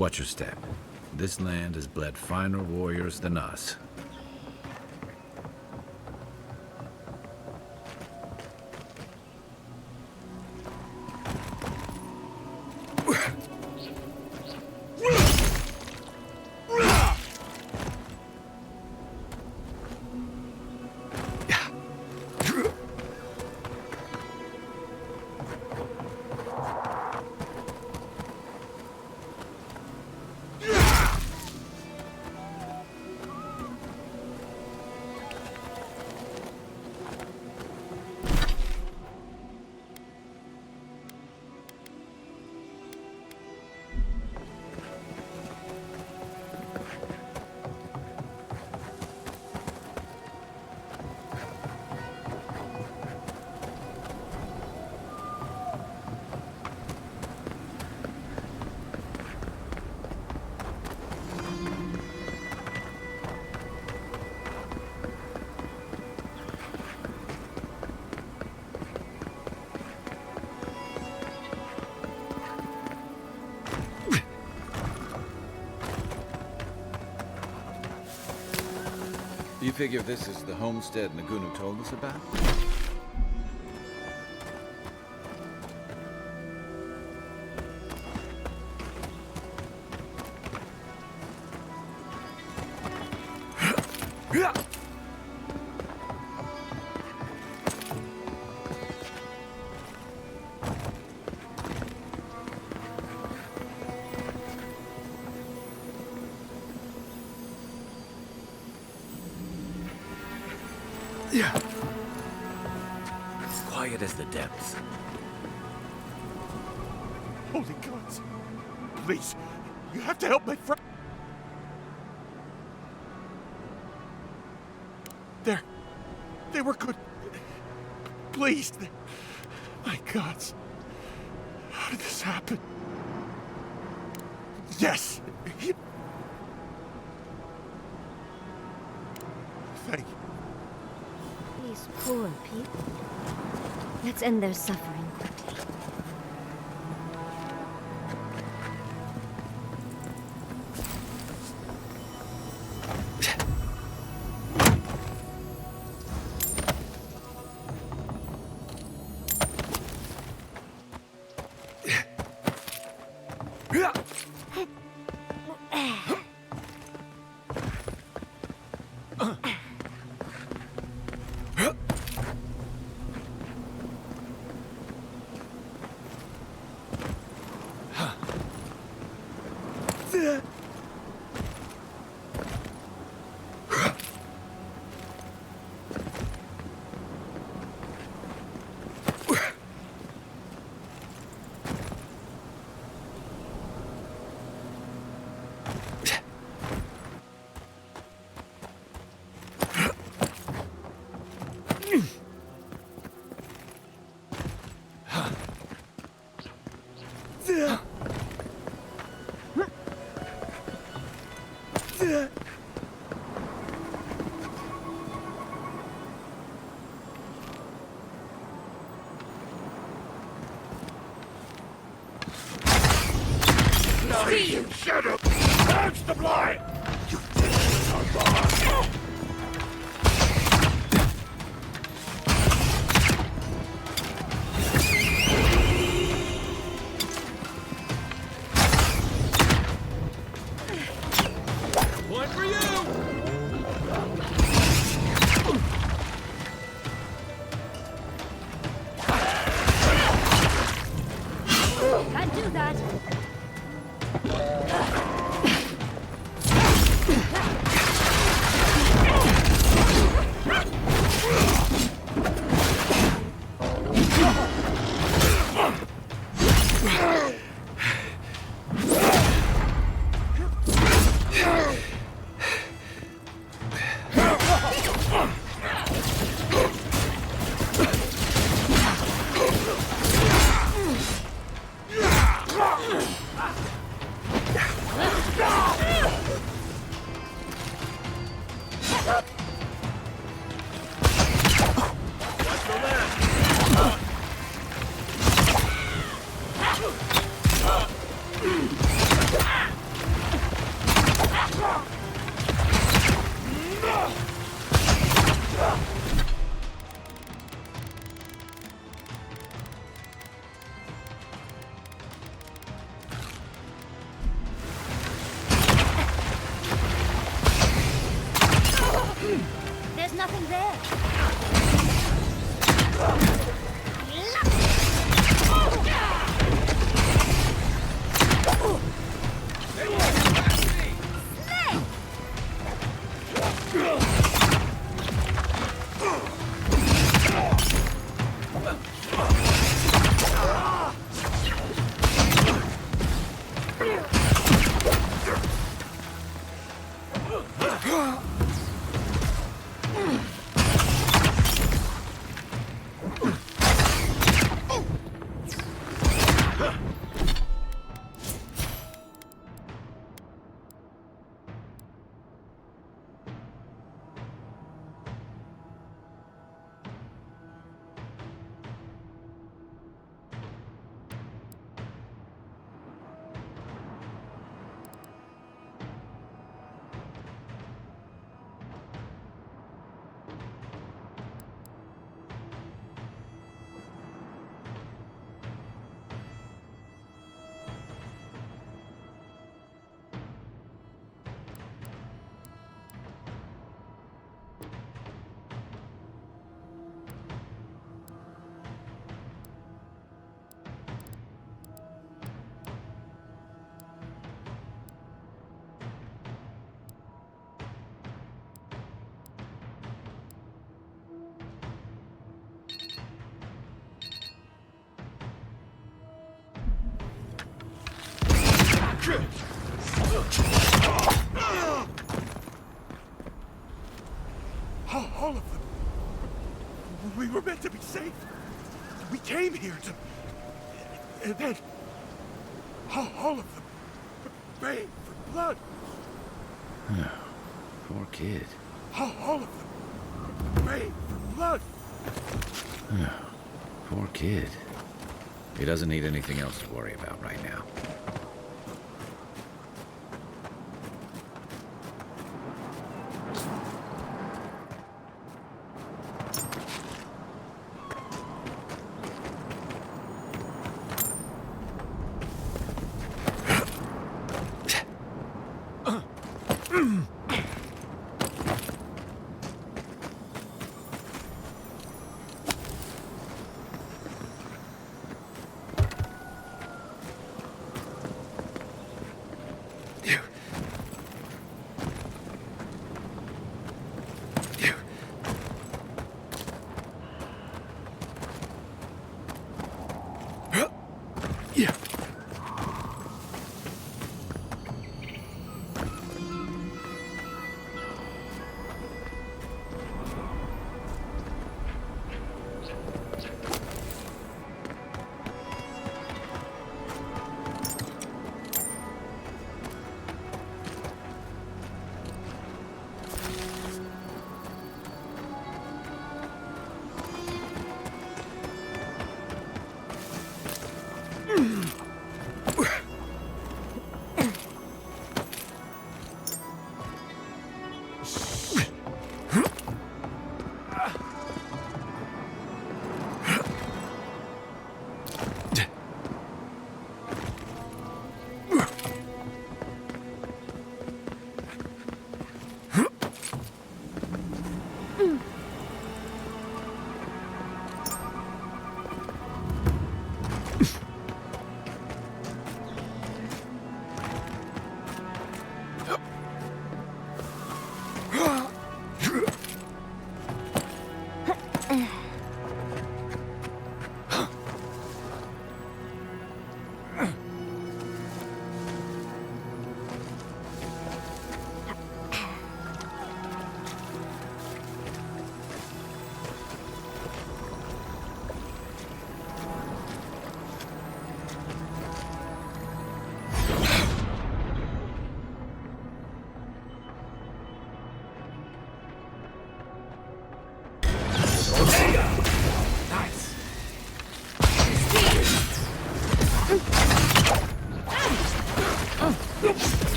Watch your step. This land has bled finer warriors than us. You figure this is the homestead Nagunu told us about? Quiet as the depths. Holy gods! Please, you have to help my friend. They were good. Please, my gods. How did this happen? Yes! Thank you. These poor people. Let's end their suffering quickly. Shut up! Purge the blight! You son One for you! Can't do that. in there. All of them. We were meant to be safe. We came here to... And then... All of them. Praying for blood. Poor kid. All of them. Praying for blood. Poor kid. He doesn't need anything else to worry about right now.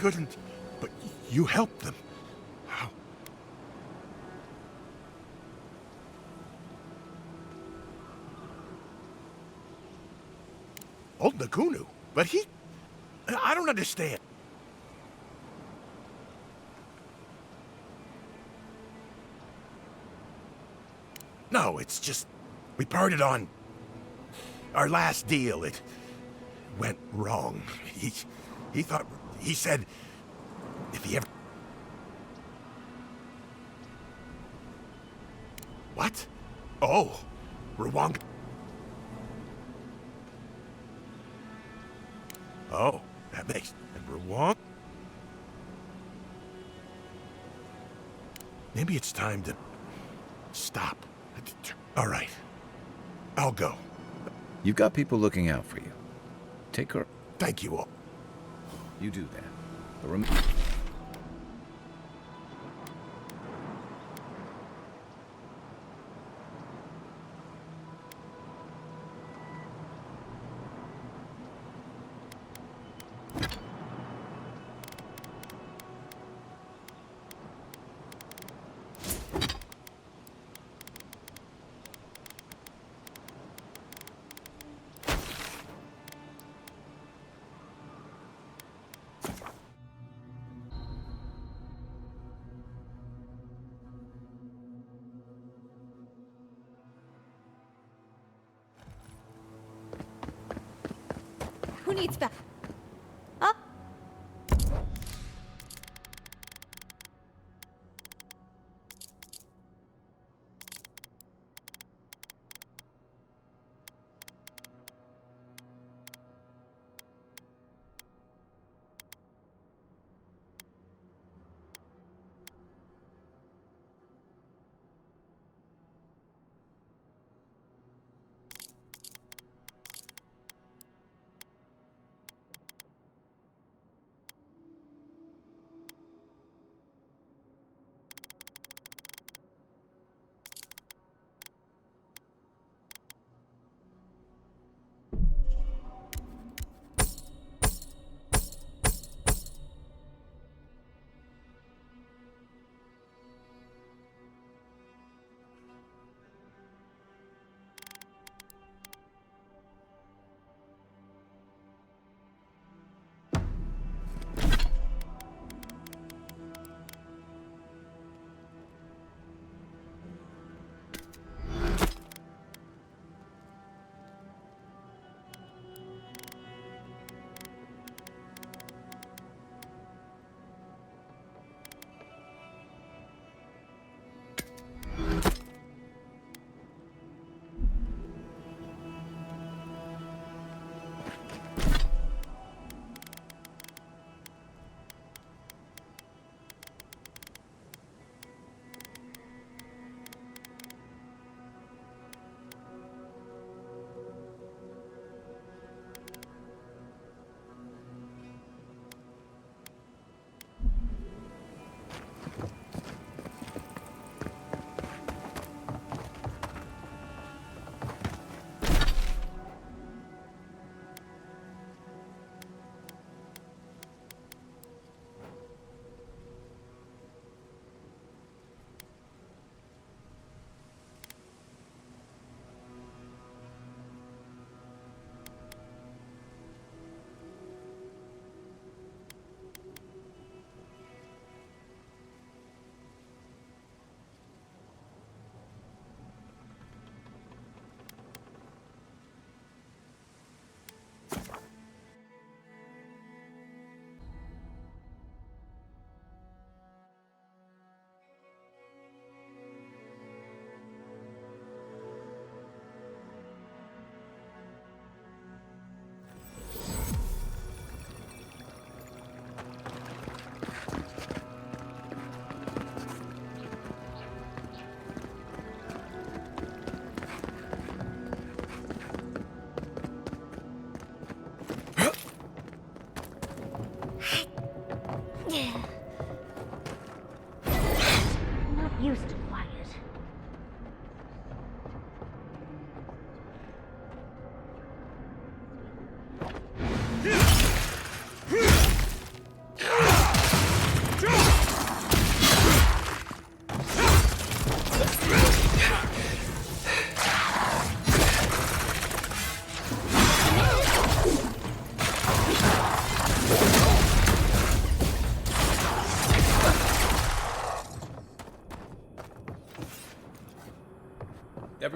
couldn't, but you helped them. How? Old Nagunu? But he... I don't understand. No, it's just... We parted on... our last deal. It went wrong. He thought... He said... if he ever... What? Oh, Rwang... Oh, that makes... And Rwang... Maybe it's time to... stop. All right. I'll go. You've got people looking out for you. Take her. Thank you all. You do that. But Who needs back? Huh?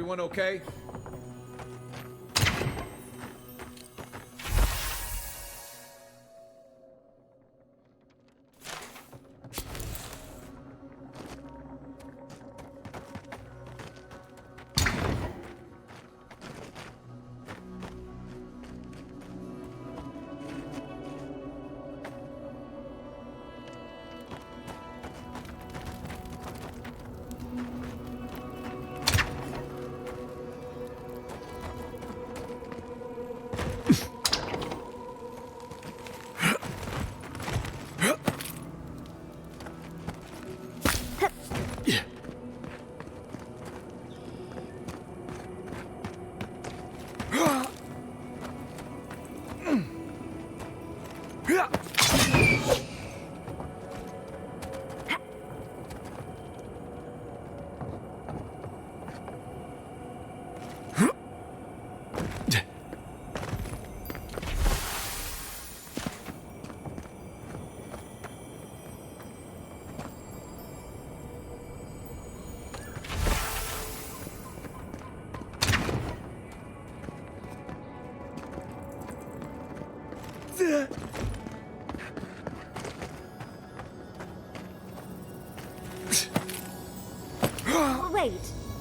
Everyone okay? Wait.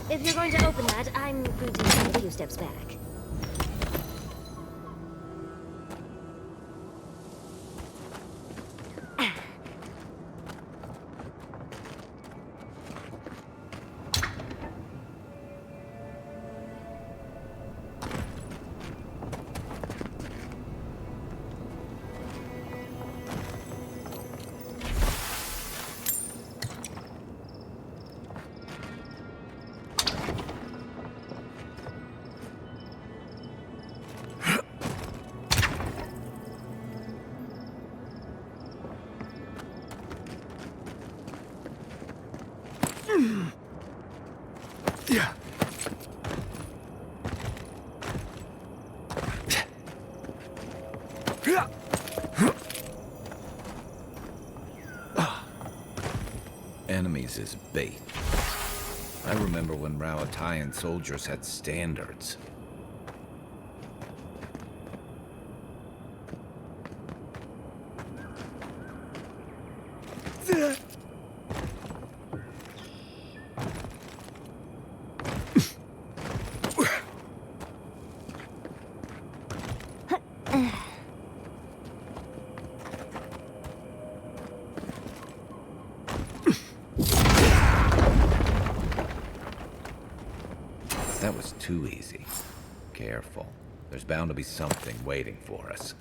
If you're going to open that, I'm going to take a few steps back. Enemies is bait. I remember when Rawatayan soldiers had standards. That was too easy. Careful. There's bound to be something waiting for us.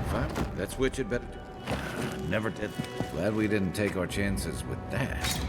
Fine. That's what you'd better do. Never did. Glad we didn't take our chances with that.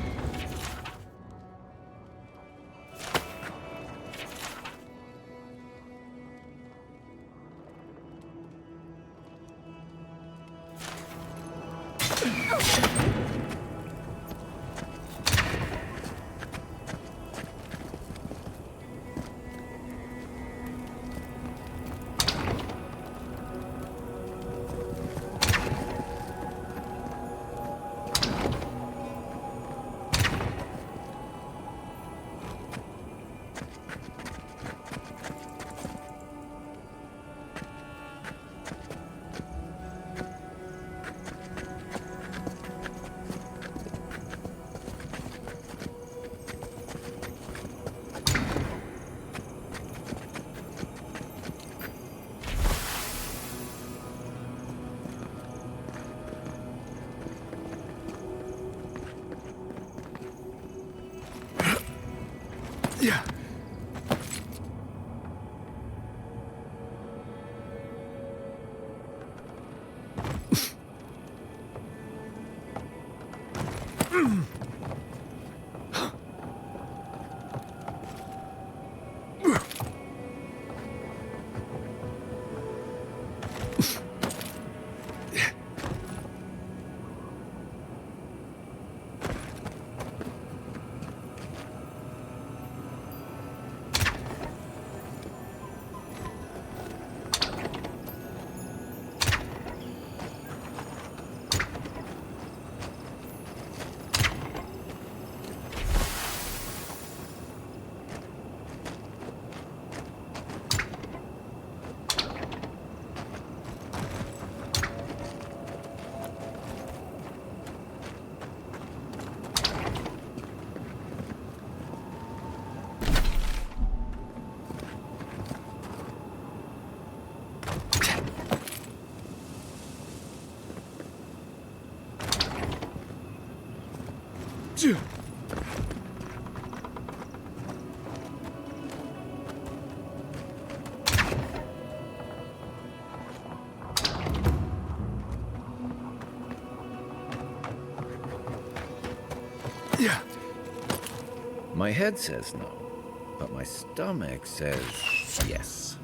My head says no, but my stomach says yes.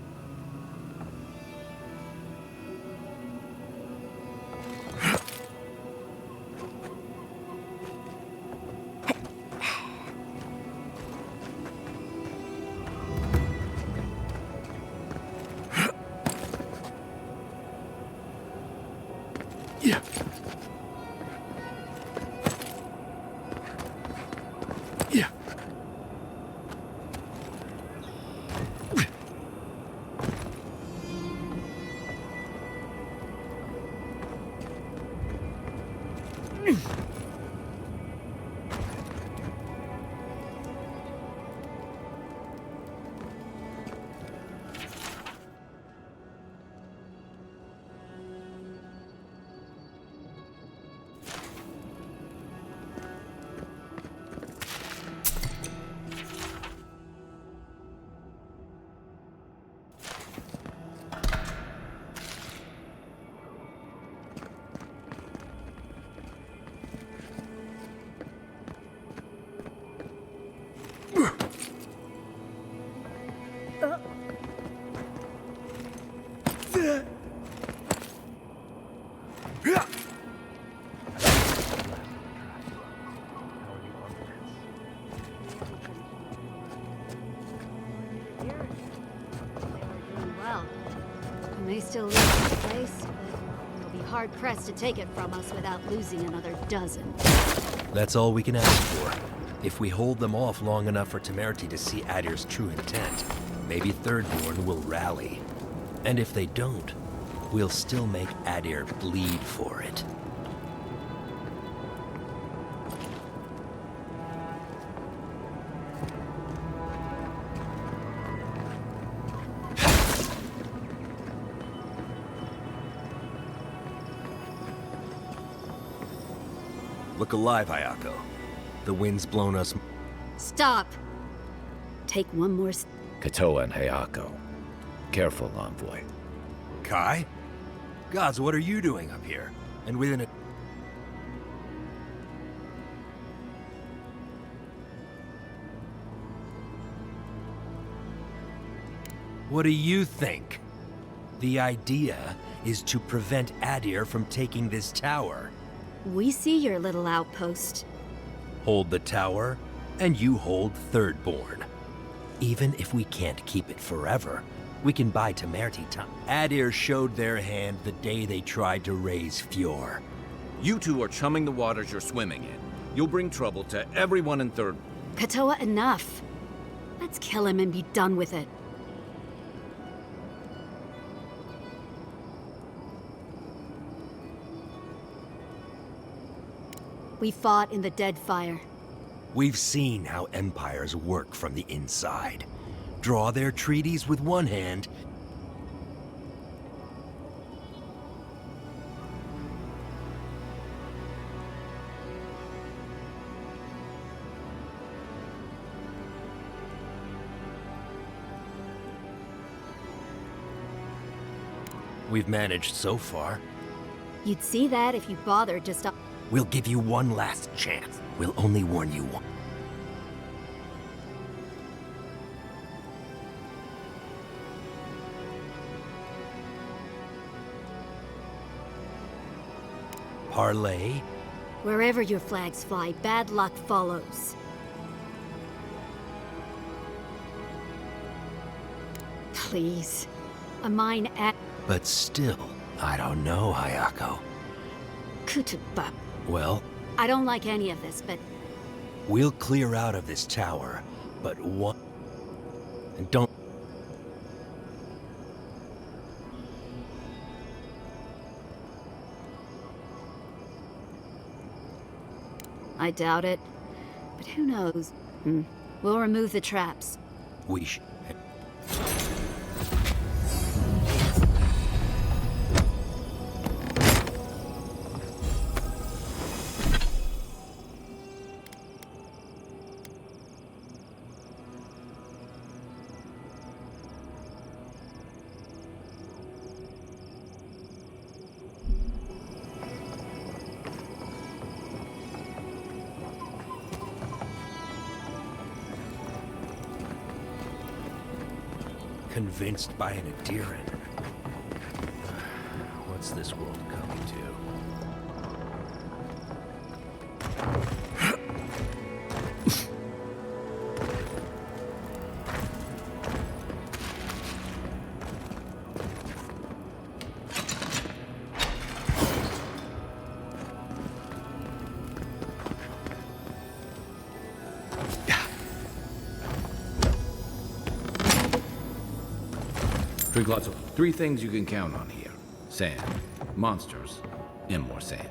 Well, we may still lose this place, but you'll be hard-pressed to take it from us without losing another dozen. That's all we can ask for. If we hold them off long enough for Temerity to see Adir's true intent, maybe Thirdborn will rally. And if they don't, we'll still make Adir bleed for it. Look alive, Ayako. The wind's blown us... Stop! Take one more Katoa and Hayako. Careful, envoy. Kai? Gods, what are you doing up here? And within a... What do you think? The idea is to prevent Adir from taking this tower. We see your little outpost. Hold the tower, and you hold Thirdborn. Even if we can't keep it forever, we can buy Temerity time. Adir showed their hand the day they tried to raise Fjord. You two are chumming the waters you're swimming in. You'll bring trouble to everyone in Third... Katoa, enough. Let's kill him and be done with it. We fought in the Deadfire. We've seen how empires work from the inside. Draw their treaties with one hand. We've managed so far. You'd see that if you bothered to stop. We'll give you one last chance. We'll only warn you once. Parlay? Wherever your flags fly, bad luck follows. Please. A mine at But still, I don't know, Hayako. Kutubab. Well, I don't like any of this, but we'll clear out of this tower, but one... And don't... I doubt it. But who knows? We'll remove the traps. We should... Convinced by an Adiran. What's this world coming to? Drink lots of... 3 things you can count on here. Sand, monsters, and more sand.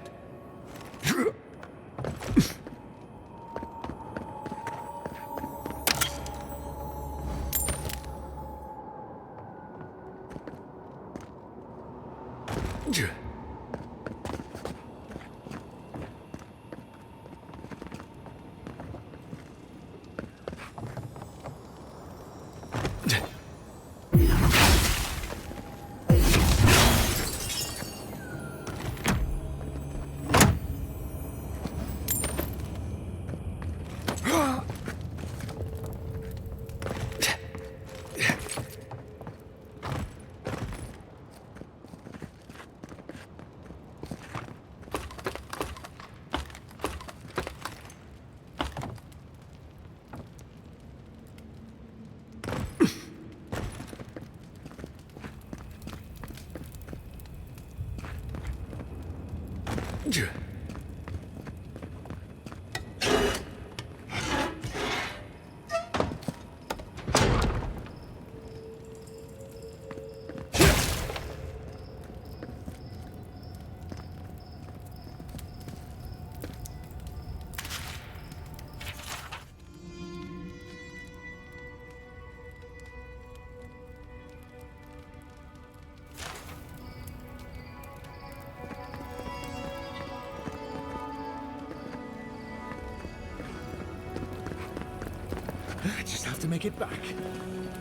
I just have to make it back.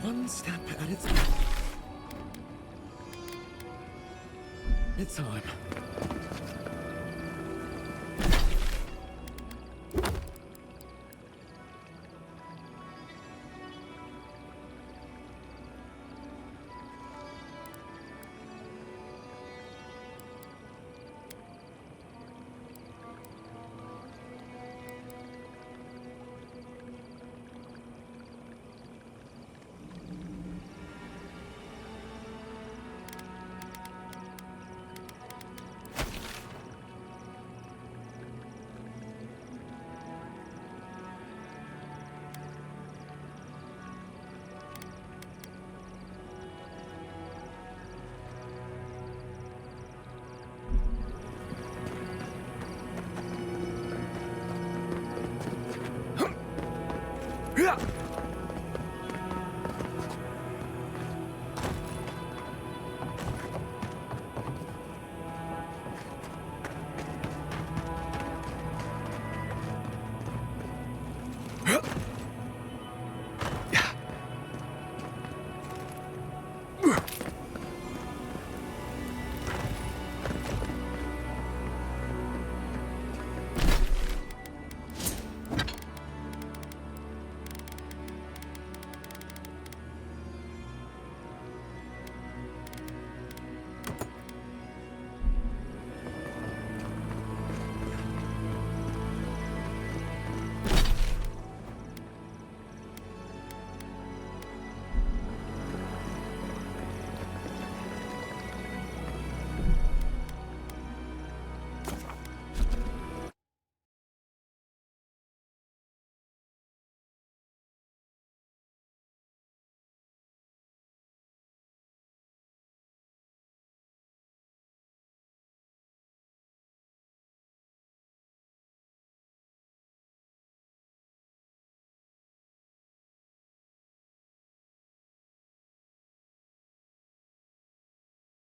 One step at a time.